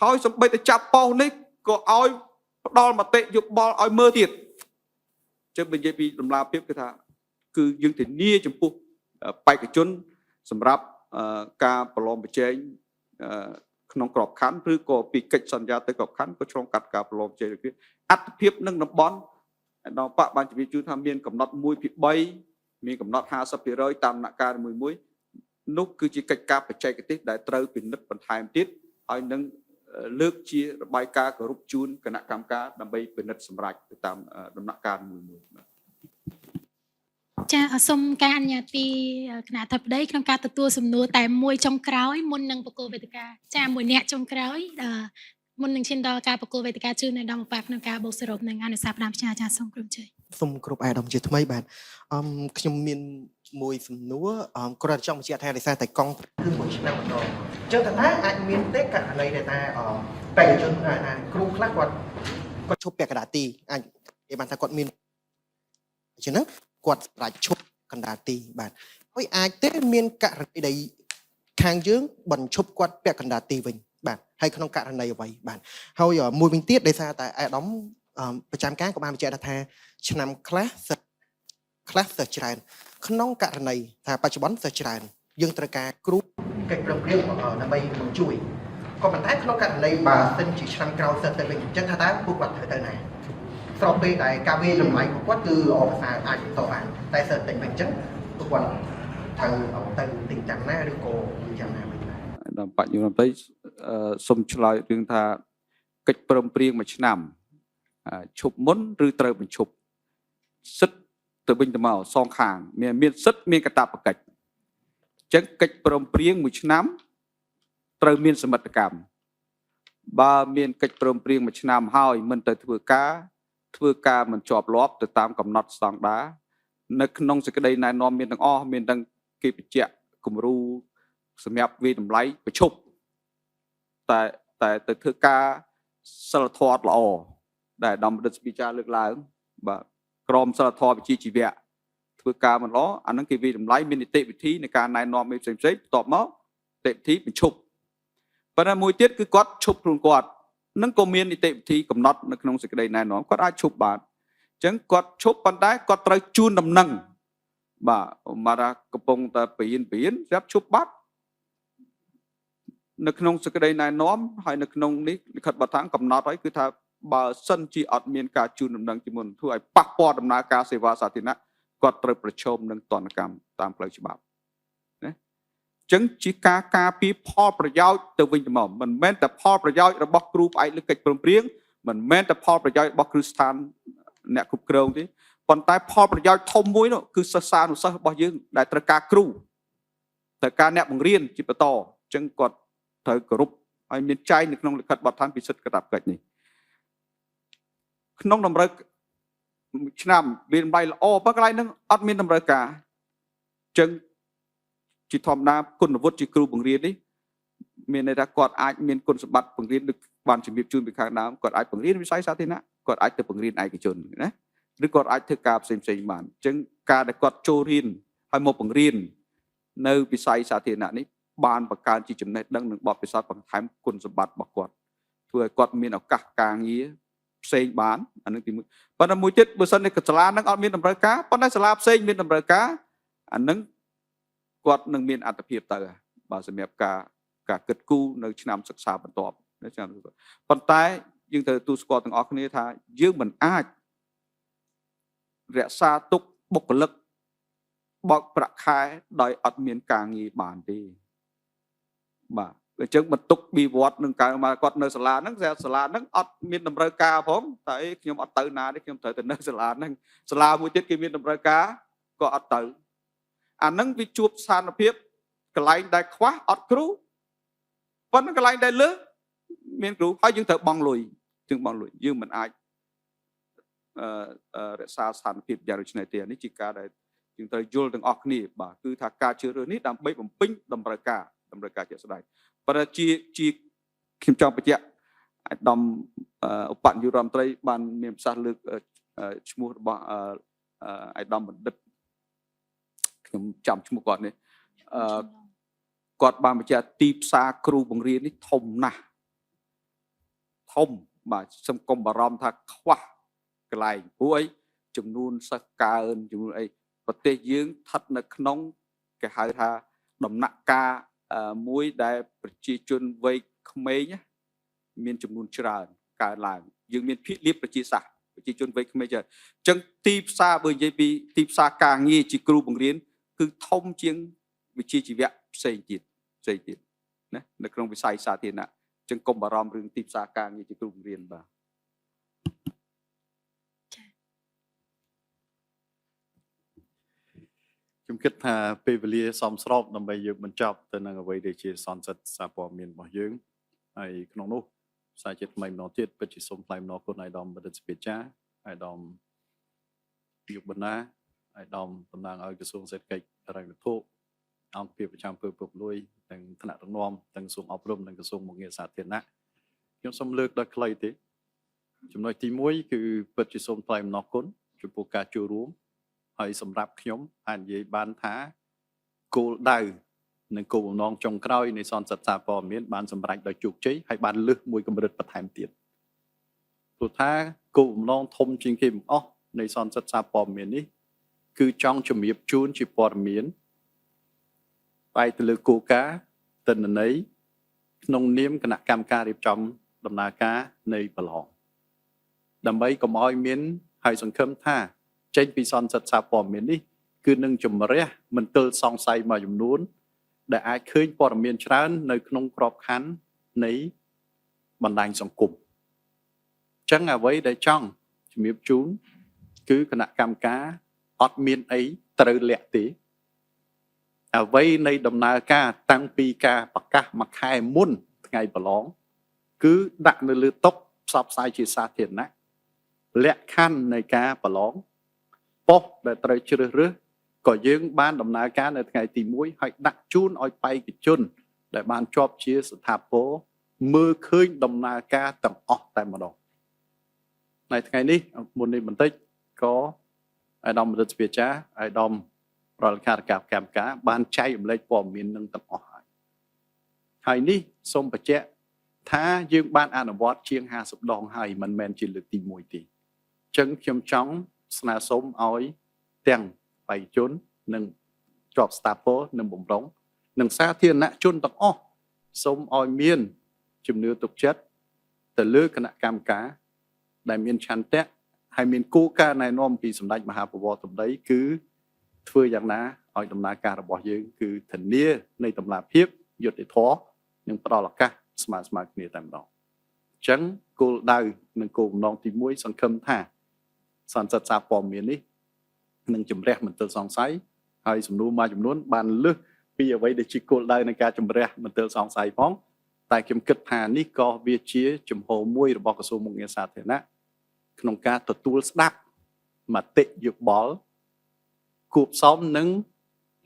ហើយសំបីតែចាប់ប៉ុស្តិ៍នេះក៏ឲ្យផ្ដល់មតិយោបល់ឲ្យមើលទៀតចឹងនិយាយពីតម្លាភាពគឺថាគឺយើងធានាចំពោះបេក្ខជនសម្រាប់ការប្រឡងប្រជែងក្នុងក្របខ័ណ្ឌឬក៏ពីកិច្ចសន្យាទៅក្របខ័ណ្ឌក៏ឆ្លងកាត់ការប្រឡងប្រជែងដូចគ្នាអត្ថភាពនឹងតំបន់ដល់បកបានជម្រាបជូនថាមានកំណត់1/3មានកំណត់ 50% តាមដំណាក់កាលមួយនោះគឺជាកិច្ចការបច្ចេកទេសដែលត្រូវពិនិត្យបន្ថែមទៀតហើយនឹងលើកជារបាយការណ៍គោរពជូនគណៈកម្មការដើម្បីពិនិត្យសម្រេចទៅតាមដំណាក់កាលមួយចាសូមការអនុញ្ញាតពីគណៈអធិបតីក្នុងការទទួលសំណួរតែមួយចុងក្រោយមុននឹងបកគោវេទិកាចាមួយអ្នកចុងក្រោយមុននឹងឈានដល់ការបកគោវេទិកាជូននៅដំណបាក្នុងការបូកសរុបនឹងអនុសាសន៍ផ្ដាំផ្ញើចាសូមគ្រប់ជ័យសូមគ្រប់អាយដាមជាថ្មីបាទខ្ញុំមានមួយសំណួរគ្រាន់តែចង់បញ្ជាក់ថាដោយសារតែកង់គឺមួយឆ្នាំម្ដងអញ្ចឹងតើអាចមានទេករណីដែលថាបេក្ខជនគ្រូខ្លះគាត់ឈប់ពាក់កណ្ដាលទីអាចនិយាយបានថាគាត់មានអញ្ចឹងគាត់ប្រាច់ឈប់កណ្ដាលទីបាទ ហើយអាចទេមានករណីដែលខាងយើងបញ្ឈប់គាត់ពាក់កណ្ដាលទីវិញបាទហើយក្នុងករណីអ្វីបាទហើយមួយវិញទៀតដោយសារតែអាដាមប្រចាំការក៏បានបញ្ជាក់ថាឆ្នាំខ្លះសិស្សច្រើនក្នុងករណីថាបច្ចុប្បន្នសិស្សច្រើនយើងត្រូវការគ្រូកិច្ចប្រឹងប្រែងដើម្បីមកជួយក៏ប៉ុន្តែក្នុងករណីបើសិនជាឆ្នាំក្រោយសិស្សទៅវិញអញ្ចឹងថាតើពួកគាត់ត្រូវទៅណាស្របពេលដែលការវាតម្លៃពួកគាត់គឺល្អប្រសើរអាចបន្តបានតែសិស្សទៅវិញអញ្ចឹងពួកគាត់ត្រូវទៅទីតាំងណាឬក៏យ៉ាងណាវិញបាទ ដល់បញ្ញរដ្ឋមន្ត្រីសូមឆ្លើយរឿងថាកិច្ចព្រមព្រៀងមួយឆ្នាំឈប់មុនឬត្រូវបញ្ឈប់សិទ្ធទៅវិញទៅមកសងខាងមានសិទ្ធមានកាតព្វកិច្ចអញ្ចឹងកិច្ចព្រមព្រៀងមួយឆ្នាំត្រូវមានសមិទ្ធកម្មបើមានកិច្ចព្រមព្រៀងមួយឆ្នាំហើយមិនទៅធ្វើការមិនជាប់លាប់ទៅតាមកំណត់ស្តង់ដារនៅក្នុងសេចក្តីណែនាំមានទាំងអស់មានទាំងគេបញ្ជាក់គំរូសម្រាប់វិតម្លៃប្រជុំតែទៅធ្វើការសិលធម៌ល្អដែលដំណិតស្ពីចាលើកឡើងបាទក្រមសិលធម៌វិជ្ជាជីវៈធ្វើការមិនល្អអាហ្នឹងគេវិតម្លៃមាននីតិវិធីในការណែនាំផ្សេងៗបន្ទាប់មកនីតិវិធីបញ្ឈប់ប៉ុន្តែមួយទៀតគឺគាត់ឈប់ខ្លួនគាត់នឹងក៏មាននីតិវិធីកំណត់នៅក្នុងសេចក្តីណែនាំគាត់អាចឈប់បានអញ្ចឹងគាត់ឈប់ប៉ុន្តែគាត់ត្រូវជូនដំណឹងបាទមកថាកំពុងតែពរៀនស្រាប់ឈប់បាត់នៅក្នុងសេចក្តីណែនាំហើយនៅក្នុងនេះលិខិតបទដ្ឋានកំណត់ហើយគឺថាបើសិនជាអត់មានការជូនដំណឹងជាមុនធ្វើឲ្យប៉ះពាល់ដំណើរការសេវាសាធារណៈគាត់ត្រូវប្រឈមនឹងទណ្ឌកម្មតាមផ្លូវច្បាប់ណាអញ្ចឹងជាការពារផលប្រយោជន៍ទៅវិញទៅមកមិនមែនតែផលប្រយោជន៍របស់គ្រូផ្អែកលើកិច្ចព្រមព្រៀងមិនមែនតែផលប្រយោជន៍របស់គ្រឹះស្ថានអ្នកគ្រប់គ្រងទេប៉ុន្តែផលប្រយោជន៍ធំមួយនោះគឺសិស្សានុសិស្សរបស់យើងដែលត្រូវការគ្រូត្រូវការអ្នកបង្រៀនជាបន្តអញ្ចឹងគាត់ត្រូវគោរពឲ្យមានចែងនៅក្នុងលិខិតបទដ្ឋានពិសិដ្ឋកាតព្វកិច្ចនេះក្នុងតម្រូវឆ្នាំវាតម្លៃល្អបើកន្លែងហ្នឹងអត់មានតម្រូវការអញ្ចឹងជាធម្មតាគុណវុឌ្ឍិជាគ្រូបង្រៀននេះមានន័យថាគាត់អាចមានគុណសម្បត្តិបង្រៀនដូចបានជំរាបជូនពីខាងដើមគាត់អាចបង្រៀនវិស័យសាធារណៈគាត់អាចទៅបង្រៀនឯកជនណាឬគាត់អាចធ្វើការផ្សេងបានអញ្ចឹងការដែលគាត់ចូលរៀនហើយមកបង្រៀននៅវិស័យសាធារណៈនេះបានបង្កើនជាចំណេះដឹងនិងបទពិសោធន៍បន្ថែមគុណសម្បត្តិរបស់គាត់ធ្វើឲ្យគាត់មានឱកាសការងារផ្សេងបានអានឹងទីមួយប៉ុន្តែមួយទៀតបើសិនជាសាលានឹងអត់មានតម្រូវការប៉ុន្តែសាលាផ្សេងមានតម្រូវការអានឹងគាត់នឹងមានអត្ថប្រយោជន៍ទៅបាទសម្រាប់ការគិតគូរនៅឆ្នាំសិក្សាបន្ទាប់នៅឆ្នាំប៉ុន្តែយើងត្រូវទូស្គាល់ទាំងអស់គ្នាថាយើងមិនអាចរក្សាទុកបុគ្គលិកបោកប្រាក់ខែដោយអត់មានការងារបានទេបាទអញ្ចឹងបន្ទុកបៀវត្តនឹងកើមកគាត់នៅសាលាហ្នឹងសាលាហ្នឹងអត់មានតម្រូវការផងតែខ្ញុំអត់ទៅណាទេខ្ញុំត្រូវទៅនៅសាលាហ្នឹងសាលាមួយទៀតគេមានតម្រូវការក៏អត់ទៅអាហ្នឹងវាជួបស្ថានភាពកន្លែងដែលខ្វះអត់គ្រូប៉ុន្តែកន្លែងដែលលើមានគ្រូហើយយើងត្រូវបង់លុយយើងមិនអាចរក្សាស្ថានភាពយ៉ាងដូចនេះទេនេះជាការដែលយើងត្រូវយល់ទាំងអស់គ្នាបាទគឺថាការជ្រើសរើសនេះដើម្បីបំពេញតម្រូវការជាក់ស្ដែងប៉ុន្តែជាខ្ញុំចង់បញ្ជាក់អាដាមឧបនាយករដ្ឋមន្ត្រីបានមានប្រសាសន៍លើកឈ្មោះរបស់អាដាមបណ្ឌិតខ្ញុំចាំឈ្មោះគាត់នេះគាត់បានបញ្ជាក់ទីផ្សារគ្រូបង្រៀននេះធំណាស់ធំបាទសង្គមបារម្ភថាខ្វះកន្លែងព្រោះអីចំនួនសិស្សកើនចំនួនអីប្រទេសយើងស្ថិតនៅក្នុងគេហៅថាដំណាក់កាលមួយដែលប្រជាជនវ័យក្មេងមានចំនួនច្រើនកើនឡើងយើងមានភាគលាភប្រជាសាស្ត្រប្រជាជនវ័យក្មេងចឹងអញ្ចឹងទីផ្សារបើនិយាយពីទីផ្សារការងារជាគ្រូបង្រៀនគឺធំជាងវិជ្ជាជីវៈផ្សេងទៀតណានៅក្នុងវិស័យសាធារណៈអញ្ចឹងកុំបារម្ភរឿងទីផ្សារការងារជាគ្រូបង្រៀនបាទខ្ញុំគិតថាពេលវេលាសមស្របដើម្បីយើងបញ្ចប់ទៅនឹងអ្វីដែលជាសន្និសីទសារព័ត៌មានរបស់យើងហើយក្នុងនោះផ្សាយជាថ្មីម្ដងទៀតពិតជាសូមថ្លែងអំណរគុណអាយដាមបណ្ឌិតស្ពាចាអាយដាមយុគបណ្ណាអាយដាមតំណាងឲ្យក្រសួងសេដ្ឋកិច្ចហិរញ្ញវត្ថុអង្គភាពប្រចាំពើពុករលួយទាំងថ្នាក់ដឹកនាំទាំងក្រសួងអប់រំនិងក្រសួងមុខងារសាធារណៈខ្ញុំសូមលើកដល់ខ្លីទេចំណុចទី1គឺពិតជាសូមថ្លែងអំណរគុណចំពោះការចូលរួមហើយសម្រាប់ខ្ញុំអាចនិយាយបានថា គោលដៅនិងគោលបំណងចុងក្រោយនៃសន្និសីទសារព័ត៌មានបានសម្រេចដោយជោគជ័យហើយបានលើសមួយកម្រិតបន្ថែមទៀតព្រោះថាគោលបំណងធំជាងគេបង្អស់នៃសន្និសីទសារព័ត៌មាននេះគឺចង់ជំរាបជូនជាព័ត៌មានផ្អែកទៅលើគោលការណ៍ទិន្នន័យក្នុងនាមគណៈកម្មការរៀបចំដំណើរការនៃប្រឡងដើម្បីកុំឲ្យមានហើយសង្ឃឹមថាចេញពីសន្និសីទសារព័ត៌មាននេះគឺនឹងជំរះមន្ទិលសង្ស័យមួយចំនួនដែលអាចឃើញព័ត៌មានច្រើននៅក្នុងក្របខ័ណ្ឌនៃបណ្ដាញសង្គមអញ្ចឹងអ្វីដែលចង់ជំរាបជូនគឺគណៈកម្មការអត់មានអីត្រូវលាក់ទេអ្វីនៃដំណើរការតាំងពីការប្រកាសមួយខែមុនថ្ងៃប្រឡងគឺដាក់នៅលើតុផ្សព្វផ្សាយជាសាធារណៈលក្ខខណ្ឌនៃការប្រឡងប៉ុស្តិ៍ដែលត្រូវជ្រើសរើសក៏យើងបានដំណើរការនៅថ្ងៃទី1ហើយដាក់ជូនឲ្យបេក្ខជនដែលបានជាប់ជាស្ថាពរមើលឃើញដំណើរការទាំងអស់តែម្ដងនៅថ្ងៃនេះមុននេះបន្តិចក៏អាដាមរដ្ឋាភិបាលអាដាមរដ្ឋាភិបាលកម្មការបានចែករំលែកព័ត៌មាននឹងទាំងអស់ហើយនេះសូមបញ្ជាក់ថាយើងបានអនុវត្តជាង50ដងហើយមិនមែនជាលើកទី1ទេអញ្ចឹងខ្ញុំចង់ស្នើសុំឲ្យទាំងបេក្ខជននិងជាប់ស្ថាពរនិងបំរុងនិងសាធារណជនទាំងអស់សូមឲ្យមានជំនឿទុកចិត្តទៅលើគណៈកម្មការដែលមានឆន្ទៈហើយមានគោលការណ៍ណែនាំពីសម្ដេចមហាបវរសម្ដីគឺធ្វើយ៉ាងណាឲ្យដំណើរការរបស់យើងគឺធានានៃតម្លាភាពយុត្តិធម៌និងផ្ដល់ឱកាសស្មើៗគ្នាតែម្ដងអញ្ចឹងគោលដៅនិងគោលបំណងទី1សង្ឃឹមថាសន្និសីទសារព័ត៌មាននេះនឹងជំរះមន្ទិលសង្ស័យហើយសំណួរមួយចំនួនបានលើសពីអ្វីដែលជាគោលដៅនៃការជំរះមន្ទិលសង្ស័យផងតែខ្ញុំគិតថានេះក៏វាជាជំហរមួយរបស់ក្រសួងមុខងារសាធារណៈក្នុងការទទួលស្ដាប់មតិយោបល់គួបផ្សំនិង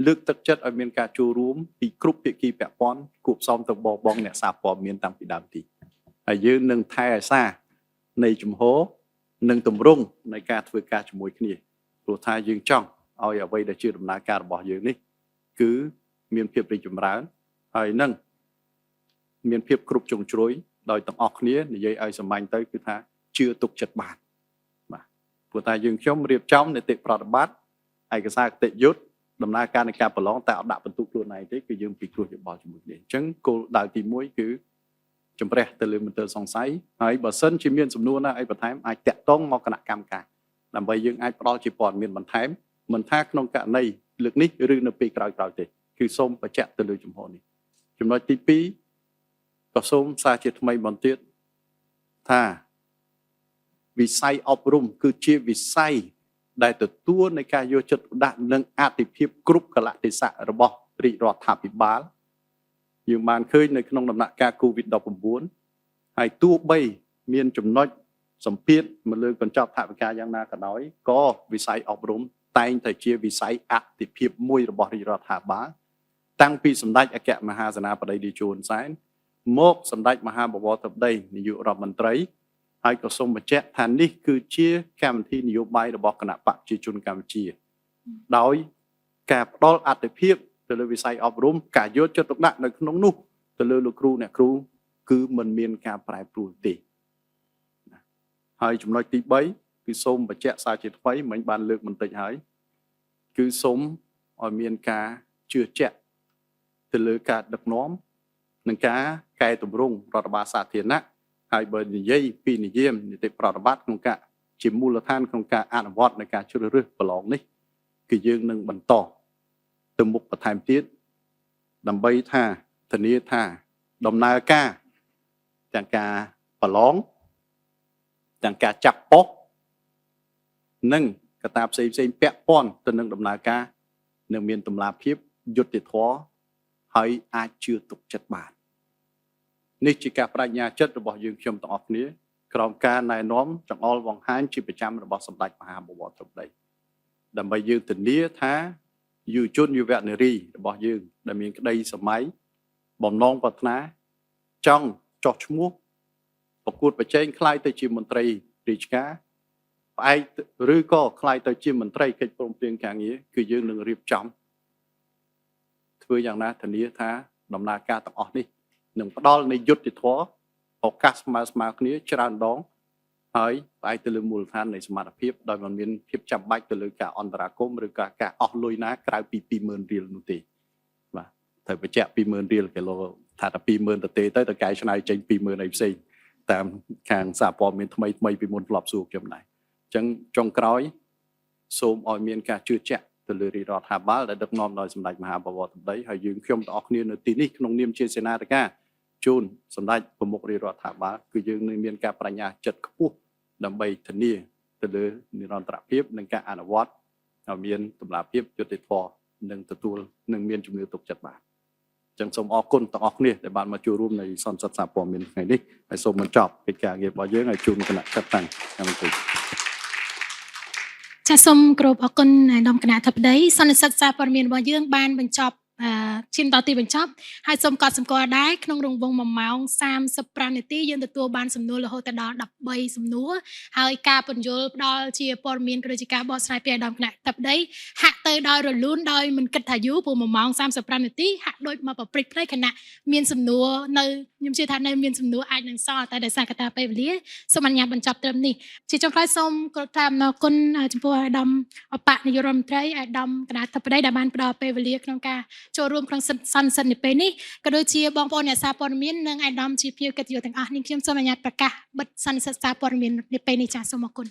លើកទឹកចិត្តឲ្យមានការចូលរួមពីគ្រប់ភាគីពាក់ព័ន្ធគួបផ្សំទៅបងអ្នកសារព័ត៌មានតាំងពីដើមទីហើយយើងនឹងថែអាសានៃជំហរនិងទម្រង់នៃការធ្វើការជាមួយគ្នាព្រោះថាយើងចង់ឲ្យអ្វីដែលជាដំណើរការរបស់យើងនេះគឺមានភាពរីកចម្រើនហើយនឹងមានភាពគ្រប់ជ្រុងជ្រោយដោយទាំងអស់គ្នានិយាយឲ្យសម្ាញ់ទៅគឺថាជឿទុកចិត្តបានបាទព្រោះថាយើងខ្ញុំរៀបចំនីតិប្រតិបត្តិឯកសារគតិយុត្តដំណើរការនៃការប្រឡងតែអត់ដាក់បន្ទុកខ្លួនឯងទេគឺយើងពិគ្រោះយោបល់ជាមួយគ្នាអញ្ចឹងគោលដៅទី1គឺជំរះទៅលើមន្ទិលសង្ស័យហើយបើសិនជាមានសំណួរណាអីបន្ថែមអាចតាក់ទងមកគណៈកម្មការដើម្បីយើងអាចផ្ដល់ជាព័ត៌មានបន្ថែមមិនថាក្នុងករណីលើកនេះឬនៅពេលក្រោយៗទេគឺសូមបញ្ជាក់ទៅលើជំហរនេះចំណុចទី2ក៏សូមសារជាថ្មីបន្ទាបថាវិស័យអប់រំគឺជាវិស័យដែលទទួលនៃការយកចិត្តទុកដាក់និងអតិភិបគ្រប់កលៈទេសៈរបស់រាជរដ្ឋាភិបាលយើងបានឃើញនៅក្នុងដំណាក់កាល COVID-19 ហើយទោះបីមានចំណុចសម្ពាធមកលើកញ្ចប់ថវិកាយ៉ាងណាក៏ដោយក៏វិស័យអប់រំតែងតែជាវិស័យអតិភិបមួយរបស់រាជរដ្ឋាភិបាលតាំងពីសម្ដេចអគ្គមហាសេនាបតីតេជោហ៊ុនសែនមកសម្ដេចមហាបវរធិបតីនាយករដ្ឋមន្ត្រីហើយក៏សូមបញ្ជាក់ថានេះគឺជាកម្មវិធីនយោបាយរបស់គណៈបកប្រជាជនកម្ពុជាដោយការផ្ដល់អតិភិបទៅលើវិស័យអប់រំការយកចិត្តទុកដាក់នៅក្នុងនោះទៅលើលោកគ្រូអ្នកគ្រូគឺមិនមានការប្រែប្រួលទេហើយចំណុចទី3គឺសូមបញ្ជាក់សារជាថ្មីមិញបានលើកបន្តិចហើយគឺសូមឲ្យមានការជឿជាក់ទៅលើការដឹកនាំនិងការកែតម្រង់រដ្ឋបាលសាធារណៈហើយបើនិយាយពីនិយមនីតិប្រតិបត្តិក្នុងការជាមូលដ្ឋានក្នុងការអនុវត្តនៃការជ្រើសរើសប្រឡងនេះគឺយើងនឹងបន្តទៅមុខបន្ថែមទៀតដើម្បីថាធានាថាដំណើរការទាំងការប្រឡងទាំងការចាប់ប៉ុស្តិ៍និងកត្តាផ្សេងពាក់ព័ន្ធទៅនឹងដំណើរការនឹងមានតម្លាភាពយុត្តិធម៌ហើយអាចជឿទុកចិត្តបាននេះជាការបញ្ញាចិត្តរបស់យើងខ្ញុំទាំងអស់គ្នាក្រោមការណែនាំចង្អុលវង្ហាញជាប្រចាំរបស់សម្ដេចមហាបវរធិបតីដើម្បីយើងធានាថាយុវជនយុវនារីរបស់យើងដែលមានក្តីសម័យបំណងប្រាថ្នាចង់ចោះឈ្មោះប្រកួតប្រជែងក្លាយទៅជាមន្ត្រីរាជការផ្អែកឬក៏ក្លាយទៅជាមន្ត្រីកិច្ចព្រមព្រៀងការងារគឺយើងនឹងរៀបចំ ធ្វើយ៉ាងណាធានាថាដំណើរការទាំងអស់នេះនឹងផ្ដល់នៃយុត្តិធម៌ឱកាសស្មើគ្នាច្រើនដងហើយផ្អែកទៅលើមូលដ្ឋាននៃសមត្ថភាពដោយមិនមានភាពចាំបាច់ទៅលើការអន្តរាគមន៍ឬការអស់លុយណាក្រៅពី 20,000 រៀលនោះទេបាទត្រូវបញ្ជាក់ 20,000 រៀលគីឡូថាតែ 20,000 ទៅទេទៅកែច្នៃចេញ 20,000 អីផ្សេងតាមខាងសារព័ត៌មានថ្មីពីមុនធ្លាប់សួរខ្ញុំដែរអញ្ចឹងចុងក្រោយសូមឲ្យមានការជឿជាក់ទៅលើរាជរដ្ឋាភិបាលដែលដឹកនាំដោយសម្ដេចមហាបវរសម្ដីហើយយើងខ្ញុំទាំងអស់គ្នានៅទីនេះក្នុងនាមជាសេនាធិការជូនសម្ដេចប្រមុខរាជរដ្ឋាភិបាលគឺយើងនឹងមានការបញ្ញាចិត្តខ្ពស់ដើម្បីធានាទៅលើនិរន្តរភាពនិងការអនុវត្តឲ្យមានតម្លាភាពយុត្តិធម៌និងទទួលនឹងមានជំនឿទុកចិត្តបានអញ្ចឹងសូមអរគុណទាំងអស់គ្នាដែលបានមកចូលរួមในសន្និសីទសារព័ត៌មានថ្ងៃនេះហើយសូមបញ្ចប់កិច្ចការងាររបស់យើងឲ្យជូនគណៈចាត់តាំងកម្មវិធី ចាសសូមគោរពអរគុណអាដាមគណៈអធិបតីសន្និសីទសារព័ត៌មានរបស់យើងបានបញ្ចប់ឈានដល់ទីបញ្ចប់ហើយសូមកត់សម្គាល់ដែរក្នុងរង្វង់1ម៉ោង35នាទីយើងទទួលបានសំណួររហូតដល់13សំណួរហើយការពន្យល់ផ្ដល់ជាព័ត៌មានក៏ដូចជាការបកស្រាយពីអាដាមគណៈអធិបតីហាក់ទៅដោយរលូនដោយមិនគិតថាយូរព្រោះ1ម៉ោង35នាទីហាក់ដូចមកប្រព្រឹត្តផ្នែកគណៈមានសំណួរនៅខ្ញុំជឿថានៅមានសំណួរអាចនឹងសល់តែដោយសារកត្តាពេលវេលាសូមអនុញ្ញាតបញ្ចប់ត្រឹមនេះជាចុងក្រោយសូមគោរពតាមអរគុណចំពោះអាដាមអបនាយករដ្ឋមន្ត្រីអាដាមគណៈអធិបតីដែលបានផ្ដល់ពេលវេលាក្នុងការចូលរួមក្នុងសន្និសីទនាពេលនេះក៏ដូចជាបងប្អូនអ្នកសារព័ត៌មាននិងអាដាមជាភ្ញៀវកិត្តិយសទាំងអស់នេះខ្ញុំសូមអនុញ្ញាតប្រកាសបិទសន្និសីទសារព័ត៌មាននាពេលនេះចាសសូមអរគុណ